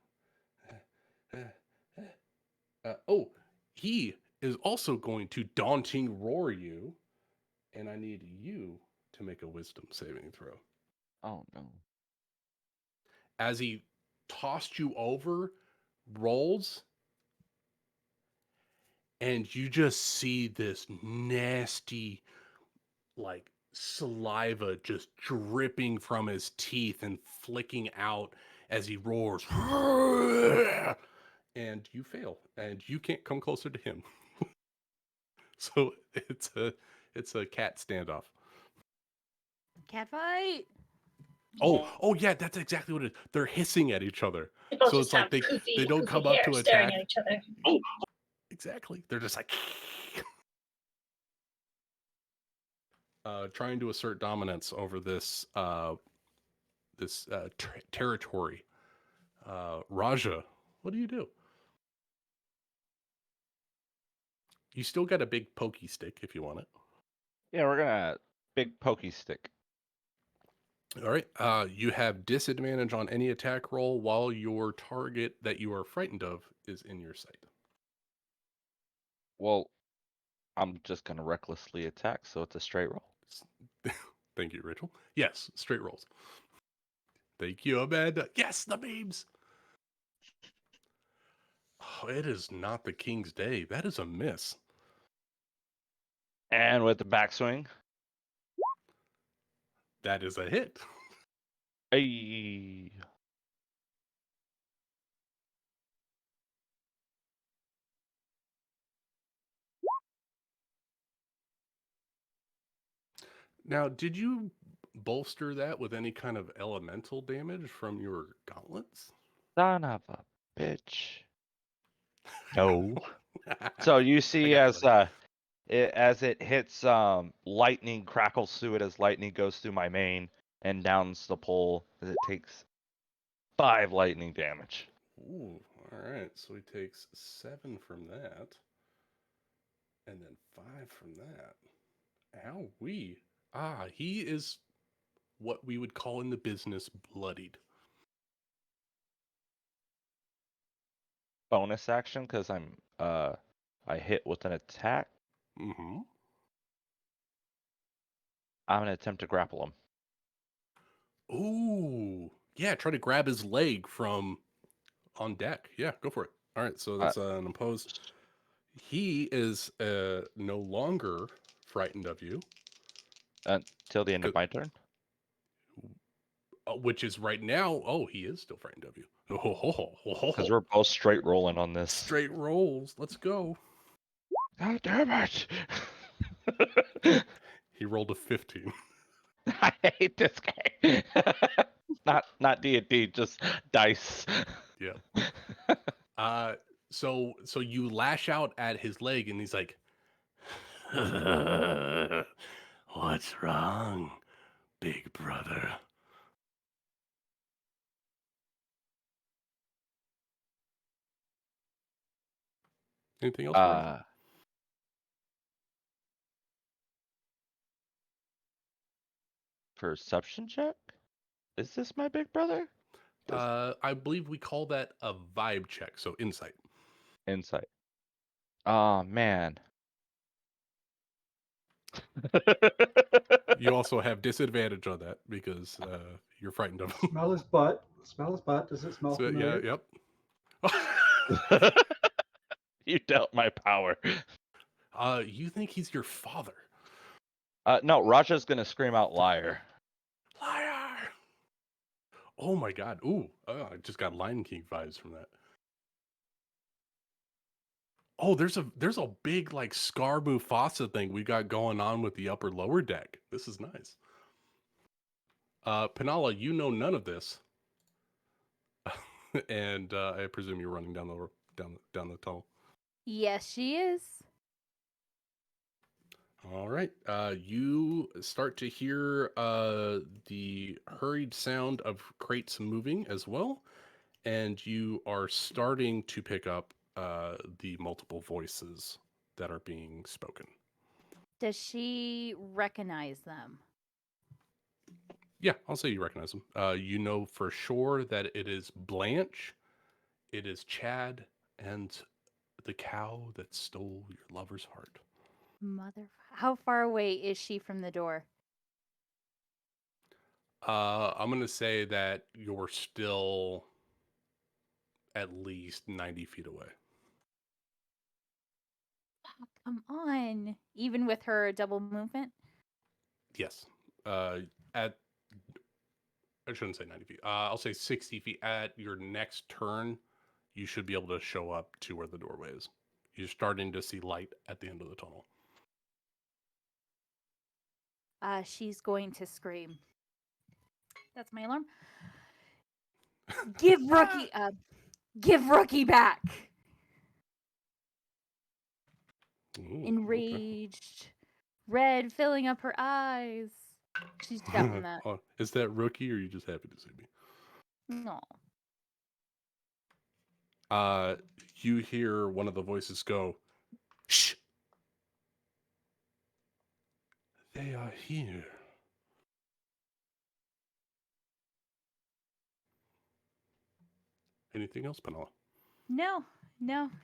A: He is also going to daunting roar you, and I need you to make a wisdom saving throw.
G: Oh no.
A: As he tossed you over, rolls, and you just see this nasty, like, saliva just dripping from his teeth and flicking out as he roars. And you fail, and you can't come closer to him. So it's a cat standoff.
B: Cat fight.
A: Oh yeah, that's exactly what it is. They're hissing at each other.
F: They both
A: So
F: just
A: it's like
F: have poofy,
A: they don't
F: poofy
A: come up
F: hair
A: to
F: staring
A: attack.
F: at each other.
A: Oh, exactly. They're just like trying to assert dominance over this territory. Raja, what do you do? You still got a big pokey stick if you want it.
G: Yeah, we're gonna big pokey stick.
A: All right. You have disadvantage on any attack roll while your target that you are frightened of is in your sight.
G: Well, I'm just gonna recklessly attack, so it's a straight roll.
A: Thank you, Rachel. Yes, straight rolls. Thank you, Amanda. Yes, the memes. Oh, it is not the king's day. That is a miss.
G: And with the backswing,
A: That is a hit.
G: hey,
A: Now, did you bolster that with any kind of elemental damage from your gauntlets?
H: Son of a bitch. No. So you see
A: got you,
H: as
A: buddy.
H: as it hits, lightning crackles through it as lightning goes through my mane and downs the pole as it takes 5 lightning damage.
A: Ooh, all right. So he takes 7 from that, and then 5 from that. Owie. Ah, he is what we would call in the business bloodied.
H: Bonus action because I hit with an attack.
A: Mm-hmm.
H: I'm gonna attempt to grapple him.
A: Ooh, yeah. Try to grab his leg from on deck. Yeah, go for it. All right. So that's an opposed. He is no longer frightened of you,
H: Until the end of my turn.
A: which is right now. Oh, he is still frightened of you.
H: Because we're both straight rolling on this.
A: Straight rolls. Let's go.
H: God damn it!
A: He rolled a 15.
H: I hate this game. not D&D, just dice.
A: Yeah. So you lash out at his leg, and he's like, "What's wrong, big brother?" Anything else for him?
H: Perception check? Is this my big brother?
A: I believe we call that a vibe check, so insight.
H: Insight. Oh man.
A: You also have disadvantage on that because you're frightened of him.
J: Smell his butt. Smell his butt. Does it smell
A: So yeah,
J: familiar?
A: yep.
H: You doubt my power.
A: You think he's your father?
H: No, Raja's gonna scream out liar.
A: Liar! Oh my god. Ooh, I just got Lion King vibes from that. Oh, there's a big like Scar Mufasa thing we got going on with the upper lower deck. This is nice. Penala, you know none of this, and I presume you're running down the tunnel.
B: Yes, she is.
A: All right. You start to hear the hurried sound of crates moving as well, and you are starting to pick up the multiple voices that are being spoken.
B: Does she recognize them?
A: Yeah, I'll say you recognize them. You know for sure that it is Blanche, it is Chad, and the cow that stole your lover's heart.
B: How far away is she from the door?
A: I'm gonna say that you're still at least 90 feet away.
B: Oh, come on. Even with her double movement?
A: Yes. At I shouldn't say 90 feet. I'll say 60 feet. At your next turn, you should be able to show up to where the doorway is. You're starting to see light at the end of the tunnel.
B: She's going to scream. That's my alarm. Give Rookie back.
A: Ooh,
B: Enraged, red filling up her eyes. She's shouting that.
A: Oh, is that Rookie, or are you just happy to see me?
B: No.
A: You hear one of the voices go, "Shh! They are here." Anything else, Penella?
B: No.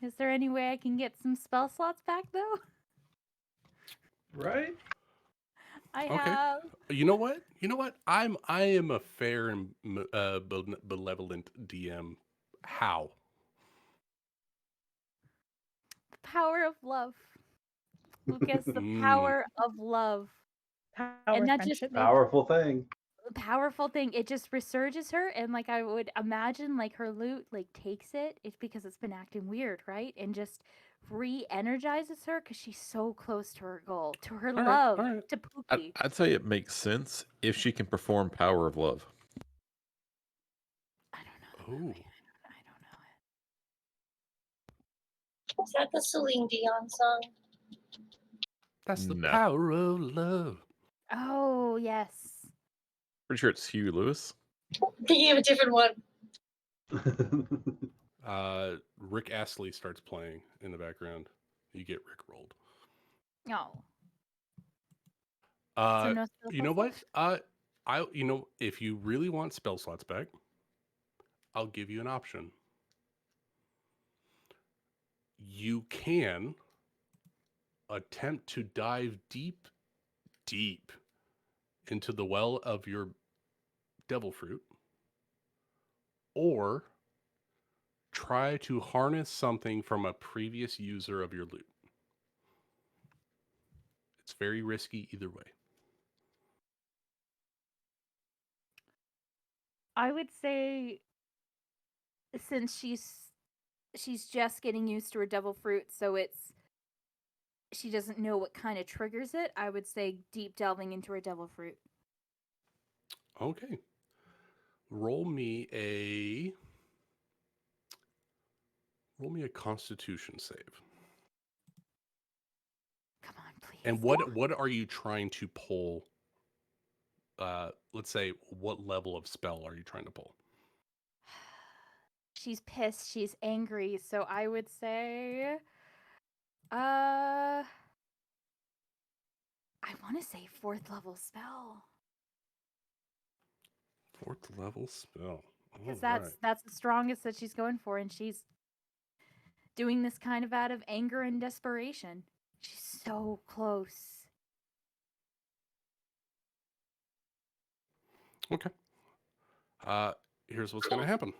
B: Is there any way I can get some spell slots back though?
J: Right?
B: I
A: Okay.
B: have.
A: You know what? I am a fair and benevolent DM. How?
B: The power of love. Lucas, the power of love.
D: Power
B: And not just
D: friendship.
B: love.
J: Powerful thing.
B: powerful thing. It just resurges her, and like I would imagine, like her loot like takes it. It's because it's been acting weird, right? And just re-energizes her because she's so close to her goal, to her
A: All right,
B: love,
A: all right.
B: to Pookie.
I: I'd say it makes sense if she can perform Power of Love.
B: I don't know the
A: Oh,
B: movie. I don't know it.
F: Is that the Celine Dion song?
A: that's the
I: No.
A: power of love.
B: Oh yes.
I: Pretty sure it's Hugh Lewis.
F: Thinking of a different one.
A: Rick Astley starts playing in the background. You get Rick rolled.
B: No. So no spell
A: You know
B: slots
A: what? If you really want spell slots back, I'll give you an option. You can attempt to dive deep into the well of your devil fruit, or try to harness something from a previous user of your loot. It's very risky either way.
B: I would say, since she's just getting used to her devil fruit, so she doesn't know what kind of triggers it. I would say deep delving into her devil fruit.
A: Okay. Roll me a Constitution save.
B: Come on, please.
A: And what are you trying to pull? Let's say, what level of spell are you trying to pull?
B: She's pissed. She's angry. So I would say, I want to say 4th level spell.
A: 4th level spell.
B: Because
A: All right.
B: that's the strongest that she's going for, and she's doing this kind of out of anger and desperation. She's so close.
A: Okay. Here's what's going to happen.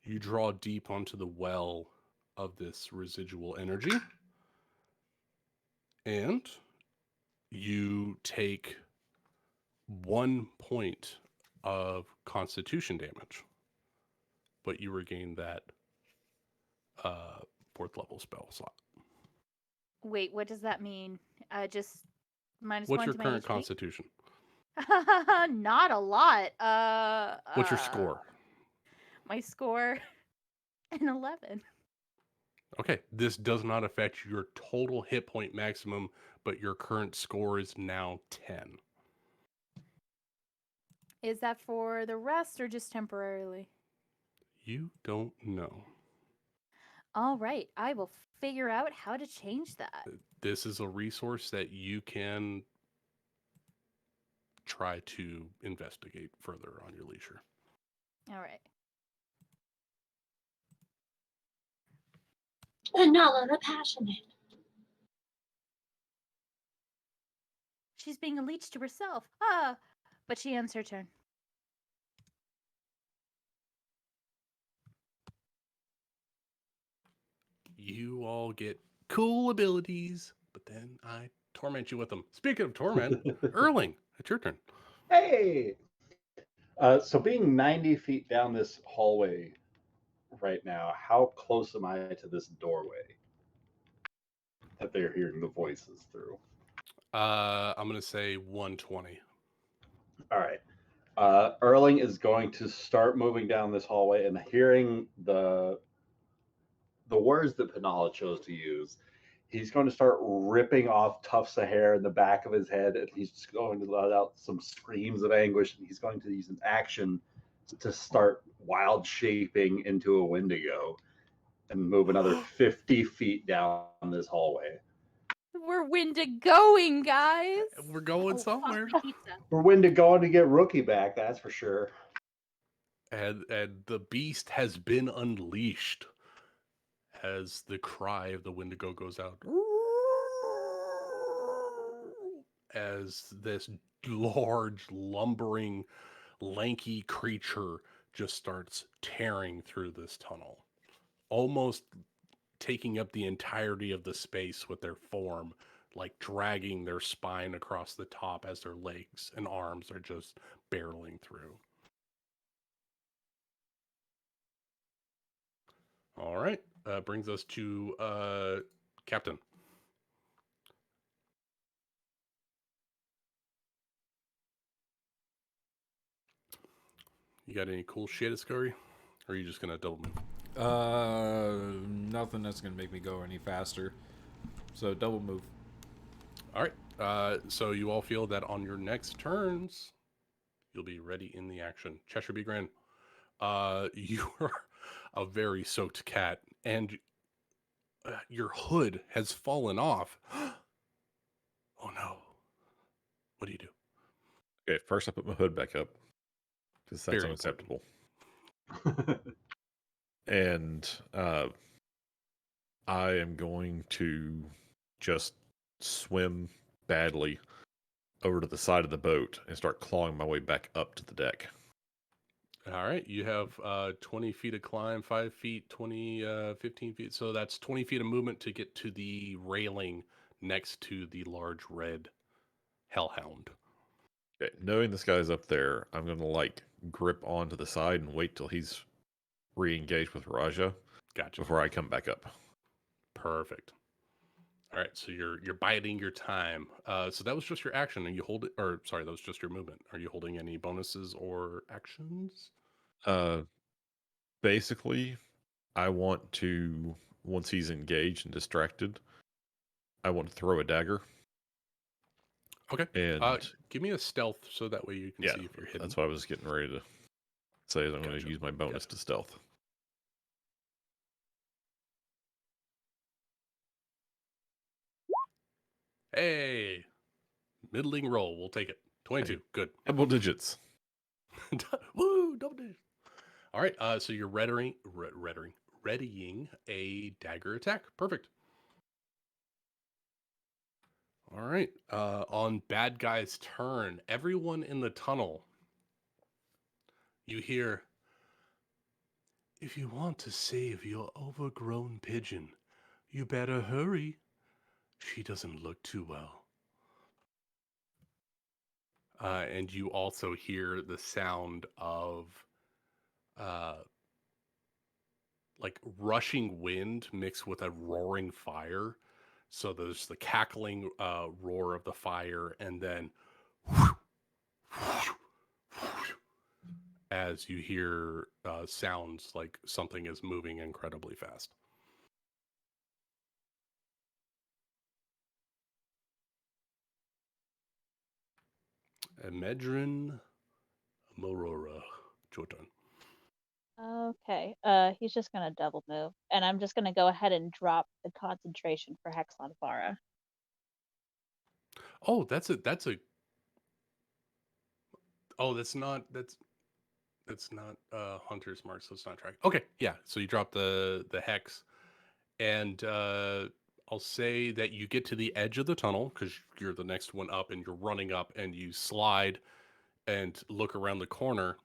A: You draw deep onto the well of this residual energy, and you take 1 point of constitution damage, but you regain that 4th level spell slot.
B: Wait, what does that mean? Just minus
A: What's
B: 1
A: your
B: to my
A: current
B: HP?
A: constitution?
B: Not a lot.
A: What's your score?
B: My score, an 11.
A: Okay, this does not affect your total hit point maximum, but your current score is now 10.
B: Is that for the rest or just temporarily?
A: You don't know.
B: All right, I will figure out how to change that.
A: This is a resource that you can try to investigate further on your leisure.
B: All right.
F: Nala the Passionate.
B: She's being a leech to herself. But she ends her turn.
A: You all get cool abilities, but then I torment you with them. Speaking of torment, Erling, it's your turn.
J: Hey! So being 90 feet down this hallway right now, how close am I to this doorway that they're hearing the voices through?
A: I'm going to say 120.
J: All right. Erling is going to start moving down this hallway and hearing the words that Penala chose to use. He's going to start ripping off tufts of hair in the back of his head, and he's just going to let out some screams of anguish. And he's going to use an action to start wild shaping into a Wendigo and move another 50 feet down this hallway.
B: We're Wendigoing, guys.
A: We're going somewhere.
B: Pizza.
J: We're Wendigoing to get Rookie back, that's for sure.
A: And the beast has been unleashed as the cry of the Wendigo goes out. As this large, lumbering, lanky creature just starts tearing through this tunnel, almost taking up the entirety of the space with their form, like dragging their spine across the top as their legs and arms are just barreling through. All right, brings us to Captain. You got any cool shit, Scurry? Or are you just gonna double move?
C: Nothing that's gonna make me go any faster. So double move.
A: All right. So you all feel that on your next turns, you'll be ready in the action. Cheshire Be Grand. You are a very soaked cat, and your hood has fallen off. Oh no! What do you do?
I: Okay, first I put my hood back up because that's
A: Very
I: unacceptable. And I am going to just swim badly over to the side of the boat and start clawing my way back up to the deck.
A: All right, you have 20 feet of climb, 5 feet, 20, 15 feet. So that's 20 feet of movement to get to the railing next to the large red hellhound.
I: Okay, knowing this guy's up there, I'm going to like grip onto the side and wait till he's re-engaged with Raja
A: Gotcha.
I: before I come back up.
A: Perfect. All right, so you're biding your time. So that was just your action, and you hold it. Or sorry, that was just your movement. Are you holding any bonuses or actions?
I: Basically, I want to, once he's engaged and distracted, I want to throw a dagger.
A: Okay.
I: And
A: give me a stealth so that way you can see if you're hidden.
I: That's what I was getting ready to say. Is I'm going
A: Gotcha.
I: to use my bonus to stealth.
A: Hey, middling roll. We'll take it. 22.
I: Hey.
A: Good.
I: Double digits.
A: Woo, double digits. All right. So you're readying a dagger attack. Perfect. All right. On bad guy's turn, everyone in the tunnel, you hear, if you want to save your overgrown pigeon, you better hurry. She doesn't look too well. And you also hear the sound of like rushing wind mixed with a roaring fire. So there's the cackling roar of the fire, and then as you hear sounds like something is moving incredibly fast. Medrin Morora, it's your turn.
D: Okay. He's just gonna double move, and I'm just gonna go ahead and drop the concentration for Hexlon Vara.
A: Oh, that's a. Oh, that's not Hunter's Mark, so it's not track. Okay, yeah. So you drop the hex, and I'll say that you get to the edge of the tunnel because you're the next one up, and you're running up, and you slide and look around the corner,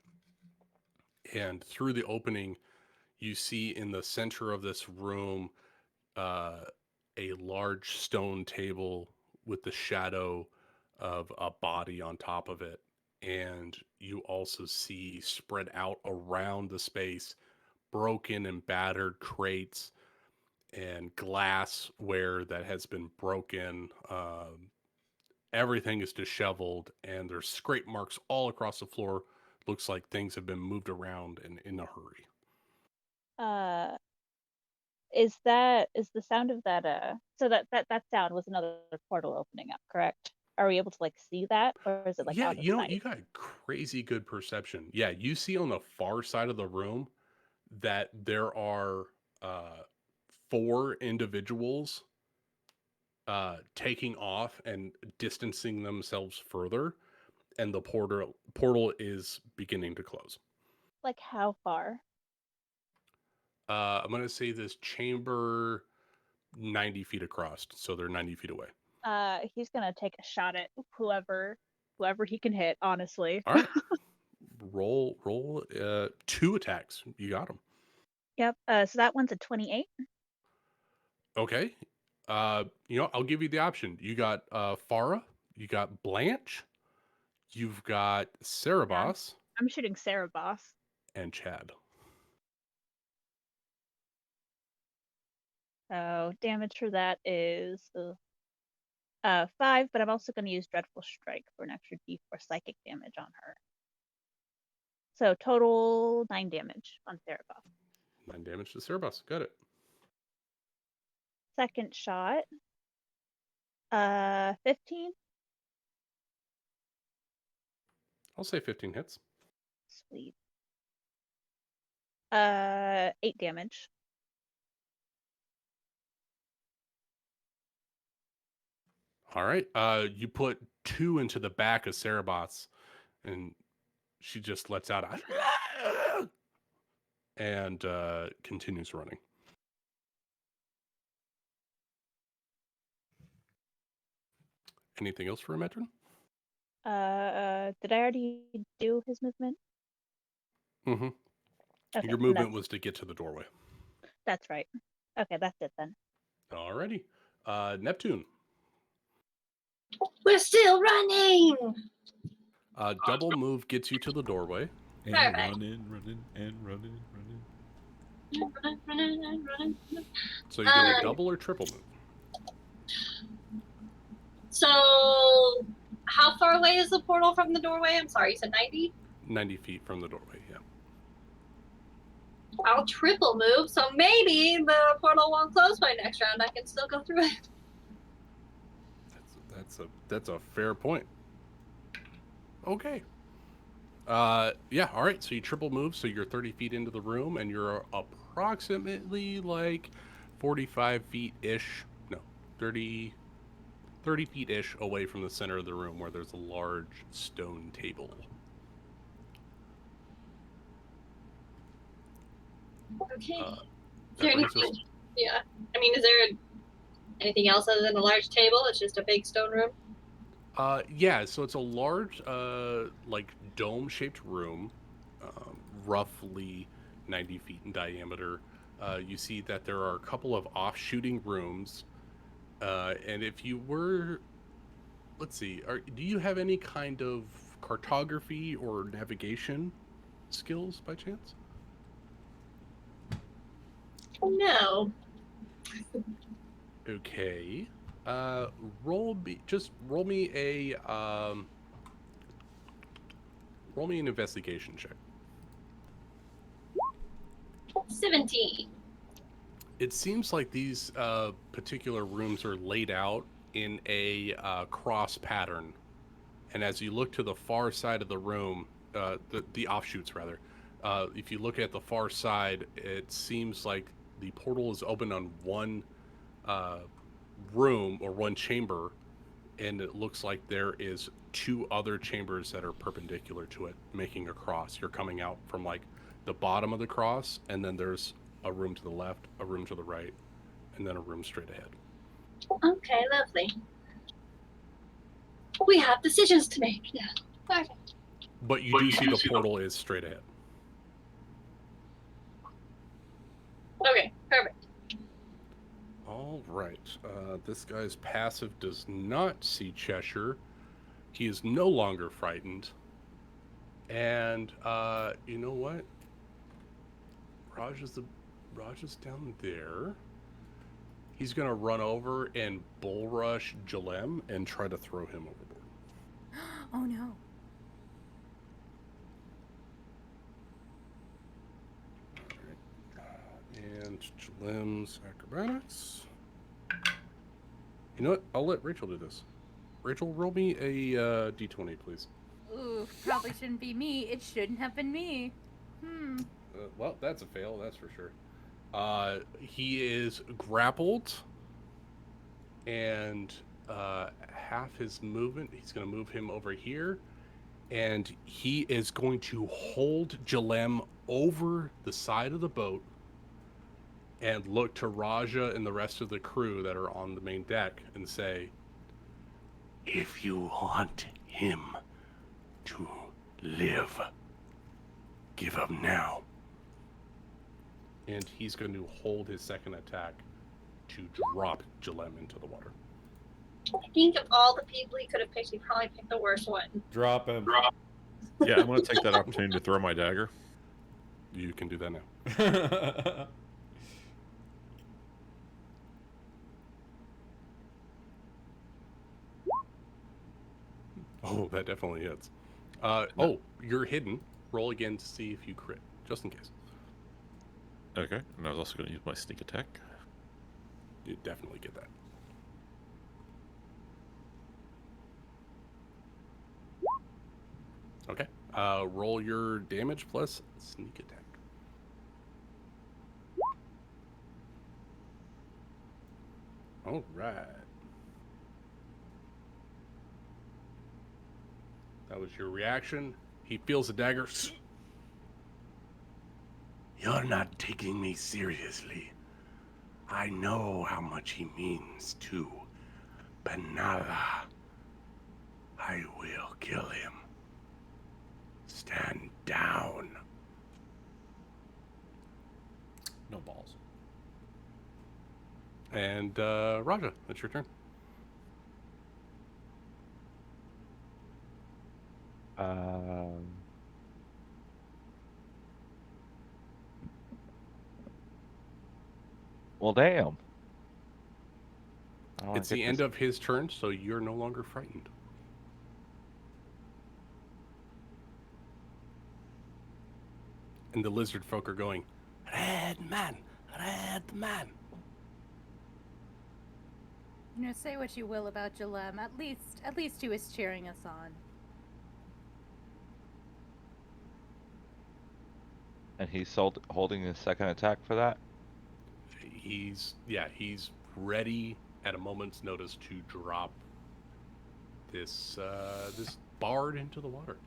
A: and through the opening, you see in the center of this room a large stone table with the shadow of a body on top of it. And you also see spread out around the space broken and battered crates and glassware that has been broken. Everything is disheveled, and there's scrape marks all across the floor. Looks like things have been moved around and in a hurry.
D: Is the sound of that so that sound was another portal opening up, correct? Are we able to like see that, or is it like
A: Yeah,
D: out of
A: you know,
D: sight?
A: you got crazy good perception. Yeah, you see on the far side of the room that there are 4 individuals taking off and distancing themselves further, and the portal is beginning to close.
D: Like how far?
A: I'm gonna say this chamber 90 feet across, so they're 90 feet away.
D: He's gonna take a shot at whoever he can hit, honestly.
A: All right. roll 2 attacks. You got them.
D: Yep. So that one's a 28.
A: Okay. I'll give you the option. You got Farah, you got Blanche, you've got Cerebos,
D: I'm shooting Sarah Boss.
A: and Chad.
D: So damage for that is 5, but I'm also going to use Dreadful Strike for an extra D4 psychic damage on her. So total 9 damage on Sarah Boss.
A: 9 damage to Cerebos. Got it.
D: Second shot, 15.
A: I'll say 15 hits.
D: Sweet. 8 damage.
A: All right. You put 2 into the back of Cerebos, and she just lets out a and continues running. Anything else for a Metron?
D: Did I already do his movement?
A: Mm-hmm.
D: Okay,
A: Your
D: so
A: movement was to get to the doorway.
D: that's right. Okay, that's it then.
A: Alrighty. Neptune.
F: We're still running.
A: Double move gets you to the doorway.
C: And
F: Alright.
C: running, running, and running, running.
F: Running.
A: So you do a double or triple move?
F: So, how far away is the portal from the doorway? I'm sorry, you said 90?
A: 90 feet from the doorway, yeah.
F: I'll triple move, so maybe the portal won't close by next round. I can still go through it.
A: That's a fair point. Okay. Yeah, all right. So you triple move, so you're 30 feet into the room, and you're approximately like 45 feet-ish. No, 30 feet-ish away from the center of the room where there's a large stone table.
F: Okay. Is
A: That
F: there
A: brings
F: anything?
A: us-
F: Yeah. I mean, is there anything else other than a large table? It's just a big stone room.
A: Yeah, so it's a large, like dome-shaped room, roughly 90 feet in diameter. You see that there are a couple of off-shooting rooms, and if you were, let's see, do you have any kind of cartography or navigation skills by chance?
F: No.
A: Okay. Roll me an investigation check.
F: 17.
A: It seems like these particular rooms are laid out in a cross pattern, and as you look to the far side of the room, the offshoots rather, if you look at the far side, it seems like the portal is open on one room or one chamber, and it looks like there is 2 other chambers that are perpendicular to it, making a cross. You're coming out from like the bottom of the cross, and then there's a room to the left, a room to the right, and then a room straight ahead.
F: Okay, lovely. We have decisions to make now. Perfect.
A: But you do see the portal is straight ahead.
F: Okay, perfect.
A: All right. This guy's passive does not see Cheshire. He is no longer frightened. And you know what? Raj is down there. He's gonna run over and bull rush Jalem and try to throw him overboard.
B: Oh no.
A: And Jalem's acrobatics. You know what? I'll let Rachel do this. Rachel, roll me a d20, please.
B: Ooh, probably shouldn't be me. It shouldn't have been me.
A: Well, that's a fail, that's for sure. He is grappled, and half his movement, he's going to move him over here, and he is going to hold Jalem over the side of the boat and look to Raja and the rest of the crew that are on the main deck and say, "If you want him to live, give up now." And he's going to hold his second attack to drop Jalem into the water.
F: I think of all the people he could have picked, he probably picked the worst one.
C: Drop him.
I: Yeah, I'm going to take that opportunity to throw my dagger.
A: You can do that now. Oh, that definitely hits. Oh, you're hidden. Roll again to see if you crit, just in case.
I: Okay, and I was also going to use my sneak attack.
A: You definitely get that. Okay. Roll your damage plus sneak attack. All right. That was your reaction. He feels the dagger. You're not taking me seriously. I know how much he means to Benara. I will kill him. Stand down.
C: No balls.
A: And Raja, it's your turn.
H: Well, damn. I don't wanna
A: It's the
H: get
A: end
H: this-
A: of his turn, so you're no longer frightened. And the lizard folk are going, Red man, red man.
B: You know, say what you will about Jalem. At least he was cheering us on.
H: And he's holding his second attack for that?
A: He's ready at a moment's notice to drop this bard into the water.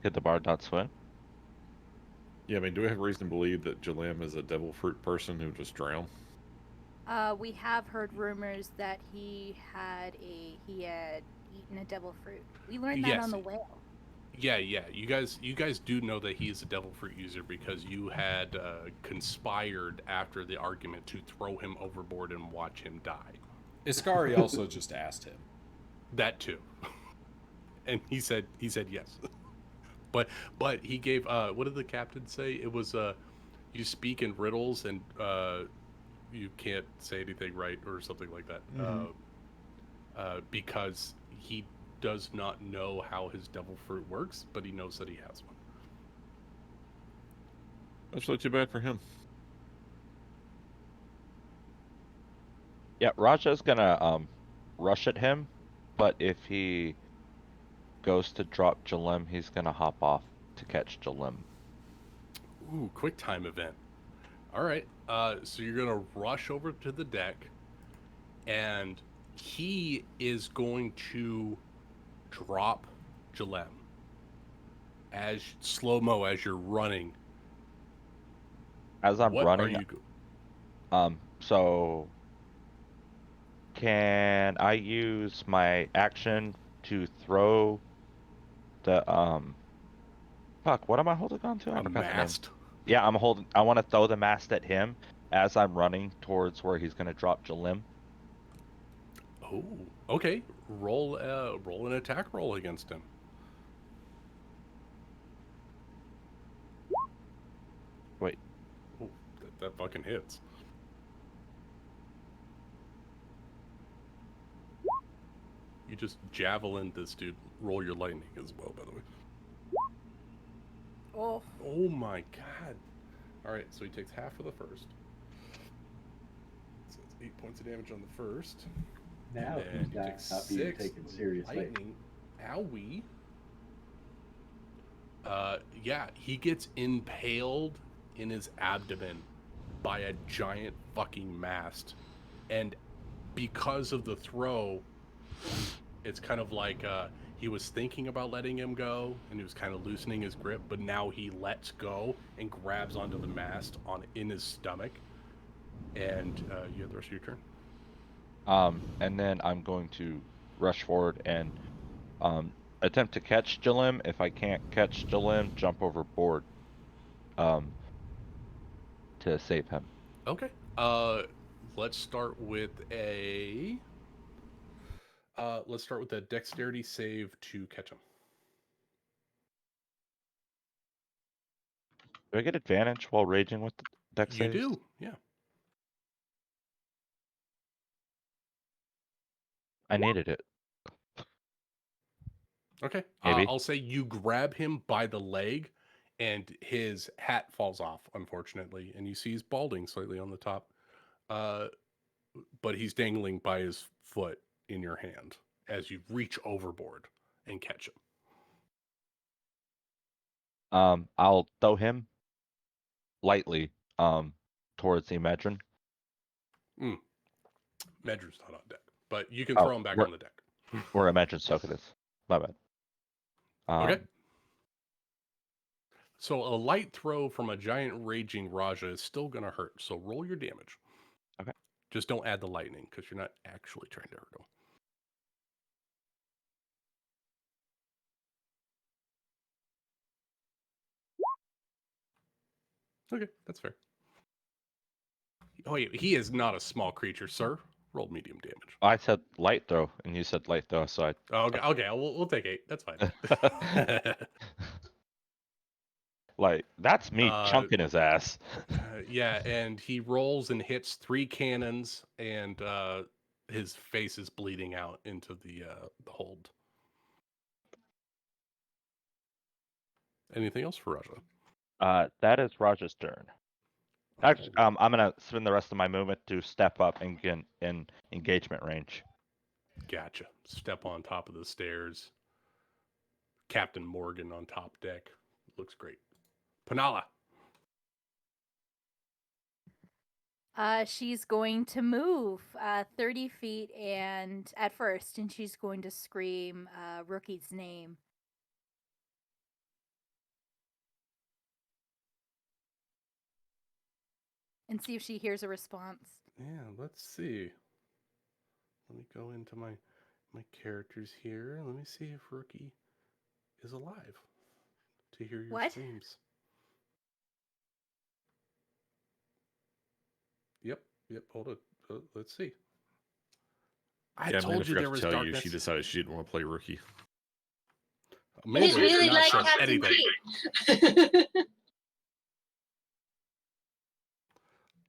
H: Could the bard not swim?
I: Yeah, I mean, do we have reason to believe that Jalem is a devil fruit person who just drowned?
B: We have heard rumors that he had eaten a devil fruit. We learned that
A: Yes.
B: on the whale.
A: Yeah. You guys do know that he's a devil fruit user because you had conspired after the argument to throw him overboard and watch him die.
C: Iskari also just asked him.
A: That too. And he said yes. But he gave what did the captain say? It was you speak in riddles and you can't say anything right or something like that. Because he does not know how his devil fruit works, but he knows that he has one.
I: That's not too bad for him.
H: Yeah, Raja's gonna rush at him, but if he goes to drop Jalem, he's gonna hop off to catch Jalem.
A: Ooh, quick time event. All right. So you're gonna rush over to the deck, and he is going to drop Jalem as slow-mo as you're running.
H: As I'm
A: What
H: running,
A: are you?
H: so can I use my action to throw the fuck, what am I holding on to? I
A: A
H: forgot the name.
A: mast?
H: Yeah, I want to throw the mast at him as I'm running towards where he's going to drop Jalem.
A: Oh, okay. Roll an attack roll against him.
H: Wait.
A: Ooh, that fucking hits. You just javelin this dude. Roll your lightning as well, by the way.
B: Oh.
A: Oh my god. Alright, so he takes half of the first. So it's 8 points of damage on the first.
J: Now
A: And
J: he's
A: he takes
J: not being
A: 6
J: taken seriously.
A: lightning. Owie. Yeah, he gets impaled in his abdomen by a giant fucking mast. And because of the throw, it's kind of like he was thinking about letting him go and he was kind of loosening his grip, but now he lets go and grabs onto the mast in his stomach. And you have the rest of your turn.
H: And then I'm going to rush forward and attempt to catch Jalem. If I can't catch Jalem, jump overboard to save him.
A: Okay. Let's start with a. Let's start with a dexterity save to catch him.
H: Do I get advantage while raging with the dex
A: You
H: saves?
A: do, yeah.
H: I needed it.
A: Okay.
H: Maybe.
A: I'll say you grab him by the leg, and his hat falls off, unfortunately, and you see he's balding slightly on the top. But he's dangling by his foot in your hand as you reach overboard and catch him.
H: I'll throw him lightly towards the Medron.
A: Medru's not on deck, but you can
H: Oh,
A: throw him back on the deck.
H: Where Medron's token is. My bad.
A: Okay. So a light throw from a giant raging Raja is still going to hurt. So roll your damage.
H: Okay.
A: Just don't add the lightning because you're not actually trying to hurt him. Okay, that's fair. Oh, he is not a small creature, sir. Roll medium damage.
H: I said light throw, and you said light throw, so I.
A: Okay, we'll take 8. That's fine.
H: Like, that's me chunking his ass.
A: Yeah, and he rolls and hits 3 cannons, and his face is bleeding out into the hold. Anything else for Raja?
H: That is Raja's turn. Actually, I'm gonna spend the rest of my movement to step up and get in engagement range.
A: Gotcha. Step on top of the stairs. Captain Morgan on top deck. Looks great. Panala.
B: She's going to move 30 feet and at first, and she's going to scream Rookie's name. And see if she hears a response.
A: Yeah, let's see. Let me go into my characters here. Let me see if Rookie is alive to hear your
B: What?
A: screams. Yep. Hold it. Let's see. I told you there was darkness.
I: She decided she didn't want to play rookie.
A: Amanda
F: He's really
A: does not
F: like
A: trust
F: Captain
A: anything.
F: T.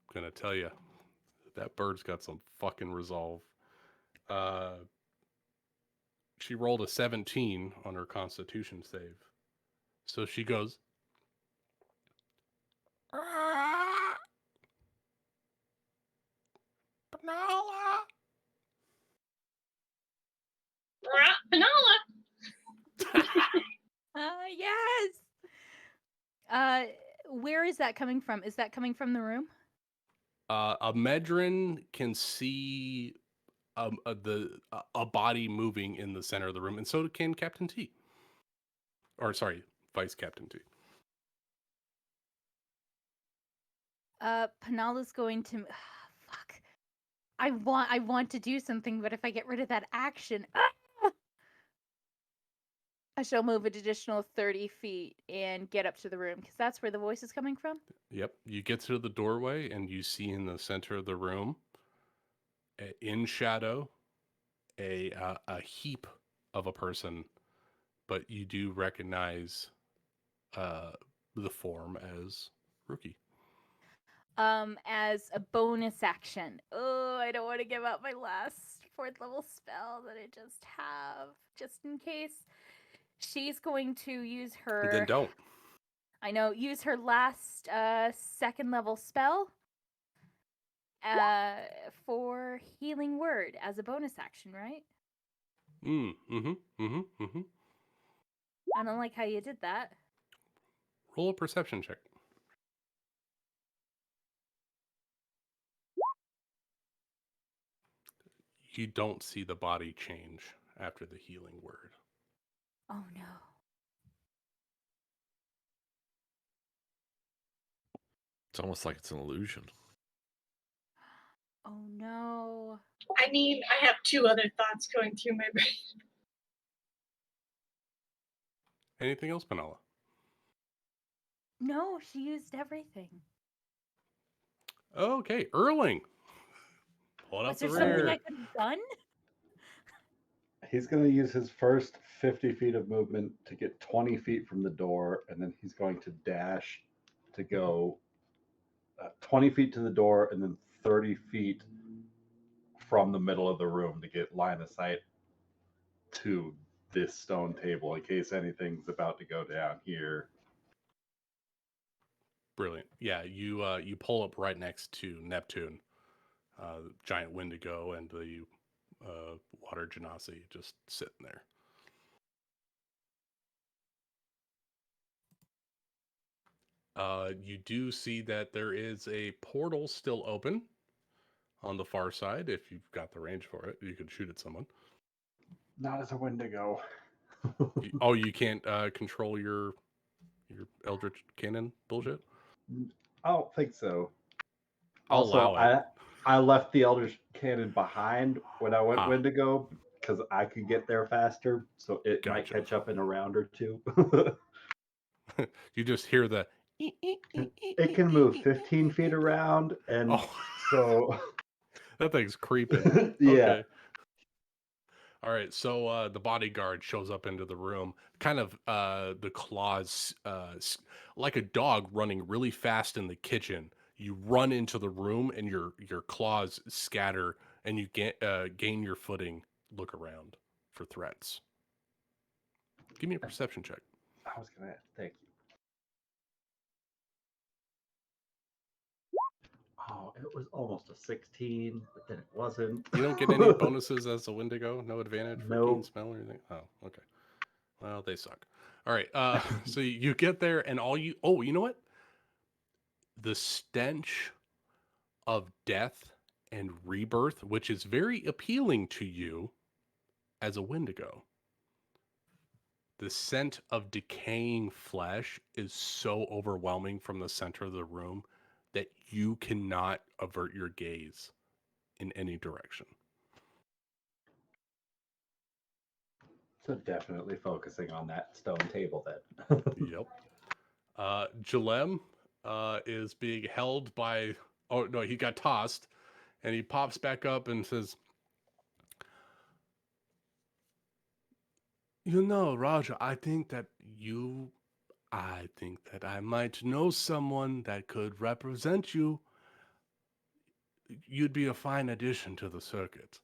A: I'm gonna tell you, that bird's got some fucking resolve. She rolled a 17 on her Constitution save, so she goes. Panala.
F: Panala.
B: Yes. Where is that coming from? Is that coming from the room?
A: A Medron can see a body moving in the center of the room, and so can Captain T. Or sorry, Vice Captain T.
B: Panala's going to. Fuck. I want to do something, but if I get rid of that action, I shall move an additional 30 feet and get up to the room because that's where the voice is coming from.
A: Yep, you get to the doorway and you see in the center of the room, in shadow, a heap of a person, but you do recognize the form as Rookie.
B: As a bonus action. Oh, I don't want to give up my last 4th level spell that I just have, just in case. She's going to use her.
A: Then don't.
B: I know. Use her last 2nd level spell for Healing Word as a bonus action, right? I don't like how you did that.
A: Roll a perception check. You don't see the body change after the healing word.
B: Oh no.
I: It's almost like it's an illusion.
B: Oh no.
F: I have 2 other thoughts going through my brain.
A: Anything else, Panala?
B: No, she used everything.
A: Okay, Erling. Pulling up
B: Was
A: the
B: there something
A: rear.
B: I could have done?
J: He's going to use his first 50 feet of movement to get 20 feet from the door, and then he's going to dash to go 20 feet to the door and then 30 feet from the middle of the room to get line of sight to this stone table in case anything's about to go down here.
A: Brilliant. Yeah, you pull up right next to Neptune, giant Wendigo, and the water genasi just sitting there. You do see that there is a portal still open on the far side. If you've got the range for it, you could shoot at someone.
J: Not as a Wendigo.
A: Oh, you can't control your Eldritch Cannon bullshit?
J: I don't think so.
A: I'll
J: Also,
A: allow it.
J: I left the Eldritch Cannon behind when I went
A: Ah.
J: Wendigo because I could get there faster, so it might
A: Gotcha.
J: catch up in a round or two.
A: You just hear the.
J: It can move 15 feet around, and
A: Oh,
J: so
A: that thing's creeping.
J: yeah.
A: Okay. All right, so the bodyguard shows up into the room, kind of the claws, like a dog running really fast in the kitchen. You run into the room, and your claws scatter, and you gain your footing. Look around for threats. Give me a perception check.
J: I was gonna thank you. Oh, it was almost a 16, but then it wasn't.
A: You don't get any bonuses as a Wendigo? No advantage for keen
J: Nope.
A: smell or anything? Oh, okay. Well, they suck. All right. So you get there, and you know what? The stench of death and rebirth, which is very appealing to you as a Wendigo. The scent of decaying flesh is so overwhelming from the center of the room that you cannot avert your gaze in any direction.
J: So definitely focusing on that stone table then.
A: Yep. Jalem is being held by. Oh no, he got tossed, and he pops back up and says, "You know, Raja, I think that I might know someone that could represent you. You'd be a fine addition to the circuit."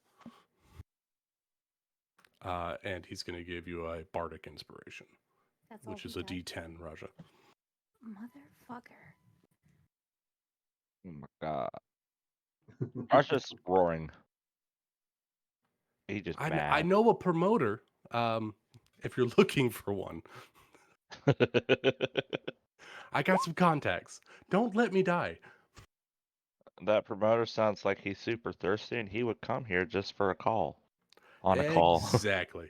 A: And he's going to give you a bardic inspiration,
B: That's all
A: which is
B: he
A: a
B: does.
A: D10, Raja.
B: Motherfucker.
H: Oh my god. I was just roaring. He just
A: I
H: mad.
A: know a promoter. If you're looking for one, I got some contacts. Don't let me die.
H: That promoter sounds like he's super thirsty and he would come here just for a call. On a call.
A: Exactly.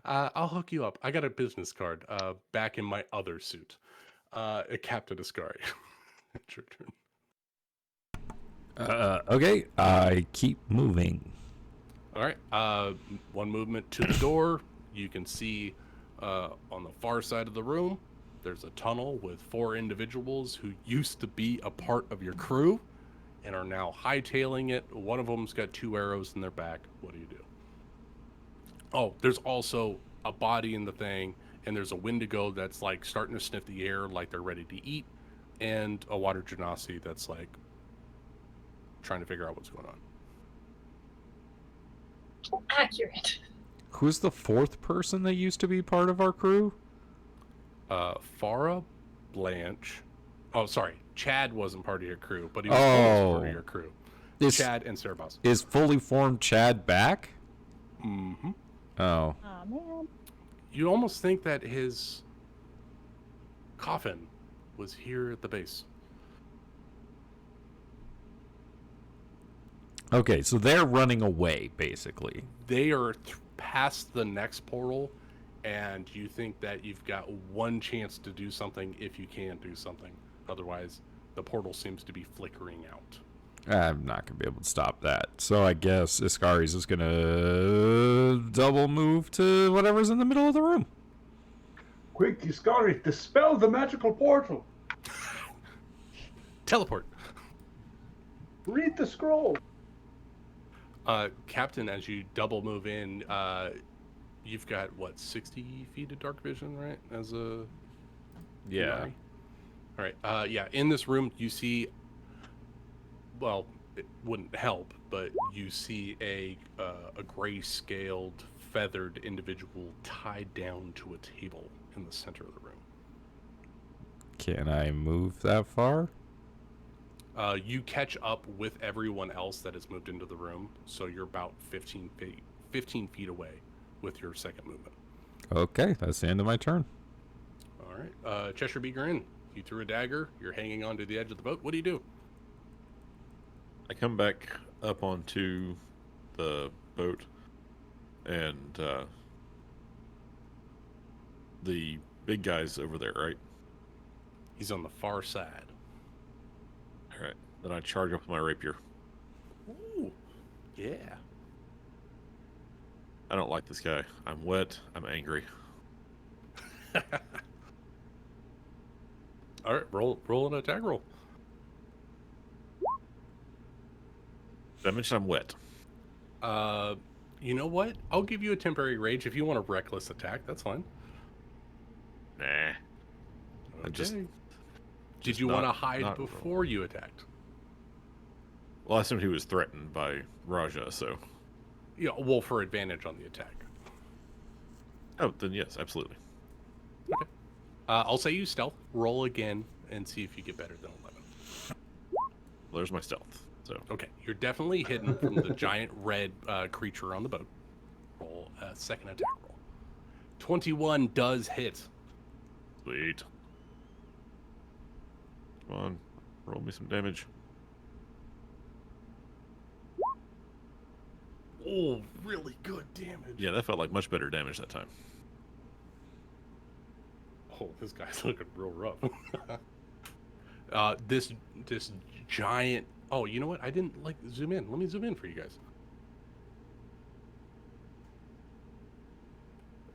A: I'll hook you up. I got a business card back in my other suit. Captain Ascari. It's your turn.
K: Okay, I keep moving.
A: All right. One movement to the door. You can see on the far side of the room, there's a tunnel with 4 individuals who used to be a part of your crew and are now hightailing it. One of them's got 2 arrows in their back. What do you do? Oh, there's also a body in the thing, and there's a Wendigo that's like starting to sniff the air like they're ready to eat, and a water genasi that's like trying to figure out what's going on.
F: Accurate.
K: Who's the 4th person that used to be part of our crew?
A: Farah, Blanche. Oh, sorry. Chad wasn't part of your crew, but he was almost part of your crew. Chad and Cerebos.
K: Is fully formed Chad back?
A: Mm-hmm.
K: Oh.
D: Oh man.
A: You almost think that his coffin was here at the base.
K: Okay, so they're running away, basically.
A: They are past the next portal, and you think that you've got one chance to do something if you can do something. Otherwise, the portal seems to be flickering out.
K: I'm not going to be able to stop that. So I guess Iscari's is going to double move to whatever's in the middle of the room.
J: Quick, Iscari, dispel the magical portal.
A: Teleport.
J: Read the scroll.
A: Captain, as you double move in, you've got what, 60 feet of dark vision, right? As a
C: Yeah.
A: Yari? All right. Yeah. In this room, you see. Well, it wouldn't help, but you see a gray-scaled, feathered individual tied down to a table in the center of the room.
K: Can I move that far?
A: You catch up with everyone else that has moved into the room, so you're about 15 feet away with your second movement.
K: Okay, that's the end of my turn.
A: All right. Cheshire Beaker in. You threw a dagger. You're hanging onto the edge of the boat. What do you do?
I: I come back up onto the boat, and the big guy's over there, right?
A: He's on the far side.
I: All right. Then I charge up with my rapier.
A: Ooh. Yeah.
I: I don't like this guy. I'm wet. I'm angry.
A: All right. Roll an attack roll.
I: Did I mention I'm wet?
A: You know what? I'll give you a temporary rage if you want a reckless attack. That's fine.
I: Nah.
A: Okay.
I: I just
A: Did you want to
I: not-
A: hide
I: not
A: before you attacked?
I: Well, I assumed he was threatened by Raja, so.
A: Yeah. Well, for advantage on the attack.
I: Oh, then yes, absolutely.
A: Okay. I'll say you stealth. Roll again and see if you get better than 11.
I: Well, there's my stealth. So.
A: Okay. You're definitely hidden from the giant red creature on the boat. Roll a second attack roll. 21 does hit.
I: Sweet. Come on, roll me some damage.
A: Oh, really good damage.
I: Yeah, that felt like much better damage that time.
A: Oh, this guy's looking real rough. This giant. Oh, you know what? I didn't zoom in. Let me zoom in for you guys.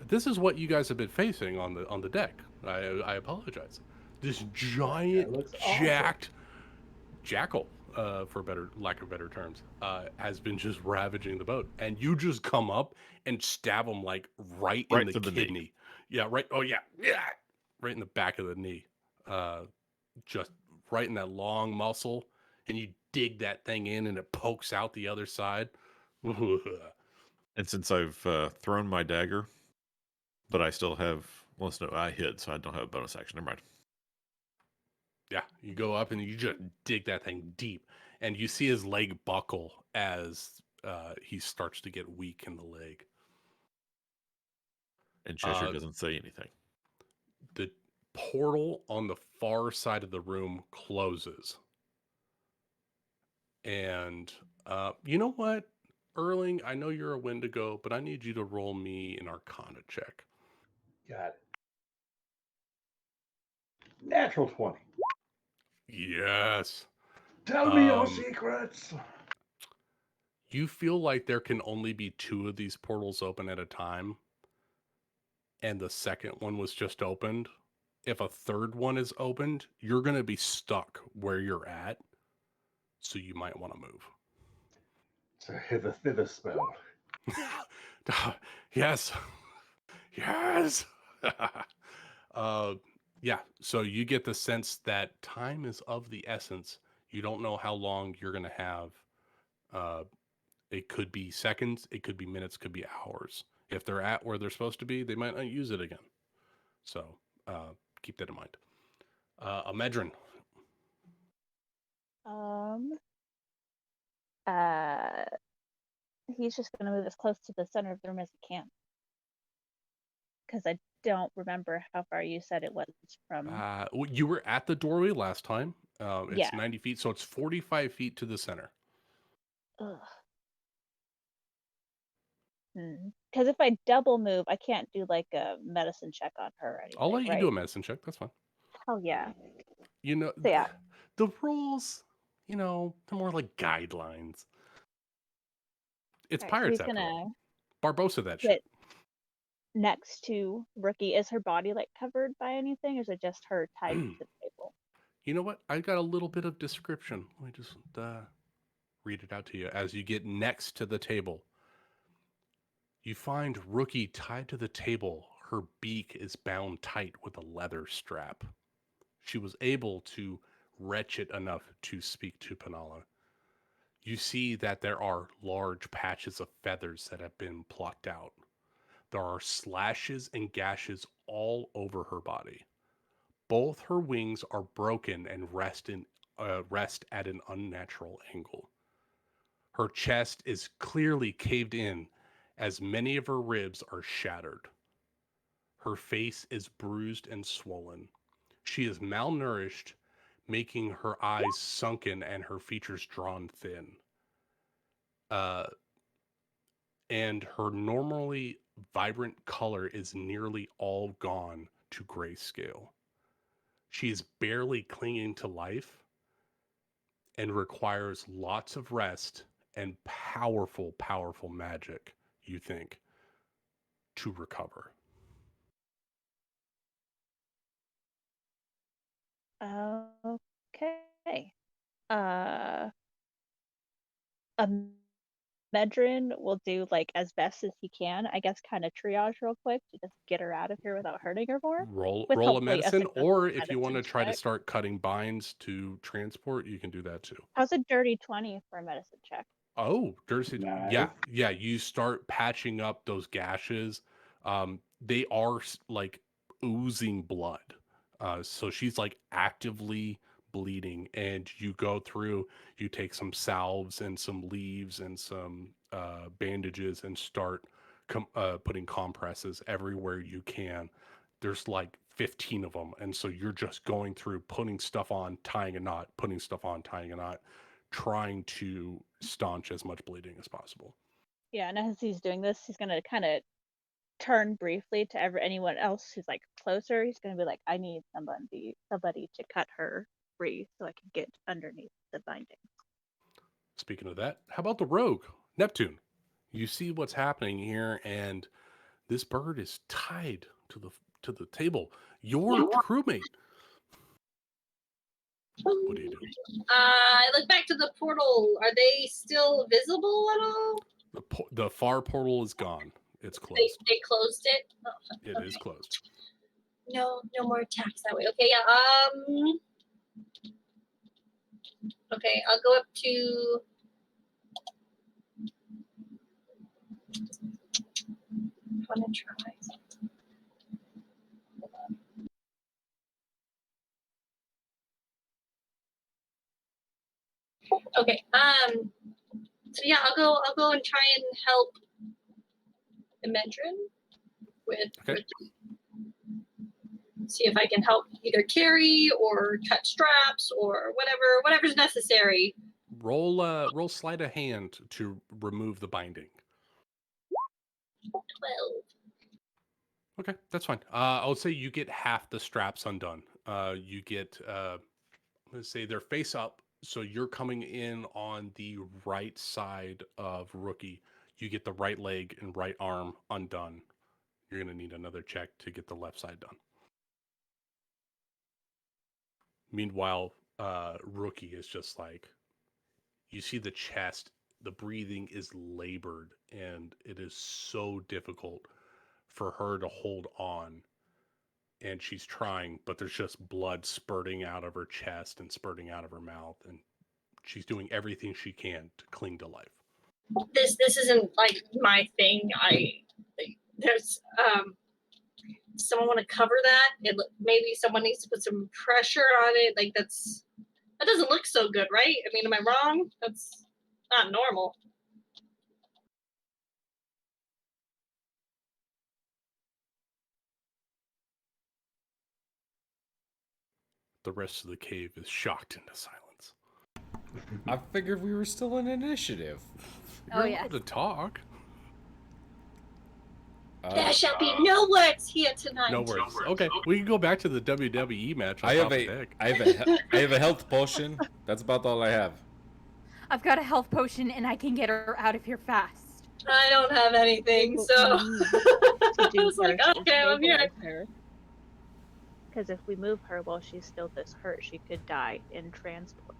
A: This is what you guys have been facing on the deck. I apologize. This giant,
J: looks
A: jacked jackal, for lack of better terms, has been just ravaging the boat, and you just come up and stab him like right in the
I: to the
A: kidney.
I: knee.
A: Yeah, right. Oh yeah, right in the back of the knee, just right in that long muscle, and you dig that thing in, and it pokes out the other side.
I: And since I've thrown my dagger, but I still have. Well, no, I hid, so I don't have a bonus action. Never mind.
A: Yeah, you go up and you just dig that thing deep, and you see his leg buckle as he starts to get weak in the leg.
I: And Cheshire doesn't say anything.
A: The portal on the far side of the room closes. And you know what, Erling, I know you're a Wendigo, but I need you to roll me an Arcana check.
J: Got it. Natural 20.
A: Yes.
J: Tell me your secrets.
A: You feel like there can only be 2 of these portals open at a time, and the second one was just opened. If a third one is opened, you're going to be stuck where you're at, so you might want to move.
J: It's a hither spell.
A: Yes. Yes. Yeah. So you get the sense that time is of the essence. You don't know how long you're going to have. It could be seconds. It could be minutes. Could be hours. If they're at where they're supposed to be, they might not use it again. So keep that in mind. Medrin.
D: He's just gonna move as close to the center of the room as he can. Because I don't remember how far you said it was from.
A: You were at the doorway last time. It's
D: Yeah.
A: 90 feet, so it's 45 feet to the center.
D: Ugh. Because if I double move, I can't do like a medicine check on her or anything.
A: I'll let you
D: right?
A: do a medicine check. That's fine.
D: Hell yeah.
A: You know,
D: So, yeah.
A: the rules, they're more like guidelines. It's
D: Alright, so
A: pirates
D: he's
A: after all.
D: gonna
A: Barbosa that
D: get
A: shit.
D: next to Rookie. Is her body like covered by anything, or is it just her tied to the table?
A: You know what? I got a little bit of description. Let me just read it out to you. As you get next to the table, you find Rookie tied to the table. Her beak is bound tight with a leather strap. She was able to retch it enough to speak to Panala. You see that there are large patches of feathers that have been plucked out. There are slashes and gashes all over her body. Both her wings are broken and rest at an unnatural angle. Her chest is clearly caved in, as many of her ribs are shattered. Her face is bruised and swollen. She is malnourished, making her eyes sunken and her features drawn thin. Uh, and her normally vibrant color is nearly all gone to grayscale. She is barely clinging to life and requires lots of rest and powerful, powerful magic, you think, to recover.
D: Okay. A Medrin will do like as best as he can. I guess kind of triage real quick to just get her out of here without hurting her more.
A: Roll
D: With
A: roll a
D: hopefully a
A: medicine,
D: successful
A: or if you want to
D: medicine
A: try to
D: check.
A: start cutting binds to transport, you can do that too.
D: How's a dirty 20 for a medicine check?
A: Oh, Dursley, yeah,
J: Nice.
A: yeah. You start patching up those gashes. They are like oozing blood. So she's like actively bleeding, and you go through. You take some salves and some leaves and some bandages and start putting compresses everywhere you can. There's like 15 of them, and so you're just going through, putting stuff on, tying a knot, putting stuff on, tying a knot, trying to staunch as much bleeding as possible.
D: Yeah, and as he's doing this, he's gonna kind of turn briefly to anyone else who's like closer. He's gonna be like, "I need somebody to cut her free so I can get underneath the binding."
A: Speaking of that, how about the rogue, Neptune? You see what's happening here, and this bird is tied to the table. Your crewmate. What do you do?
F: I look back to the portal. Are they still visible at all?
A: The far portal is gone. It's
F: They,
A: closed.
F: they closed it. Oh,
A: It is closed.
F: no more attacks that way. Okay, yeah. Okay, I'll go up to. I want to try. Okay. So yeah, I'll go and try and help Imendrin with see if I can help either carry or cut straps or whatever's necessary.
A: Roll sleight of hand to remove the binding.
F: 12.
A: Okay, that's fine. I would say you get half the straps undone. You get let's say they're face up, so you're coming in on the right side of Rookie. You get the right leg and right arm undone. You're gonna need another check to get the left side done. Meanwhile, Rookie is just like, you see the chest, the breathing is labored, and it is so difficult for her to hold on. And she's trying, but there's just blood spurting out of her chest and spurting out of her mouth, and she's doing everything she can to cling to life.
F: This isn't like my thing. There's someone want to cover that? Maybe someone needs to put some pressure on it. Like that doesn't look so good, right? I mean, am I wrong? That's not normal.
A: The rest of the cave is shocked into silence.
K: I figured we were still in initiative.
A: You're
B: Oh,
A: allowed
B: yes.
A: to talk.
F: There shall be no words here tonight.
A: No worries. Okay, we can go back to the WWE match.
K: I have a health potion. That's about all I have.
B: I've got a health potion and I can get her out of here fast.
F: I don't have anything, so I was like, okay, I'm here.
D: Because if we move her while she's still this hurt, she could die in transport.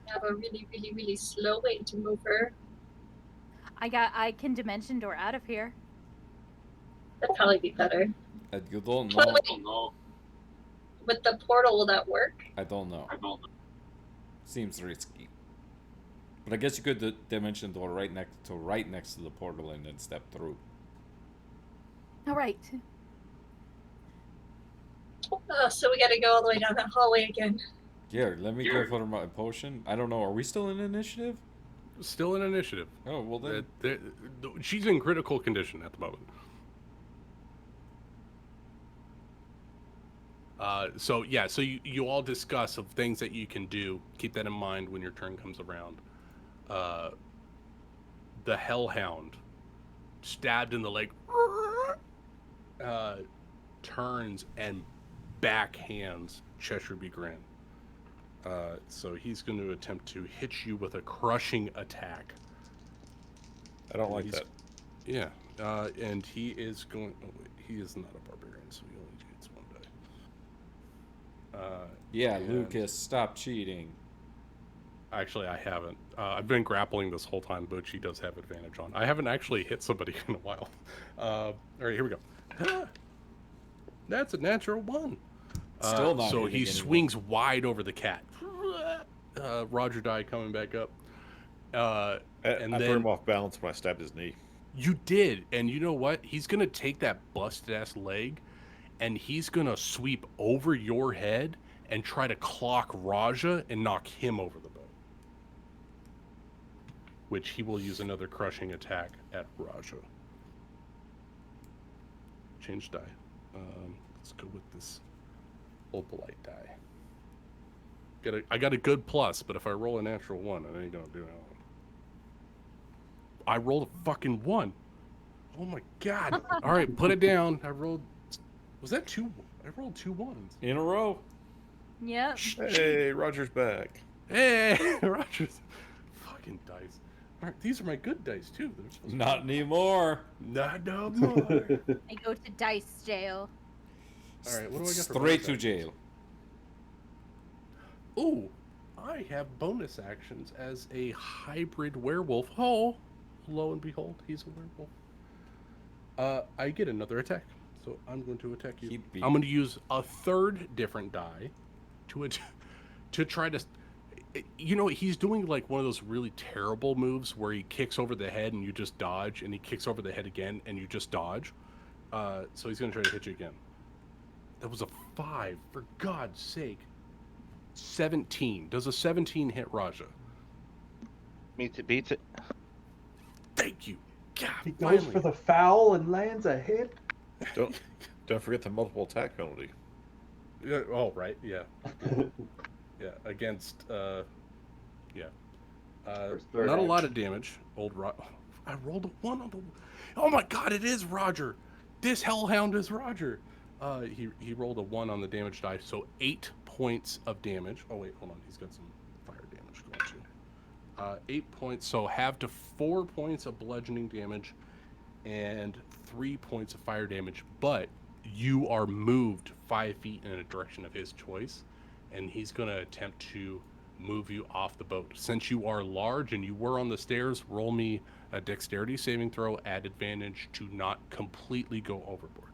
F: I have a really, really, really slow way to move her.
B: I can dimension door out of here.
F: That'd probably be better.
C: You don't
F: But
C: know.
F: wait, with the portal, will that work?
C: I don't know. Seems risky. But I guess you could dimension door right next to the portal and then step through.
B: All right.
F: So we gotta go all the way down that hallway again.
C: Here, let me go for my potion. I don't know. Are we still in initiative?
A: Still in initiative.
C: Oh, well then.
A: She's in critical condition at the moment. So you all discuss of things that you can do. Keep that in mind when your turn comes around. The Hellhound, stabbed in the leg, turns and backhands Cheshire Begrin. So he's going to attempt to hit you with a crushing attack.
I: I don't like that.
A: Yeah, and he is going. Oh wait, he is not a barbarian, so he only gets one die.
C: Yeah, Lucas, stop cheating.
A: Actually, I haven't. I've been grappling this whole time, but she does have advantage on. I haven't actually hit somebody in a while. All right, here we go. That's a natural one.
C: Still not.
A: So he swings wide over the cat. Roger die coming back up. And
I: I
A: then
I: threw him off balance when I stabbed his knee.
A: You did, and you know what? He's gonna take that busted ass leg, and he's gonna sweep over your head and try to clock Raja and knock him over the boat. Which he will use another crushing attack at Raja. Change die. Let's go with this opalite die. I got a good plus, but if I roll a natural one, I ain't gonna do it. I rolled a fucking 1. Oh my god. All right, put it down. Was that 2? I rolled 2 ones.
C: In a row.
B: Yep.
I: Hey, Roger's back.
A: Hey, Roger's fucking dice. All right, these are my good dice too.
C: Not anymore.
A: Not no more.
B: I go to dice jail.
A: All right, what do I got for
C: Straight
A: bonus
C: to
A: actions?
C: jail.
A: Ooh, I have bonus actions as a hybrid werewolf. Oh, lo and behold, he's a werewolf. I get another attack, so I'm going to attack you. I'm going to use a third different die to try to. You know, he's doing like one of those really terrible moves where he kicks over the head and you just dodge, and he kicks over the head again and you just dodge. So he's going to try to hit you again. That was a 5, for God's sake. 17. Does a 17 hit Raja?
H: Meets it, beats it.
A: Thank you. God,
J: He goes
A: finally.
J: for the foul and lands a hit.
I: Don't forget the multiple attack penalty.
A: Yeah, oh, right. Yeah. Yeah. Against. Yeah. Not a lot of damage. I rolled a 1 on the. Oh my God! It is Roger. This hellhound is Roger. He rolled a 1 on the damage die, so 8 points of damage. Oh wait, hold on. He's got some fire damage going too. 8 points. So half to 4 points of bludgeoning damage, and 3 points of fire damage. But you are moved 5 feet in a direction of his choice, and he's going to attempt to move you off the boat. Since you are large and you were on the stairs, roll me a dexterity saving throw at advantage to not completely go overboard.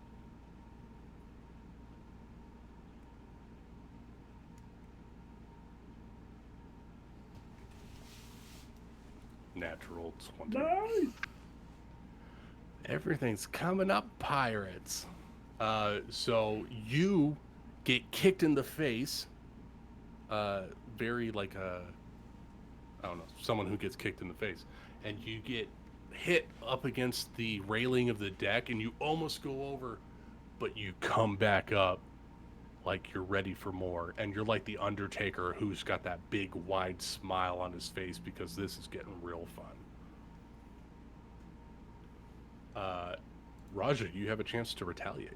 A: Natural 20.
J: Nice.
A: Everything's coming up, pirates. So you get kicked in the face. Very like I don't know, someone who gets kicked in the face. And you get hit up against the railing of the deck, and you almost go over, but you come back up like you're ready for more. And you're like the Undertaker who's got that big, wide smile on his face because this is getting real fun. Raja, you have a chance to retaliate.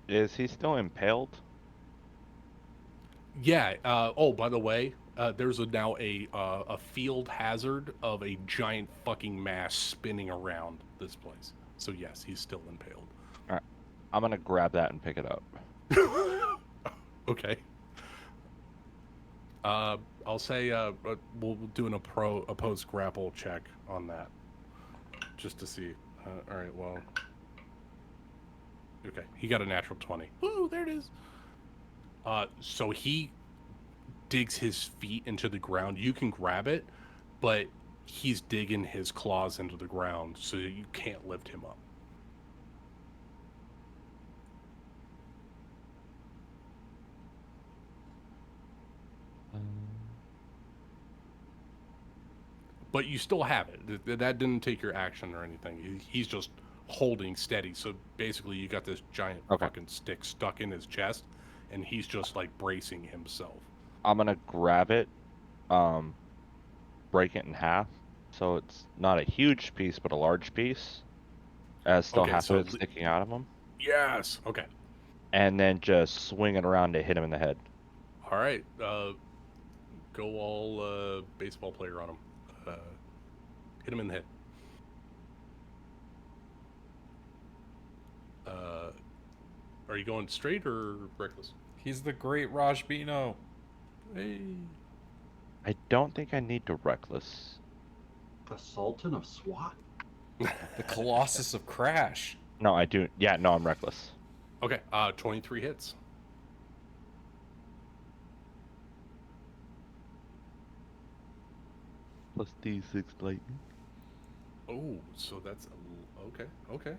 H: Is he still impaled?
A: Yeah. Oh, by the way, There's now a field hazard of a giant fucking mass spinning around this place. So yes, he's still impaled.
H: All right, I'm gonna grab that and pick it up.
A: Okay. I'll say we'll do an opposed grapple check on that, just to see. All right. Well. Okay, he got a natural 20. Woo, there it is. So he digs his feet into the ground. You can grab it, but he's digging his claws into the ground, so you can't lift him up. But you still have it. That didn't take your action or anything. He's just holding steady. So basically, you got this giant fucking stick stuck in his chest, and he's just like bracing himself.
H: I'm gonna grab it, break it in half, so it's not a huge piece, but a large piece, as still
A: Okay,
H: half
A: so
H: of it sticking out of him.
A: Yes. Okay.
H: And then just swing it around to hit him in the head.
A: All right. Go all baseball player on him. Hit him in the head. Are you going straight or reckless?
K: He's the great Raj Bino.
A: Hey.
H: I don't think I need to reckless.
J: The Sultan of SWAT?
K: The Colossus of Crash.
H: No, I do. Yeah, no, I'm reckless.
A: Okay, 23 hits.
H: Plus D6 lightning.
A: Oh, so that's okay. Okay.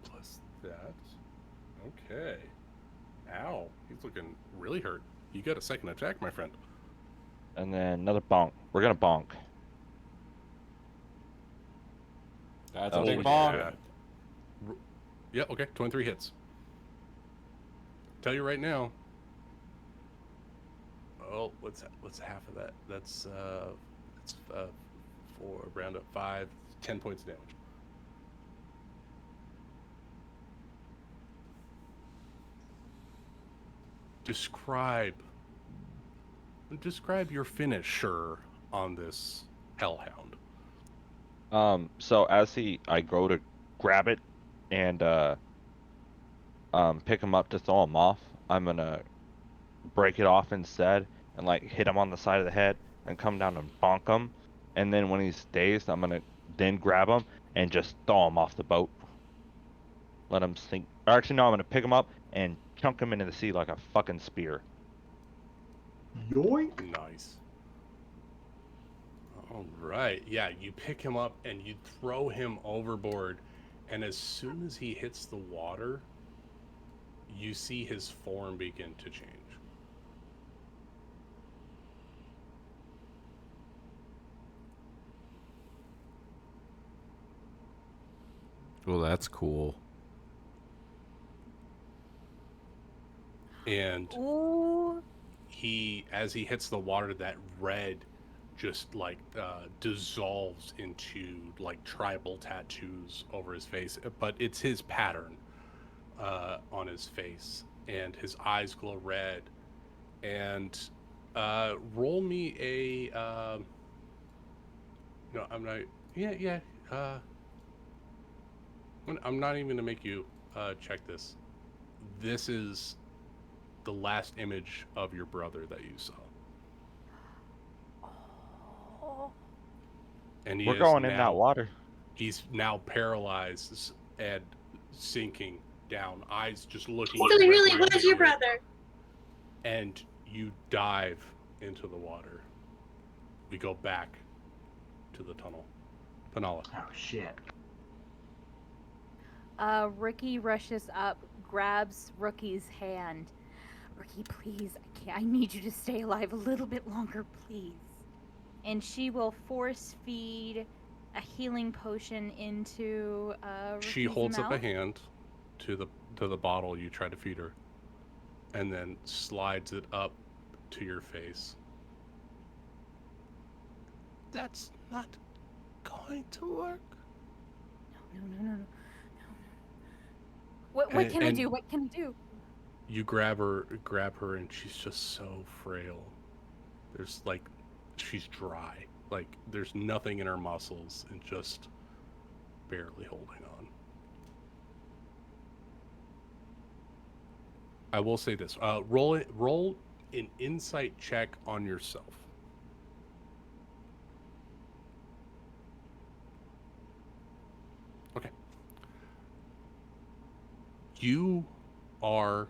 A: Plus that. Okay. Ow, he's looking really hurt. You got a second attack, my friend.
H: And then another bonk. We're gonna bonk.
K: That's a big bonk.
A: Yeah, okay, 23 hits. Tell you right now. Oh, what's half of that? That's 4, round up 5, 10 points of damage. Describe your finisher on this hellhound.
H: So as I go to grab it and pick him up to throw him off, I'm gonna break it off instead and like hit him on the side of the head and come down and bonk him. And then when he's dazed, I'm gonna then grab him and just throw him off the boat. Let him sink. Or actually, no, I'm gonna pick him up and chunk him into the sea like a fucking spear.
J: Yoink!
A: Nice. All right. Yeah, you pick him up and you throw him overboard, and as soon as he hits the water, you see his form begin to change.
K: Well, that's cool.
A: And
B: Ooh.
A: as he hits the water, that red just like dissolves into like tribal tattoos over his face, but it's his pattern on his face, and his eyes glow red. And roll me a no, I'm not. Yeah. I'm not even gonna make you check this. This is the last image of your brother that you saw.
B: Oh.
A: And
H: We're going in that water.
A: He's now paralyzed and sinking down, eyes just looking.
F: So he really
A: directly
F: was
A: at
F: your
A: you,
F: brother.
A: And you dive into the water. We go back to the tunnel. Panala.
J: Oh, shit.
B: Rookie rushes up, grabs Rookie's hand. Rookie, please, I need you to stay alive a little bit longer, please. And she will force feed a healing potion into
A: She
B: Rookie's
A: holds up a
B: mouth.
A: hand to the bottle you try to feed her, and then slides it up to your face. That's not going to work.
B: No. What can I do? What can I do?
A: You grab her, and she's just so frail. There's like, she's dry. Like there's nothing in her muscles, and just barely holding on. I will say this: roll an insight check on yourself. Okay. You are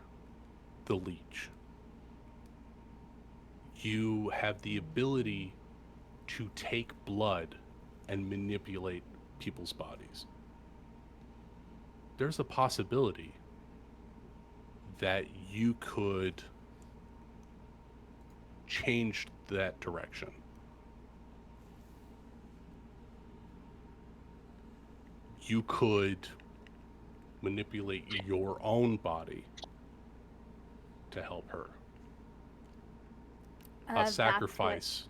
A: the leech. You have the ability to take blood and manipulate people's bodies. There's a possibility that you could change that direction. You could manipulate your own body to help her. A sacrifice,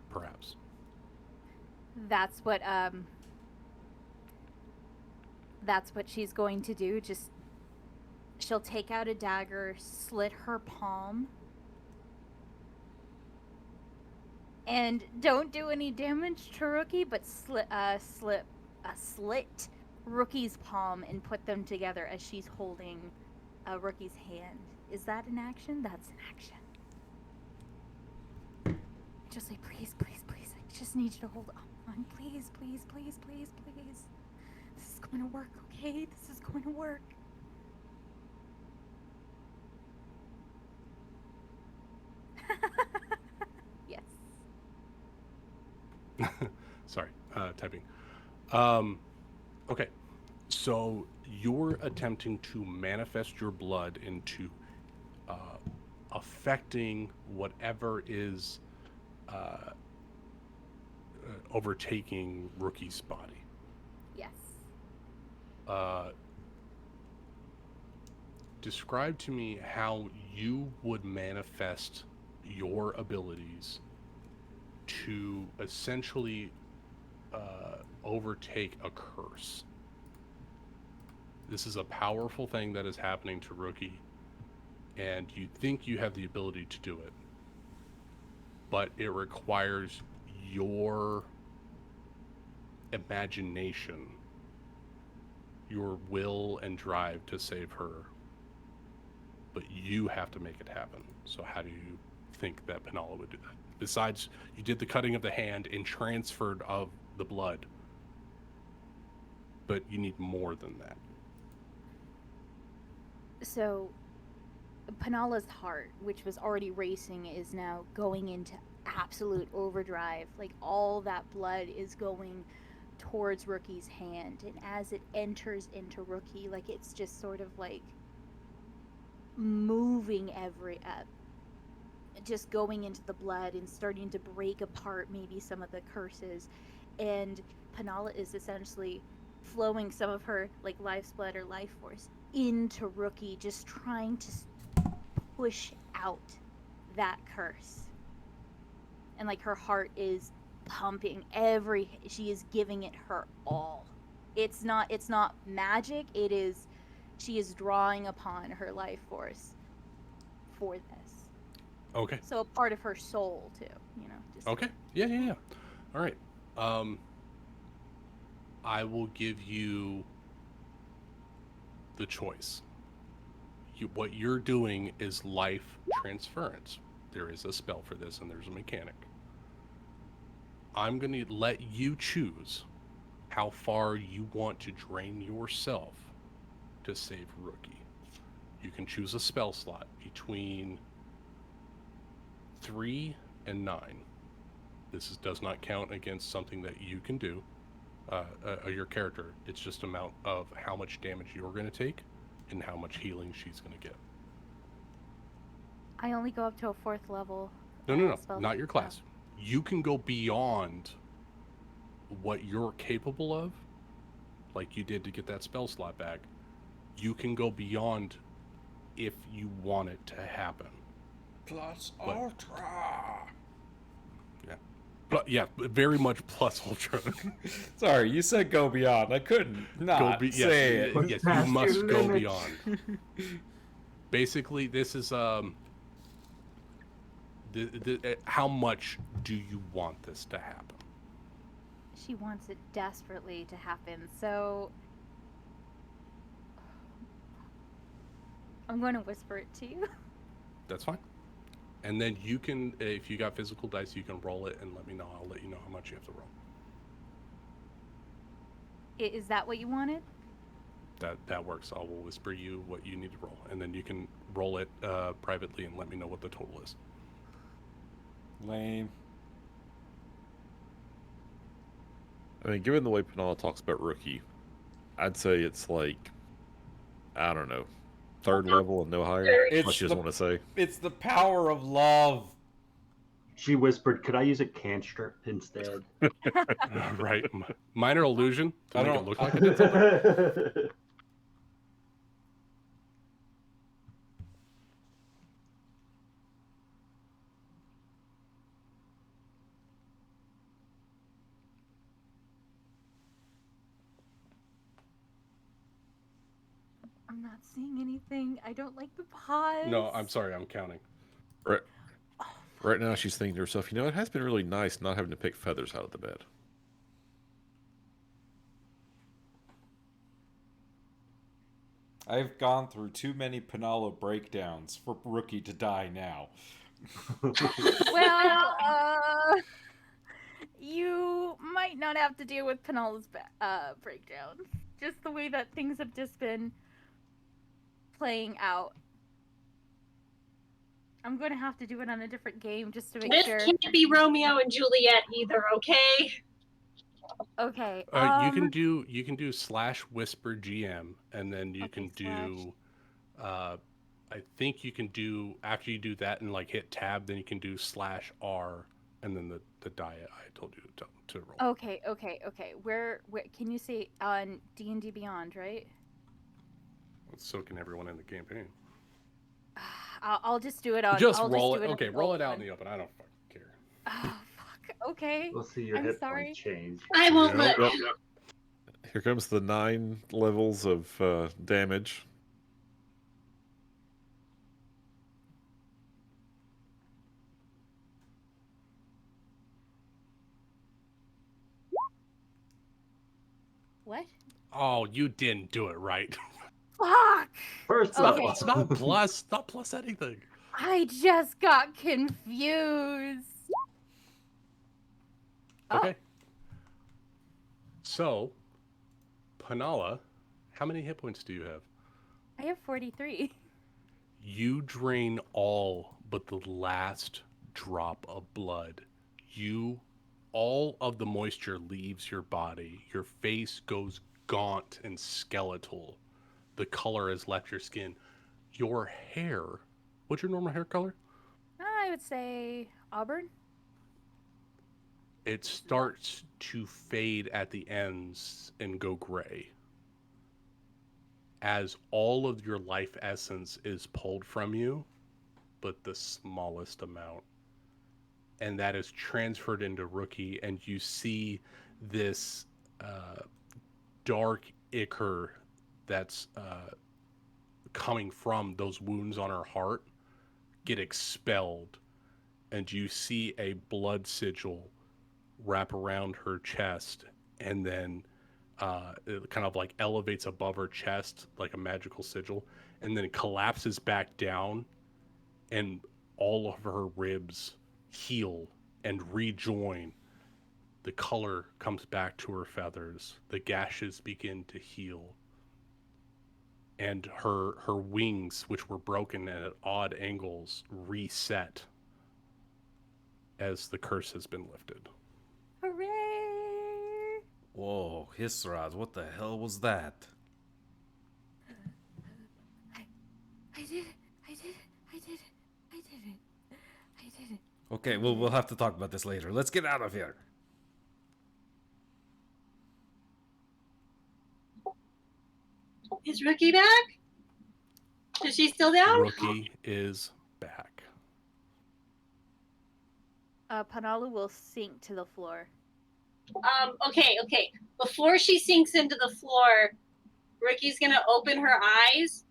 A: perhaps.
B: That's what she's going to do. Just she'll take out a dagger, slit her palm, and don't do any damage to Rookie, but slit Rookie's palm and put them together as she's holding Rookie's hand. Is that an action? That's an action. Just like, please, please, please. I just need you to hold on. Please, please, please, please, please. This is going to work, okay? This is going to work. Yes.
A: Sorry, typing. Okay, so you're attempting to manifest your blood into affecting whatever is overtaking Rookie's body.
B: Yes.
A: Describe to me how you would manifest your abilities to essentially overtake a curse. This is a powerful thing that is happening to Rookie, and you think you have the ability to do it, but it requires your imagination, your will and drive to save her, but you have to make it happen. So how do you think that Penala would do that? Besides, you did the cutting of the hand and transferred of the blood, but you need more than that.
B: So, Penala's heart, which was already racing, is now going into absolute overdrive. Like, all that blood is going towards Rookie's hand, and as it enters into Rookie, like, it's just sort of like moving just going into the blood and starting to break apart maybe some of the curses. And Penala is essentially flowing some of her like life's blood or life force into Rookie, just trying to push out that curse. And like her heart is pumping, she is giving it her all. It's not magic, she is drawing upon her life force for this.
A: Okay.
B: So a part of her soul too, just
A: Okay. Yeah. All right. I will give you the choice. What you're doing is life transference. There is a spell for this, and there's a mechanic. I'm going to let you choose how far you want to drain yourself to save Rookie. You can choose a spell slot between 3 and 9. This does not count against something that you can do, your character. It's just amount of how much damage you're going to take and how much healing she's going to get.
B: I only go up to a 4th level.
A: No, not your class. You can go beyond what you're capable of, like you did to get that spell slot back. You can go beyond if you want it to happen.
K: Plus
A: But-
K: ultra.
A: Yeah, very much plus ultra.
C: Sorry, you said go beyond. I couldn't not say it.
A: Yes,
E: Past
A: you must
E: your
A: go
E: limits.
A: beyond. Basically, this is how much do you want this to happen?
B: She wants it desperately to happen, so I'm going to whisper it to you.
A: That's fine. And then you can, if you got physical dice, you can roll it and let me know. I'll let you know how much you have to roll.
B: Is that what you wanted?
A: That works. I will whisper you what you need to roll, and then you can roll it privately and let me know what the total is.
K: Lame.
I: I mean, given the way Panala talks about Rookie, I'd say it's like, I don't know, 3rd level and no higher.
C: It's
I: What you just want to say.
C: It's the power of love.
J: She whispered, "Could I use a cantrip instead?"
A: Right. Minor illusion to
C: I
A: make it
C: don't-
A: look like it did something.
B: I'm not seeing anything. I don't like the pause.
A: No, I'm sorry. I'm counting.
I: Right.
B: Oh,
I: Right now, she's thinking to herself, you know, it has been really nice not having to pick feathers out of the bed.
C: I've gone through too many Panalo breakdowns for Rookie to die now.
B: well, you might not have to deal with Penel's breakdown. Just the way that things have just been playing out. I'm going to have to do it on a different game just to make
F: This
B: sure.
F: can't be Romeo and Juliet either, okay?
B: Okay.
A: You can do /whisper GM, and then you can do. I think you can do after you do that and like hit tab, then you can do /R, and then the die I told you to roll.
B: Okay. Where can you say on D&D Beyond, right?
A: So can everyone in the campaign.
B: I'll just do it on.
A: Just
B: I'll
A: roll
B: just
A: it.
B: do
A: Okay, roll it out in the open. I don't fucking care.
B: Oh fuck. Okay.
J: We'll see your
B: I'm
J: hit
B: sorry.
J: points change.
F: I won't
I: Yep,
F: let.
I: yep. Here comes the 9 levels of damage.
B: What?
A: Oh, you didn't do it right.
B: Fuck.
J: First
B: Okay.
J: level.
A: It's not plus. Not plus anything.
B: I just got confused.
A: Okay. So, Panala, how many hit points do you have?
B: I have 43.
A: You drain all but the last drop of blood. All of the moisture leaves your body. Your face goes gaunt and skeletal. The color has left your skin. Your hair, what's your normal hair color?
B: I would say auburn.
A: It starts to fade at the ends and go gray, as all of your life essence is pulled from you, but the smallest amount. And that is transferred into Rookie, and you see this dark ichor that's coming from those wounds on her heart get expelled, and you see a blood sigil wrap around her chest, and then it kind of like elevates above her chest like a magical sigil, and then it collapses back down, and all of her ribs heal and rejoin. The color comes back to her feathers. The gashes begin to heal. And her wings, which were broken at odd angles, reset as the curse has been lifted.
B: Hooray!
K: Whoa, Hisrad, what the hell was that?
B: I did it.
K: Okay, well, we'll have to talk about this later. Let's get out of here.
F: Is Rookie back? Is she still down?
A: Rookie is back.
B: Panalu will sink to the floor.
F: Okay. Before she sinks into the floor, Rookie's gonna open her eyes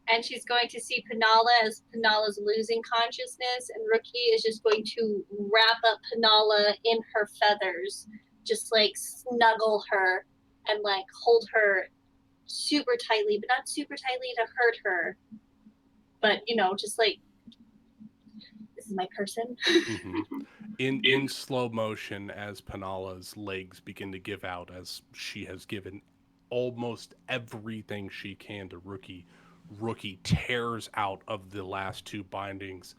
F: and she's going to see Penala as Penala's losing consciousness, and Rookie is just going to wrap up Penala in her feathers, just like snuggle her and like hold her super tightly, but not super tightly to hurt her, but you know, just like, this is my person.
A: In slow motion, as Penala's legs begin to give out, as she has given almost everything she can to Rookie tears out of the last two bindings,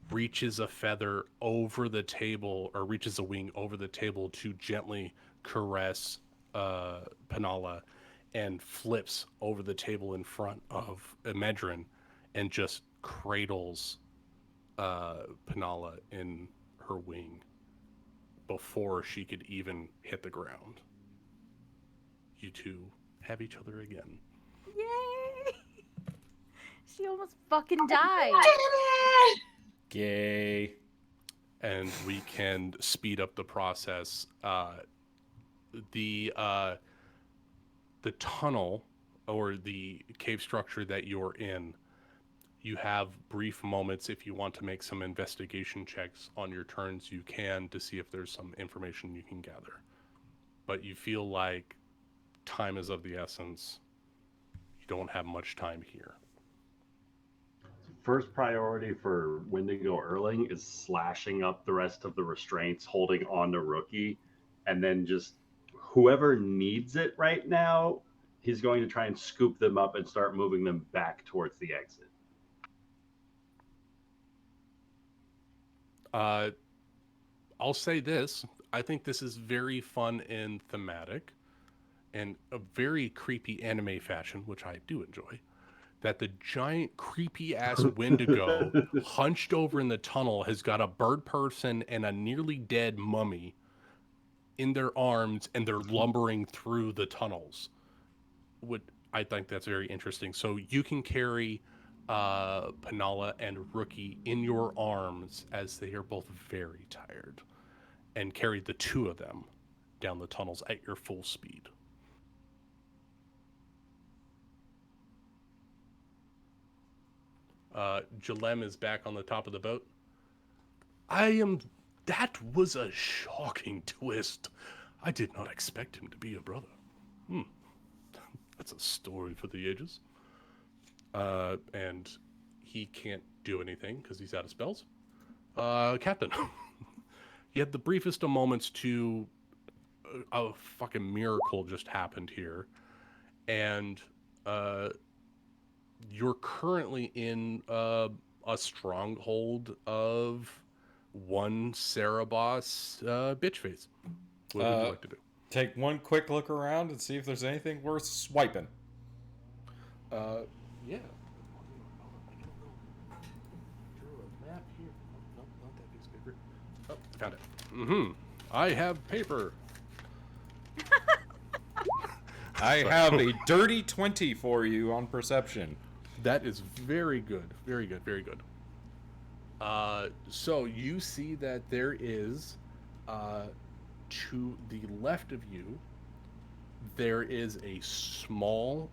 A: reaches a feather over the table, or reaches a wing over the table to gently caress Penala, and flips over the table in front of Imedrin and just cradles Penala in her wing before she could even hit the ground. You two have each other again.
B: Yay! She almost fucking died.
C: Gay.
A: And we can speed up the process. The tunnel, or the cave structure that you're in, you have brief moments. If you want to make some investigation checks on your turns, you can, to see if there's some information you can gather. But you feel like time is of the essence. You don't have much time here.
J: First priority for Wendigo Erling is slashing up the rest of the restraints, holding on to Rookie, and then just whoever needs it right now, he's going to try and scoop them up and start moving them back towards the exit.
A: I'll say this. I think this is very fun and thematic, and a very creepy anime fashion, which I do enjoy. That the giant creepy ass Wendigo hunched over in the tunnel has got a bird person and a nearly dead mummy in their arms, and they're lumbering through the tunnels. I think that's very interesting. So you can carry Penala and Rookie in your arms, as they are both very tired, and carry the two of them down the tunnels at your full speed. Jalem is back on the top of the boat. That was a shocking twist. I did not expect him to be a brother. That's a story for the ages. And he can't do anything because he's out of spells. Captain, you had the briefest of moments to... a fucking miracle just happened here. And you're currently in a stronghold of one Cerebos bitch face. What would you like to do?
C: Take one quick look around and see if there's anything worth swiping.
A: Yeah. Drew a map here. Oh, no, not that piece of paper. Oh, found it. I have paper.
C: I have a dirty 20 for you on perception.
A: That is very good. Very good. Very good. So you see that there is, to the left of you, there is a small,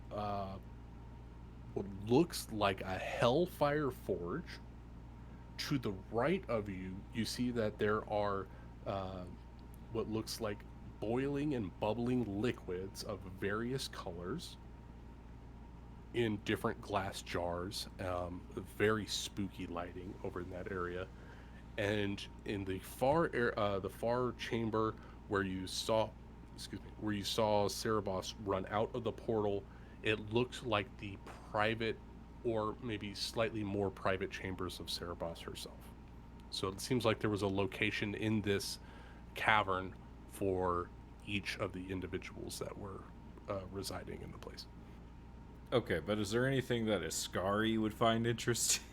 A: what looks like a hellfire forge. To the right of you, you see that there are what looks like boiling and bubbling liquids of various colors in different glass jars. Very spooky lighting over in that area. And in the far chamber where you saw Cerebos run out of the portal, it looks like the private, or maybe slightly more private, chambers of Cerebos herself. So it seems like there was a location in this cavern for each of the individuals that were residing in the place.
C: Okay, but is there anything that Iskari would find interesting?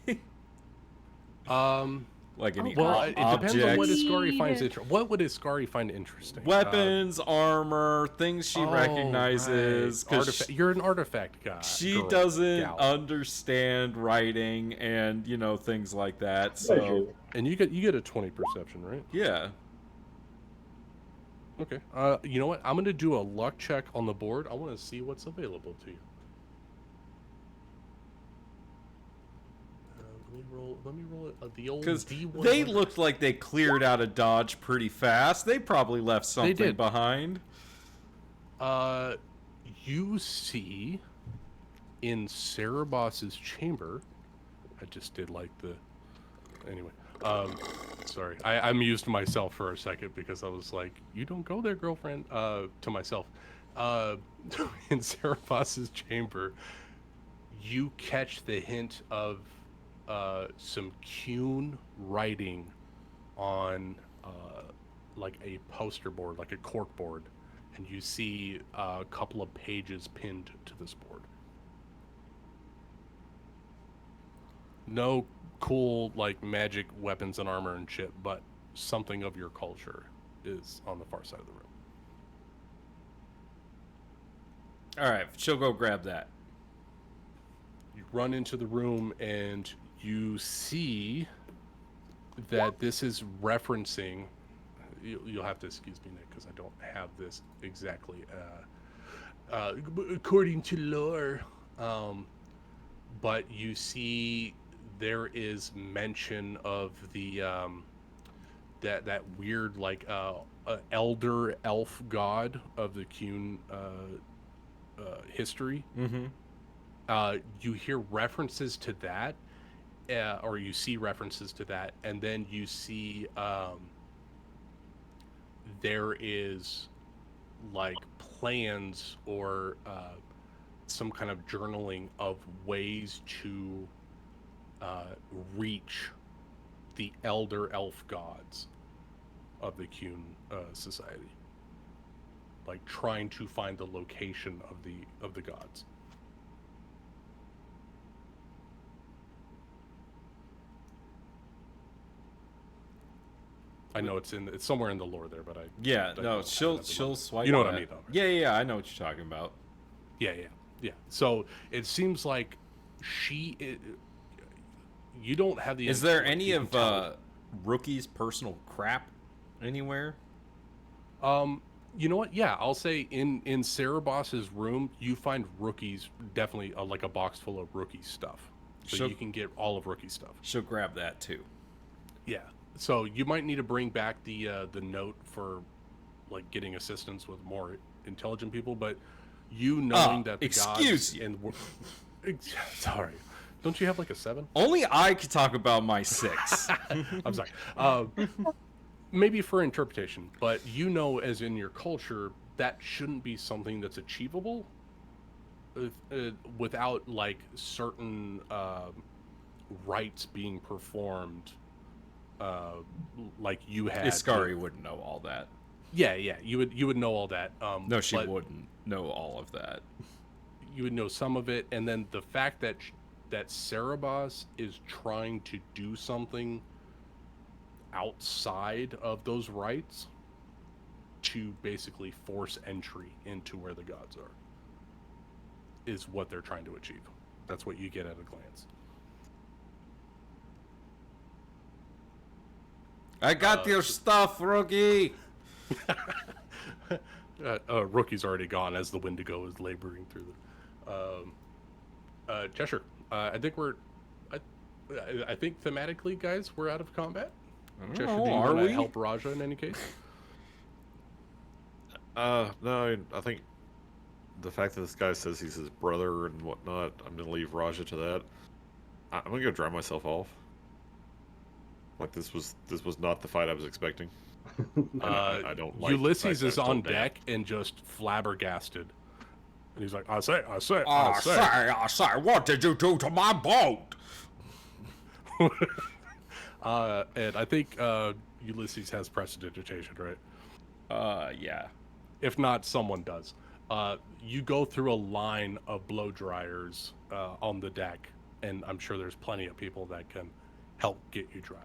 C: Like any
A: it depends on what
C: objects?
A: Iskari finds interesting. What would Iskari find interesting?
C: Weapons, armor, things she recognizes.
A: Right. You're an artifact guy.
C: She doesn't understand writing and, things like that. So,
A: and you get a 20 perception, right?
C: Yeah.
A: Okay. You know what? I'm gonna do a luck check on the board. I want to see what's available to you. Let me roll it. The old
C: Because
A: D100.
C: they looked like they cleared out of Dodge pretty fast. They probably left something
A: did.
C: behind.
A: You see in Cerebos's chamber. I just did like the. Anyway, sorry, I amused myself for a second because I was like, "You don't go there, girlfriend." To myself, in Cerebos's chamber, you catch the hint of some Cune writing on like a poster board, like a cork board, and you see a couple of pages pinned to this board. No cool like magic weapons and armor and shit, but something of your culture is on the far side of the room.
C: All right, she'll go grab that.
A: You run into the room and you see that this is referencing. You'll have to excuse me, Nick, because I don't have this exactly according to lore. But you see there is mention of the that weird like elder elf god of the Cune history.
C: Mm-hmm.
A: You hear references to that, or you see references to that, and then you see there is like plans or some kind of journaling of ways to reach the elder elf gods of the Cune society, like trying to find the location of the gods. I know it's somewhere in the lore there, but
C: she'll swipe.
A: You know what
C: that.
A: I mean, though. Right?
C: Yeah, I know what you're talking about.
A: Yeah. So it seems like you don't have the.
C: Is there any of Rookie's personal crap anywhere?
A: You know what? Yeah, I'll say in Cerebos's room, you find Rookie's definitely like a box full of Rookie stuff, so you can get all of Rookie stuff.
C: She'll grab that too.
A: Yeah. So you might need to bring back the note for like getting assistance with more intelligent people, but you knowing that the
C: excuse
A: gods
C: you.
A: and sorry, don't you have like a 7?
C: Only I could talk about my 6.
A: I'm sorry. Maybe for interpretation, but you know, as in your culture, that shouldn't be something that's achievable without like certain rites being performed. Like you had.
C: Iskari wouldn't know all that.
A: Yeah, you would know all that.
C: No, she wouldn't know all of that.
A: You would know some of it, and then the fact that Cerebos is trying to do something outside of those rites to basically force entry into where the gods are is what they're trying to achieve. That's what you get at a glance.
C: I got your stuff, Rookie.
A: Rookie's already gone as the Wendigo is laboring through the. Cheshire, I think I think thematically, guys, we're out of combat. Cheshire, do you want to help Raja in any case?
I: No, I think the fact that this guy says he's his brother and whatnot, I'm gonna leave Raja to that. I'm gonna go dry myself off. Like this was not the fight I was expecting. I don't like
A: Ulysses is on deck and just flabbergasted. And he's like, I say,
C: what did you do to my boat?
A: And I think Ulysses has prestidigitation, right?
C: Yeah.
A: If not, someone does. You go through a line of blow dryers on the deck, and I'm sure there's plenty of people that can help get you dry.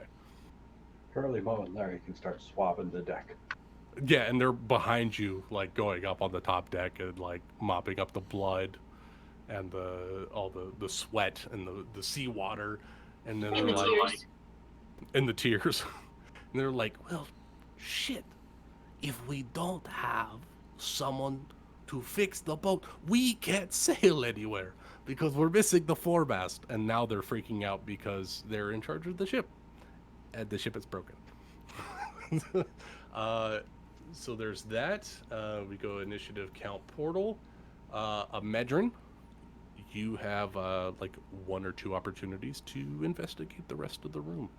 J: Hurley, Mo, and Larry can start swabbing the deck.
A: Yeah, and they're behind you, like going up on the top deck and like mopping up the blood and all the sweat and the seawater, and then
F: And
A: they're
F: the
A: like,
F: tears.
A: and the tears, and they're like, well, shit, if we don't have someone to fix the boat, we can't sail anywhere. because we're missing the foremast. And now they're freaking out because they're in charge of the ship. And the ship is broken. So there's that. We go initiative count portal. A Medrin. You have like 1 or 2 opportunities to investigate the rest of the room.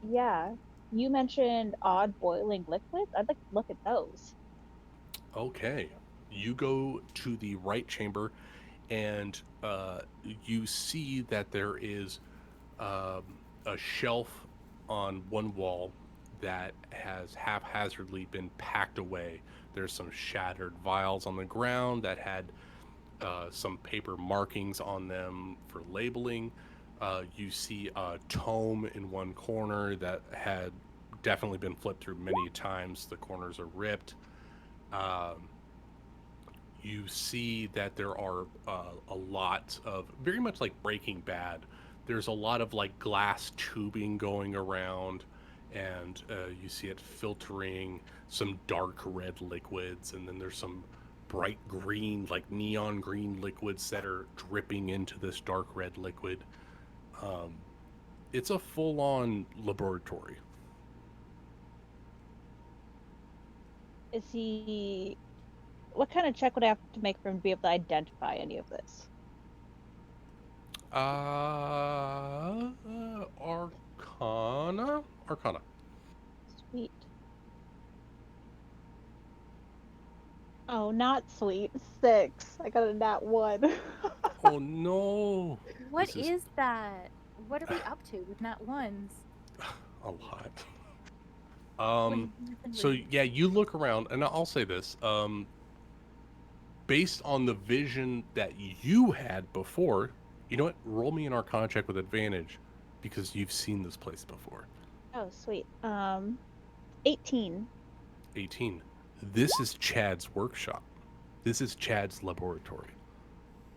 D: Yeah. You mentioned odd boiling liquids. I'd like to look at those.
A: Okay. You go to the right chamber, and you see that there is a shelf on one wall that has haphazardly been packed away. There's some shattered vials on the ground that had some paper markings on them for labeling. You see a tome in one corner that had definitely been flipped through many times. The corners are ripped. You see that there are a lot of, very much like Breaking Bad, there's a lot of like glass tubing going around, and you see it filtering some dark red liquids, and then there's some bright green, like neon green liquids that are dripping into this dark red liquid. It's a full-on laboratory.
D: Is he... What kind of check would I have to make for him to be able to identify any of this?
A: Arcana? Arcana.
D: Sweet. Oh, not sweet. 6. I got a nat 1.
A: Oh no!
B: What
A: This
B: is that? What are we up to with nat ones?
A: a lot.
B: Nothing
A: So
B: weird.
A: yeah, you look around, and I'll say this: based on the vision that you had before, you know what? Roll me an Arcana check with advantage, because you've seen this place before.
D: Oh, sweet. 18.
A: 18. This is Chad's workshop. This is Chad's laboratory.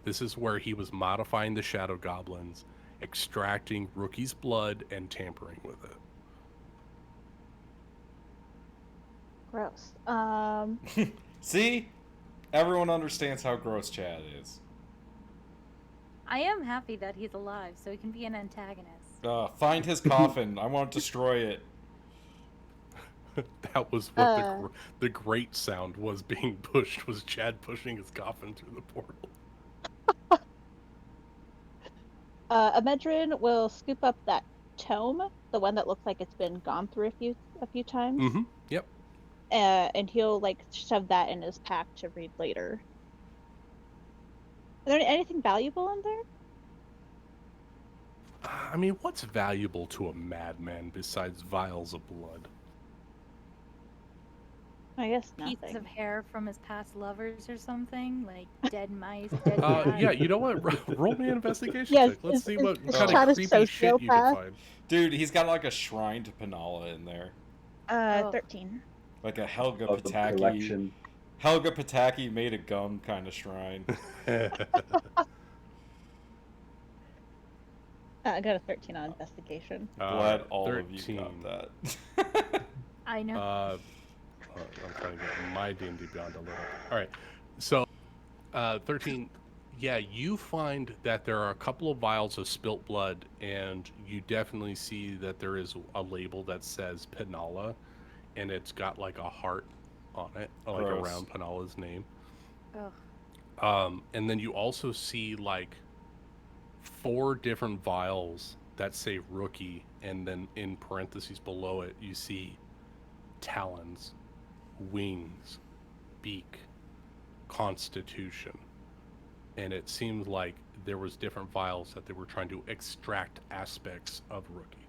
A: This is where he was modifying the shadow goblins, extracting Rookie's blood, and tampering with it.
D: Gross.
K: See? Everyone understands how gross Chad is.
B: I am happy that he's alive, so he can be an antagonist.
K: Find his coffin. I want to destroy it.
A: That was what the great sound was being pushed, was Chad pushing his coffin through the portal.
D: Amedrin will scoop up that tome, the one that looks like it's been gone through a few times.
A: Mm-hmm. Yep.
D: And he'll like shove that in his pack to read later. Is there anything valuable in there?
A: I mean, what's valuable to a madman besides vials of blood?
D: I guess nothing.
B: Pieces of hair from his past lovers or something, like dead mice, dead cats.
A: Yeah, you know what? Roll me an investigation
D: Yes,
A: check. Let's see what
D: is
A: kind
D: Chad a
A: of creepy shit you can
D: sociopath?
A: find.
K: Dude, he's got like a shrine to Penala in there.
D: 13.
K: Like a Helga
J: Of the
K: Pataki.
J: collection.
K: Helga Pataki made a gum kind of shrine.
D: I got a 13 on investigation.
K: Glad all of you
A: 13.
K: got that.
B: I know.
A: I'm trying to get my D&D Beyond a little. All right, so 13. Yeah, you find that there are a couple of vials of spilt blood, and you definitely see that there is a label that says Penala, and it's got like a heart on it, like
K: Gross.
A: around Penala's name.
B: Ugh.
A: And then you also see like 4 different vials that say Rookie, and then in parentheses below it, you see talons, wings, beak, constitution. And it seems like there was different vials that they were trying to extract aspects of Rookie.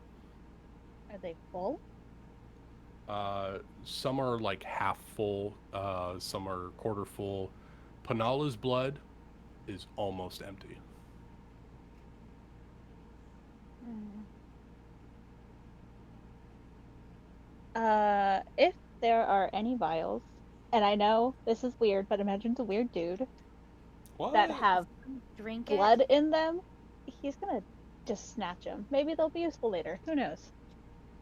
D: Are they full?
A: Some are like half full, some are quarter full. Penala's blood is almost empty.
D: If there are any vials, and I know this is weird, but Imagrine's a weird dude,
K: What?
D: that have
B: Drink it.
D: blood in them, he's gonna just snatch them. Maybe they'll be useful later. Who knows?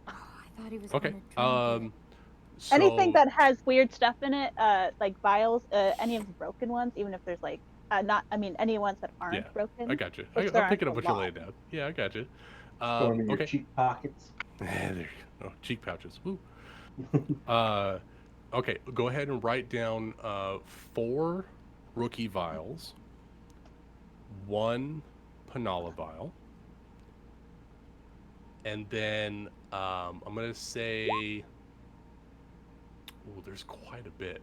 B: Oh, I thought he was
A: Okay.
B: gonna drink
A: So,
D: Anything that has weird stuff in it, like vials, any of the broken ones, even if there's like Not, I mean, any ones that aren't
A: Yeah,
D: broken.
A: I got you.
D: which
A: I'm
D: there aren't
A: picking up
D: a
A: what you're
D: lot.
A: laying down. Yeah, I got you.
J: Store them in your
A: Okay.
J: cheek pockets.
A: There you go. Oh, cheek pouches. Woo. Okay, go ahead and write down 4 rookie vials, 1 Panala vial, and then I'm gonna say, oh, there's quite a bit.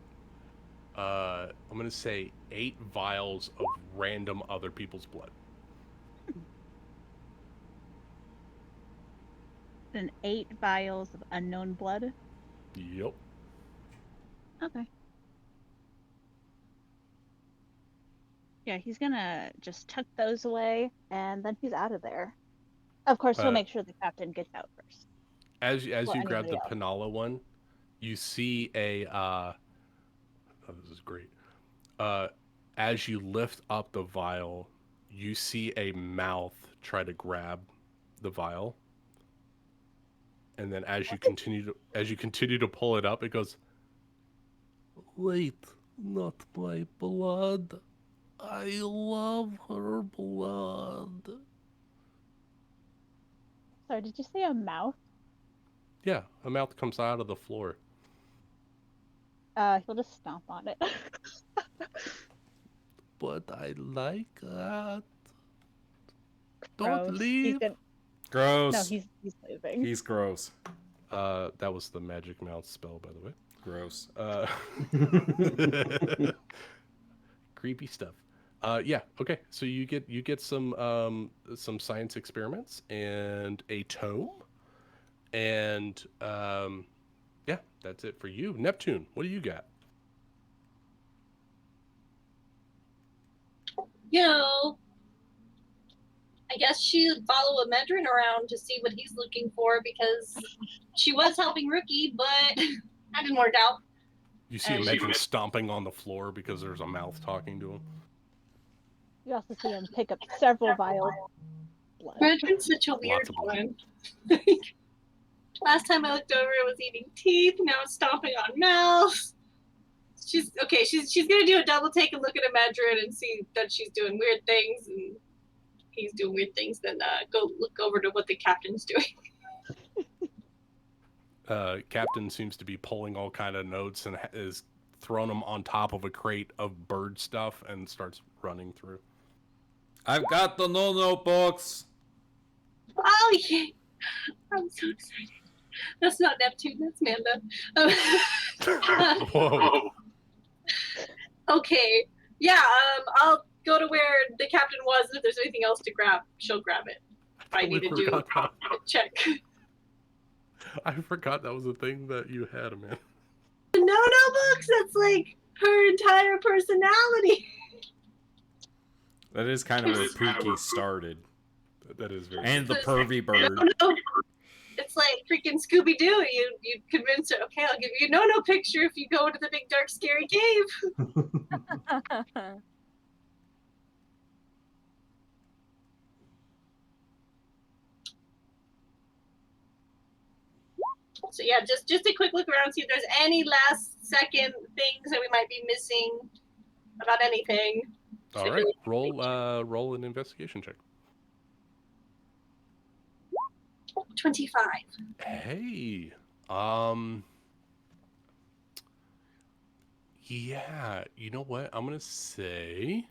A: I'm gonna say 8 vials of random other people's blood.
D: And 8 vials of unknown blood.
A: Yep.
D: Okay. Yeah, he's gonna just tuck those away, and then he's out of there. Of course, he'll make sure the captain gets out first.
A: As
D: Or
A: you grab
D: anybody
A: the
D: else.
A: Panala one, you see a. Oh, this is great. As you lift up the vial, you see a mouth try to grab the vial, and then as you continue to pull it up, it goes, "Wait, not my blood. I love her blood."
D: Sorry, did you say a mouth?
A: Yeah, a mouth comes out of the floor.
D: He'll just stomp on it.
A: But I like that.
D: Gross.
A: Don't leave.
C: Gross.
D: No, he's leaving.
C: He's gross.
A: That was the magic mouth spell, by the way.
C: Gross.
A: Creepy stuff. Yeah. Okay. So you get some science experiments and a tome, and yeah, that's it for you. Neptune, what do you got?
F: You know, I guess she'd follow a Medrin around to see what he's looking for because she was helping Rookie, but that didn't work out.
A: You see a Medrin stomping on the floor because there's a mouth talking to him.
D: You also see him pick up several vials of blood.
F: Medrin's such a weird one. Last time I looked over, it was eating teeth. Now it's stomping on mouths. She's okay. She's gonna do a double take and look at a Medrin and see that she's doing weird things and he's doing weird things. Then go look over to what the captain's doing.
A: Captain seems to be pulling all kind of notes and is throwing them on top of a crate of bird stuff and starts running through.
C: I've got the no notebooks.
F: Oh yeah, I'm so excited. That's not Neptune. That's Manda.
A: Whoa.
F: Okay. Yeah. I'll go to where the captain was. If there's anything else to grab, she'll grab it. If I need to do a check.
A: I forgot that was a thing that you had, man.
F: No notebooks. That's like her entire personality.
C: That is kind of where Pookie started.
A: That is very.
C: And the pervy bird.
F: No. It's like freaking Scooby Doo. You convince her. Okay, I'll give you a no picture if you go to the big dark scary cave. So yeah, just a quick look around, see if there's any last second things that we might be missing about anything.
A: All right, roll an investigation check.
F: 25.
A: Hey, yeah, you know what? I'm gonna say,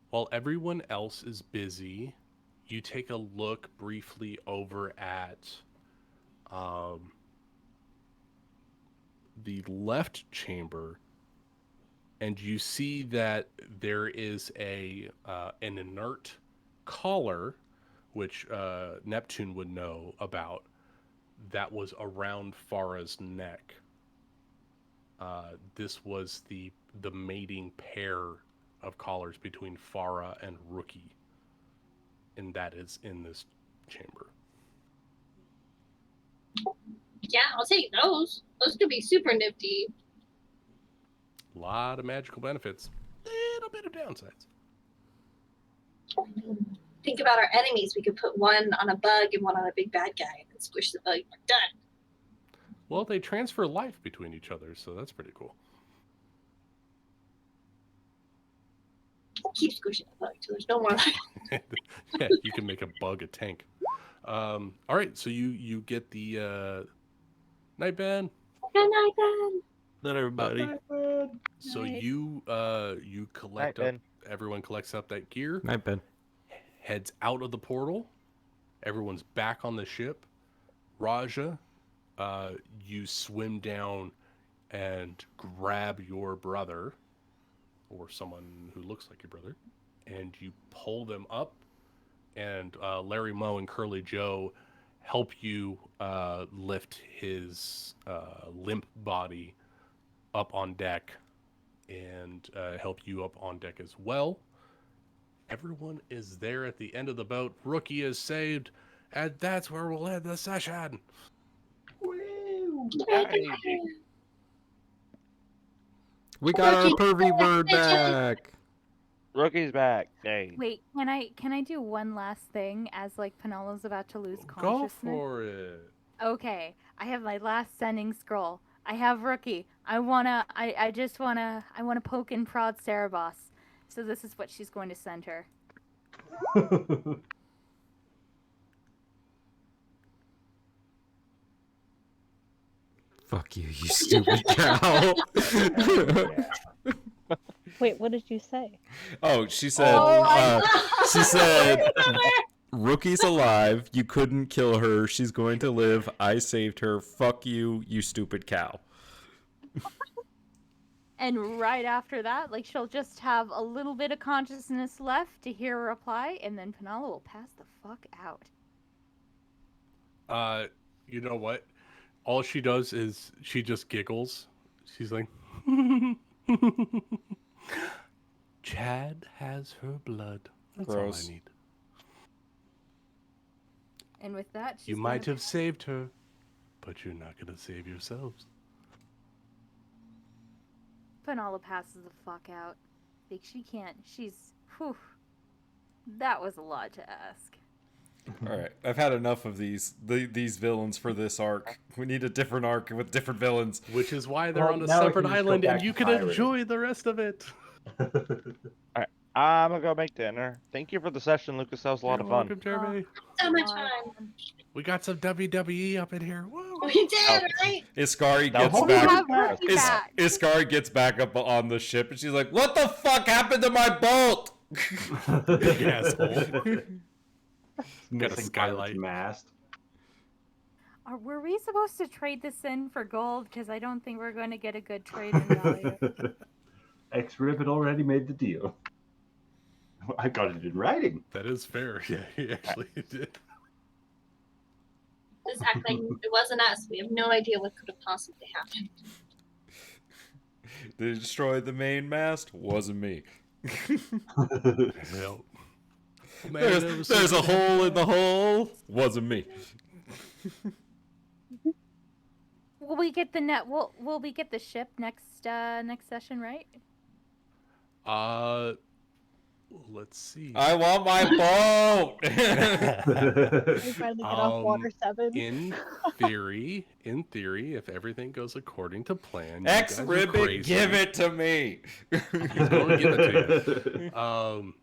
A: while everyone else is busy, you take a look briefly over at the left chamber, and you see that there is an inert collar, which Neptune would know about, that was around Farah's neck. This was the mating pair of collars between Farah and Rookie, and that is in this chamber.
F: Yeah, I'll take those. Those could be super nifty.
A: A lot of magical benefits, little bit of downsides.
F: Think about our enemies. We could put one on a bug and one on a big bad guy and squish the bug. We're done.
A: Well, they transfer life between each other, so that's pretty cool.
F: keep squishing the bug till there's no more life.
A: Yeah, you can make a bug a tank. All right, so you get the night Ben.
F: Good night, Ben.
I: Not everybody.
A: So
D: Night.
A: you collect
H: Night,
A: up.
H: Ben.
A: Everyone collects up that gear,
K: Night, Ben.
A: heads out of the portal. Everyone's back on the ship. Raja, you swim down and grab your brother, or someone who looks like your brother, and you pull them up. And Larry Moe and Curly Joe help you lift his limp body up on deck and help you up on deck as well. Everyone is there at the end of the boat. Rookie is saved, and that's where we'll end the session.
K: We got our
F: Rookie,
K: pervy bird back.
H: Rookie's back. Hey.
B: Wait, can I do one last thing as like Penalo's about to lose
A: Go
B: consciousness?
A: for it.
B: Okay, I have my last sending scroll. I have Rookie. I just wanna poke and prod Cerebos. So this is what she's going to send her.
K: Fuck you, you stupid cow.
D: Wait, what did you say?
C: Oh, she said. She said, "Rookie's alive. You couldn't kill her. She's going to live. I saved her. Fuck you, you stupid cow."
B: And right after that, like she'll just have a little bit of consciousness left to hear a reply, and then Penalo will pass the fuck out.
A: You know what? All she does is she just giggles. She's like, Chad has her blood. That's
C: Gross.
A: all I need.
B: And with that, she's
A: You
B: gonna
A: might have saved her, but you're not going to save yourselves.
B: Penalo passes the fuck out. Like she can't. She's. Whew. That was a lot to ask.
C: All right, I've had enough of these villains for this arc. We need a different arc with different villains.
A: Which is why they're
J: Well,
A: on a
J: now we
A: separate
J: can just go
A: island, and
J: back
A: you
J: to
A: can
J: pirating.
A: enjoy the rest of it.
H: I'm gonna go make dinner. Thank you for the session, Lucas. That was a lot
A: You're
H: of fun.
A: welcome, Jeremy.
F: So much fun.
A: We got some WWE up in here. Woo!
F: We did, right?
C: Iskari
H: That
C: gets
H: was
B: We
C: back.
B: have Rookie back.
C: Iskari gets back up on the ship, and she's like, "What the fuck happened to my boat?"
A: Big asshole. Got a
J: Missing
A: skylight.
J: pilot's mast.
B: Were we supposed to trade this in for gold? Because I don't think we're going to get a good trade in value.
J: X-Rip had already made the deal. I got it in writing.
A: That is fair. Yeah, he actually did.
F: Just act like it wasn't us. We have no idea what could have possibly happened.
C: They destroyed the main mast. Wasn't me.
A: Well, man, that was so
C: There's a
A: good.
C: hole in the hole. Wasn't me.
B: Will we get the net? Will we get the ship next session, right?
A: Let's see.
C: I want my boat.
D: We finally get off Water 7.
A: In theory, if everything goes according to plan, you guys are
C: X-Ribbit,
A: crazy.
C: give it to me.
A: He's going to give it to you.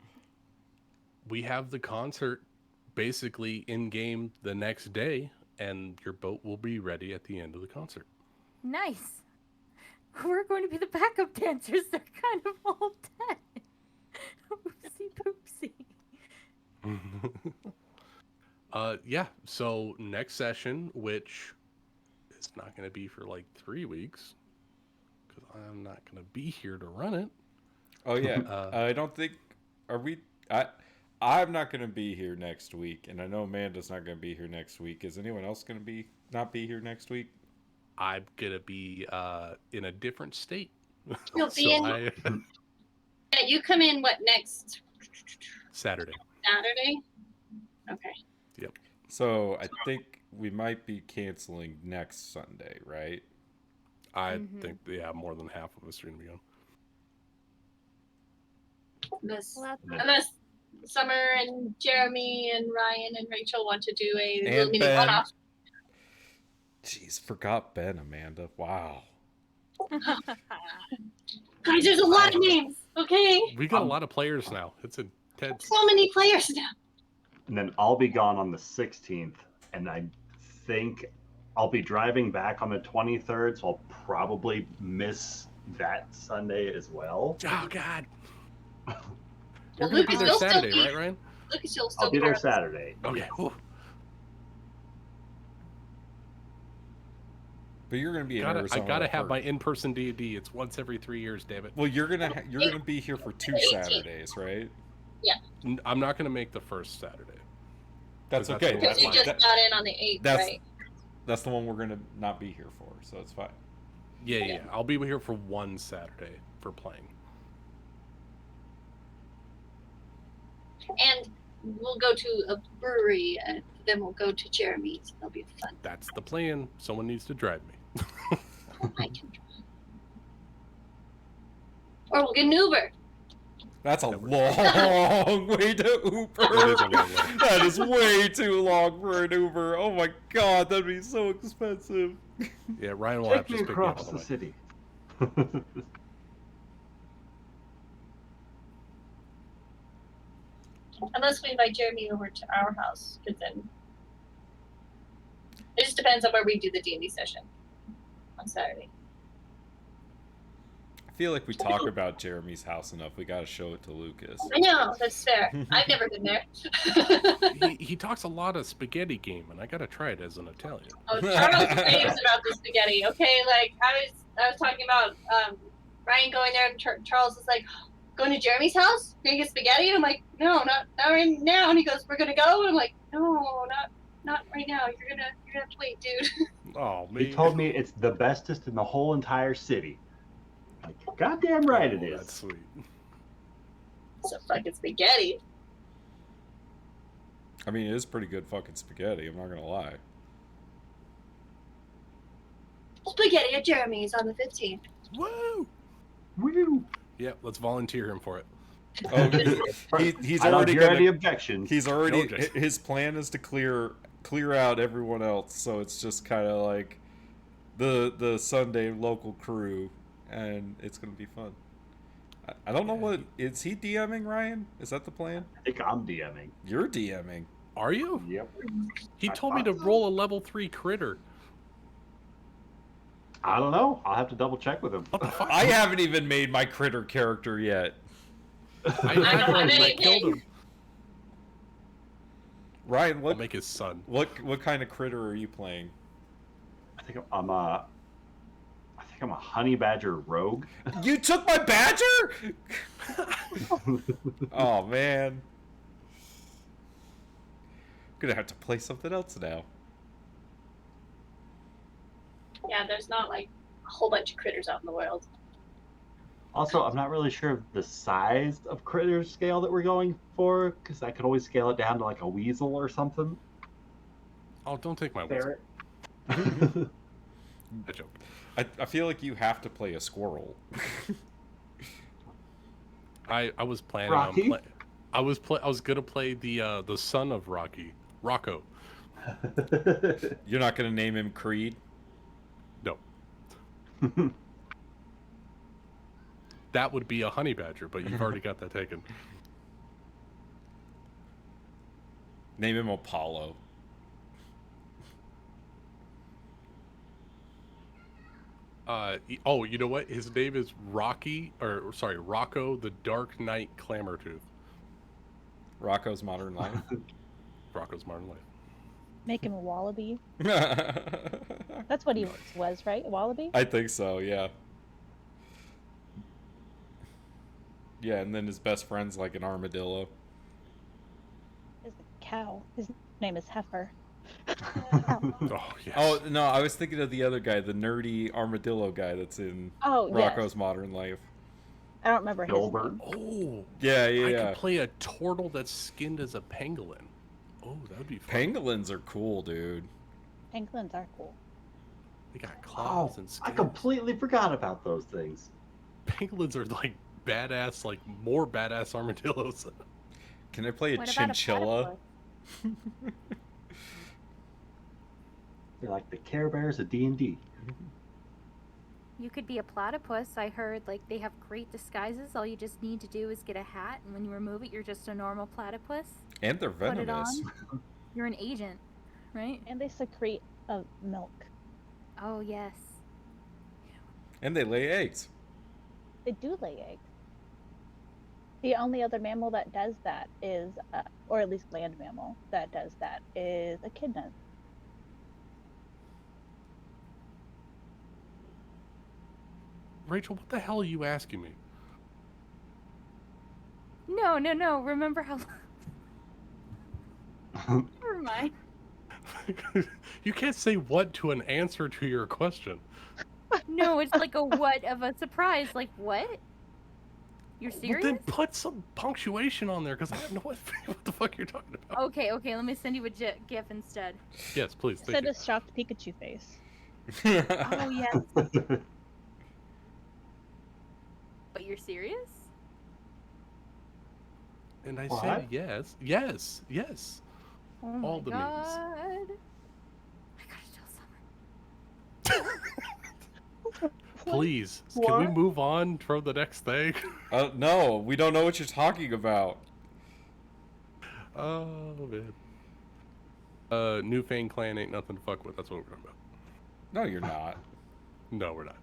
A: We have the concert basically in game the next day, and your boat will be ready at the end of the concert.
B: Nice. We're going to be the backup dancers. They're kind of all dead. Oopsie poopsie.
A: Yeah. So next session, which is not going to be for like 3 weeks, because I'm not going to be here to run it.
C: Oh yeah. I don't think. Are we? I'm not going to be here next week, and I know Amanda's not going to be here next week. Is anyone else going to not be here next week?
A: I'm going to be in a different state.
F: You'll be in. Yeah, you come in next
A: Saturday.
F: Saturday? Okay.
A: Yep.
C: So I think we might be canceling next Sunday, right?
A: I think, yeah, more than half of us are going to be on.
F: Unless Summer and Jeremy and Ryan and Rachel want to do a
C: And
F: little mini
C: Ben.
F: one-off.
C: Jeez, forgot Ben, Amanda. Wow.
F: Guys, there's a lot of names. Okay.
A: We got a lot of players now. It's intense.
F: So many players now.
J: And then I'll be gone on the 16th, and I think I'll be driving back on the 23rd, so I'll probably miss that Sunday as well.
A: Oh God. You're
F: Well,
A: gonna be
F: Lucas,
A: there
F: you'll still
A: Saturday,
F: be.
A: right, Ryan?
F: Lucas, you'll still
J: I'll be there
F: part of us.
J: Saturday.
A: Okay.
J: Yes.
A: Whew.
C: But you're gonna be in
A: I
C: Arizona.
A: gotta have my
C: first.
A: in-person D&D. It's once every 3 years, damn it.
C: Well, you're gonna be here for 2 Saturdays, right?
A: I'm not gonna make the first Saturday.
C: That's
A: That's
C: okay.
A: the
F: Because
A: one
F: you just got in on the 8th, right?
C: That's the one we're gonna not be here for, so it's fine.
A: Yeah. I'll be here for one Saturday for playing.
F: And we'll go to a brewery, and then we'll go to Jeremy's. It'll be fun.
A: That's the plan. Someone needs to drive me.
F: I can drive. Or we'll get an Uber.
C: That's a long way to Uber.
A: It is a long way.
C: That is way too long for an Uber. Oh my god, that'd be so expensive.
A: Yeah, Ryan will have
J: Take
A: to
J: me
A: pick me up
J: across
A: on
J: the
A: the way.
J: city.
F: Unless we invite Jeremy over to our house, because then it just depends on where we do the D&D session on Saturday.
C: I feel like we talk about Jeremy's house enough. We gotta show it to Lucas.
F: I know, that's fair. I've never been there.
A: He talks a lot of spaghetti game, and I gotta try it as an Italian.
F: Oh, Charles raves about the spaghetti. Okay, like I was talking about Ryan going there, and Charles is like, going to Jeremy's house, gonna get spaghetti. And I'm like, no, not right now. And he goes, we're gonna go. And I'm like, no, not right now. You're gonna have to wait, dude.
A: Oh,
J: He
A: man.
J: told me it's the bestest in the whole entire city. Like, goddamn right it
A: That's
J: is.
A: sweet.
F: So fucking spaghetti.
C: I mean, it is pretty good fucking spaghetti. I'm not gonna lie.
F: Spaghetti at Jeremy's on the 15th.
A: Woo!
J: Woo!
A: Yeah, let's volunteer him for it.
C: Oh, he's
J: I don't
C: already
J: hear
C: gonna.
J: any objections.
C: He's already.
A: No, just-
C: His plan is to clear out everyone else, so it's just kind of like the Sunday local crew, and it's gonna be fun. I don't know what is he DMing, Ryan? Is that the plan?
J: I think I'm DMing.
C: You're DMing.
A: Are you?
J: Yep.
A: He
J: I
A: told me to
J: thought so.
A: roll a level 3 critter.
J: I don't know. I'll have to double check with him.
A: What the fuck?
C: I haven't even made my critter character yet.
A: I had one and I
F: anything.
A: killed him.
C: Ryan,
A: I'll
C: what
A: make his son.
C: what kind of critter are you playing?
J: I think I'm a honey badger rogue.
C: You took my badger? Oh man. Gonna have to play something else now.
F: Yeah, there's not like a whole bunch of critters out in the world.
J: Also, I'm not really sure of the size of critter scale that we're going for, because I could always scale it down to like a weasel or something.
A: Oh, don't take my whistle.
J: Ferret.
A: I joke.
C: I feel like you have to play a squirrel.
A: I was planning
J: Rocky?
A: on I was gonna play the son of Rocky, Rocco.
C: You're not gonna name him Creed?
A: No. That would be a honey badger, but you've already got that taken.
C: Name him Apollo.
A: Oh, you know what? His name is Rocco the Dark Knight Clamortooth.
C: Rocco's Modern Life.
A: Rocco's Modern Life.
D: Make him a wallaby.
C: I
D: That's what he was, right? A wallaby?
C: think so, yeah. Yeah, and then his best friend's like an armadillo.
D: Is a cow. His name is Heifer.
A: Oh yes.
C: Oh, no, I was thinking of the other guy, the nerdy armadillo guy that's in
D: Oh,
C: Rocco's
D: yes.
C: Modern Life.
D: I don't remember his
J: Gilbert.
D: name.
A: Oh,
C: Yeah,
A: I
C: yeah.
A: could play a turtle that's skinned as a pangolin. Oh, that would be fun.
C: Pangolins are cool, dude.
D: Pangolins are cool.
A: They got
J: Oh,
A: claws and
J: I
A: skins.
J: completely forgot about those things.
A: Pangolins are like badass, like more badass armadillos.
C: Can I play a
B: What about a
C: chinchilla?
B: platypus?
J: They're like the Care Bears of D&D.
B: You could be a platypus. I heard like they have great disguises. All you just need to do is get a hat, and when you remove it, you're just a normal platypus.
C: And they're
B: Put it
C: venomous.
B: on. You're an agent, right?
D: And they secrete milk.
B: Oh yes.
C: And they lay eggs.
D: They do lay eggs. The only other mammal that does that is, or at least land mammal that does that, is echidnas.
A: Rachel, what the hell are you asking me?
B: No. Remember how?
F: Never mind.
A: You can't say what to an answer to your question.
B: No, it's like a what of a surprise. Like what? You're
A: Well,
B: serious?
A: then put some punctuation on there, because I have no idea what the fuck you're talking about.
B: Okay. Let me send you a GIF instead.
A: Yes, please. Thank
D: Send
A: you.
D: a shocked Pikachu face.
B: Oh yes. But you're serious?
A: And I
J: What?
A: said yes. Yes.
B: Oh my
A: All the memes.
B: god. I gotta tell someone.
A: Please, can we move on from the next thing?
C: No, we don't know what you're talking about.
A: Oh, man. New Fang Clan ain't nothing to fuck with. That's what we're talking about.
C: No, you're not.
A: No, we're not.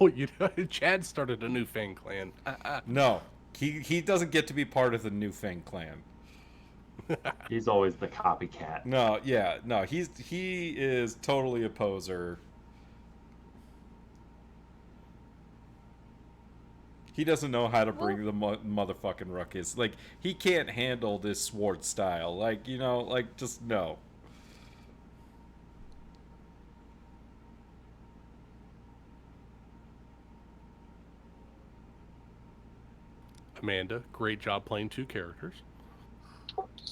A: Oh, Chad started a New Fang Clan.
C: No, he doesn't get to be part of the New Fang clan.
J: He's always the copycat.
C: No, he is totally a poser. He doesn't know how to bring the motherfucking ruckus. Like, he can't handle this sword style. Like, just no.
A: Amanda, great job playing 2 characters.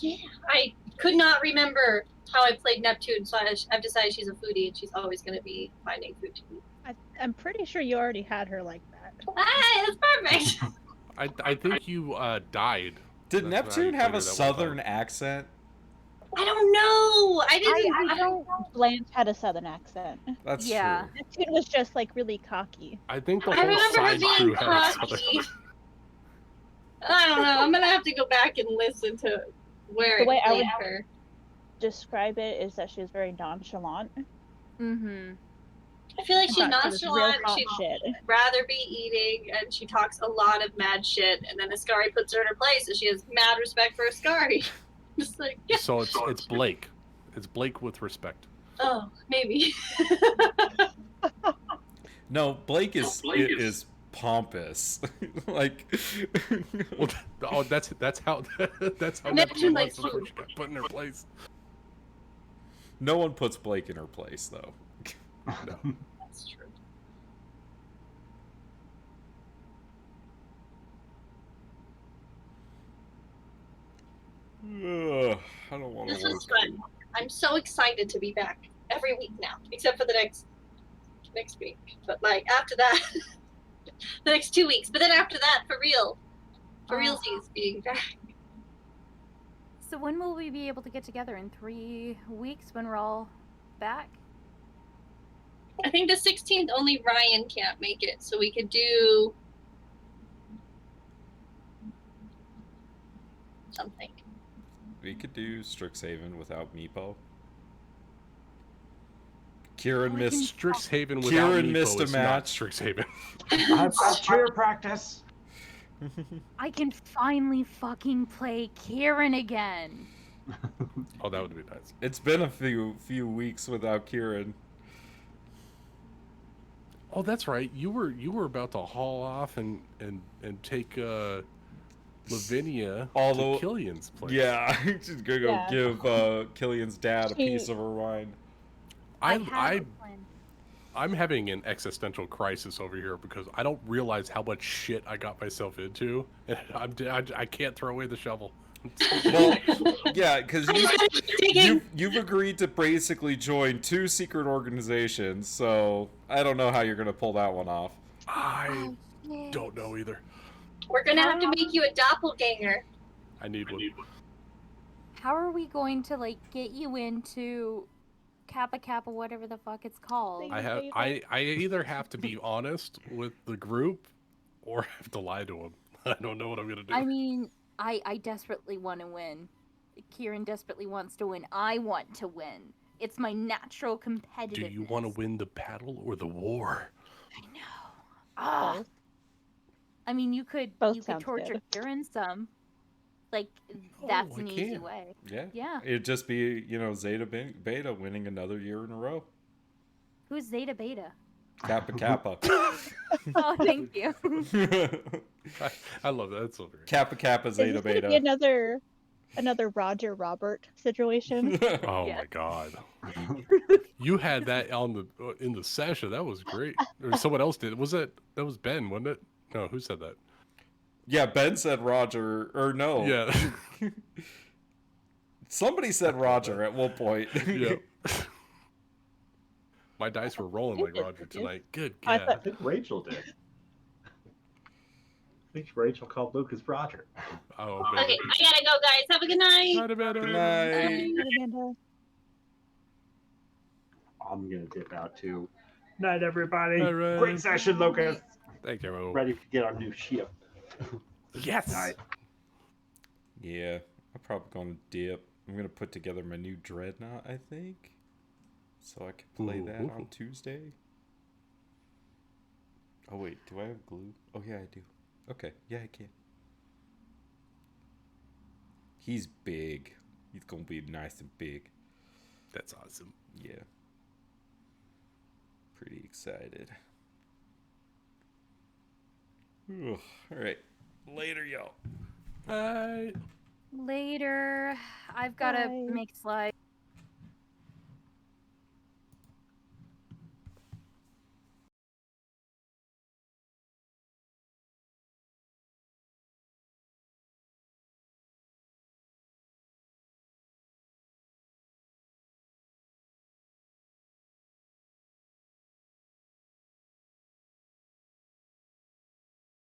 F: Yeah, I could not remember how I played Neptune, so I've decided she's a foodie and she's always going to be finding food to eat.
D: I'm pretty sure you already had her like that.
F: Ah, that's perfect.
A: I think you died.
C: Did
A: That's how
C: Neptune
A: you
C: have
A: played
C: a
A: her that one
C: southern
A: time.
C: accent?
F: I don't know. I didn't.
D: I don't. Blanche had a southern accent.
C: That's
B: Yeah.
C: true.
D: Neptune was just like really cocky.
A: I think the
F: I
A: whole
F: remember her
A: side
F: being
A: crew had a
F: cocky.
A: southern.
F: I don't know. I'm gonna have to go back and listen to where
D: The way
F: I
D: I
F: played
D: would-
F: her.
D: Describe it is that she was very nonchalant.
B: Mm-hmm.
F: I feel like she's
D: Thought she was real
F: nonchalant.
D: hot
F: She'd
D: shit.
F: rather be eating, and she talks a lot of mad shit. And then Ascari puts her in her place, and she has mad respect for Ascari. Just like, yeah.
A: So it's Blake. It's Blake with respect.
F: Oh, maybe.
C: No, Blake is pompous. Like,
A: Well, oh, that's how
F: Neptune
A: Neptune
F: likes
A: was before
F: food.
A: she got put in her place.
C: no one puts Blake in her place, though.
A: No.
F: That's true.
C: Ugh, I don't want
F: This
C: to
F: was
C: work.
F: fun. I'm so excited to be back every week now, except for the next week. But like after that, the next 2 weeks. But then after that, for realsies being back.
B: So when will we be able to get together? In 3 weeks when we're all back?
F: I think the 16th only Ryan can't make it, so we could do something.
C: We could do Strixhaven whathout Meepo. Kieran missed.
A: Strixhaven without
C: Kieran
A: Meepo
C: missed a
A: is not
C: match.
A: Strixhaven.
J: I've got cheer practice.
B: I can finally fucking play Kieran again.
A: Oh, that would be nice.
C: It's been a few weeks without Kieran.
A: Oh, that's right. You were about to haul off and take Lavinia
C: Although-
A: to Killian's place.
C: Yeah, she's gonna go
D: Yeah.
C: give Killian's dad a
D: She-
C: piece of her wine.
B: had a
A: I'm
B: plan.
A: having an existential crisis over here because I don't realize how much shit I got myself into, and I can't throw away the shovel.
C: Well, yeah, because
F: Digging.
C: you've agreed to basically join 2 secret organizations, so I don't know how you're gonna pull that one off.
A: I don't know either.
F: We're gonna have to make you a doppelganger.
A: I need one.
B: How are we going to like get you into Kappa Kappa, whatever the fuck it's called.
A: I either have to be honest with the group or have to lie to them. I don't know what I'm gonna do.
B: I mean, I desperately want to win. Kieran desperately wants to win. I want to win. It's my natural competitiveness.
A: Do you want to win the battle or the war?
B: I know. Ah.
D: Both.
B: I mean, you could
D: sounds
B: torture
D: good.
B: Kieran some. Like that's an easy way.
C: Yeah.
B: Yeah.
C: It'd just be, Zeta Beta winning another year in a row.
B: Who's Zeta Beta?
C: Kappa Kappa.
B: Oh, thank you.
A: I love that. That's so great.
C: Kappa Kappa
D: Is
C: Zeta
D: this gonna
C: Beta.
D: be another Roger Robert situation?
A: Oh my god. You had that in the session. That was great. Or someone else did. That was Ben, wasn't it? No, who said that?
C: Yeah, Ben said Roger, or no.
A: Yeah.
C: Somebody said Roger at one point.
A: Yeah. My dice were rolling like Roger tonight. Good
J: I
A: God.
J: think Rachel did. I think Rachel called Lucas Roger.
A: Oh,
F: Okay, I gotta go, guys. Have a good night.
A: Night, Amanda.
C: Good night.
D: Amanda.
J: I'm gonna dip out too. Night, everybody.
A: All right.
J: Great session, Lucas.
A: Thank you.
J: Ready to get our new ship.
A: Yes.
J: Night.
C: Yeah, I'm probably gonna dip. I'm gonna put together my new Dreadnought, I think, so I can play that on Tuesday. Oh wait, do I have glue? Oh yeah, I do. Okay, yeah, I can. He's big. He's gonna be nice and big.
A: That's awesome.
C: Yeah. Pretty excited. Ugh, all right. Later, y'all.
A: Bye.
B: Later. I've got to
D: Bye.
B: make slides.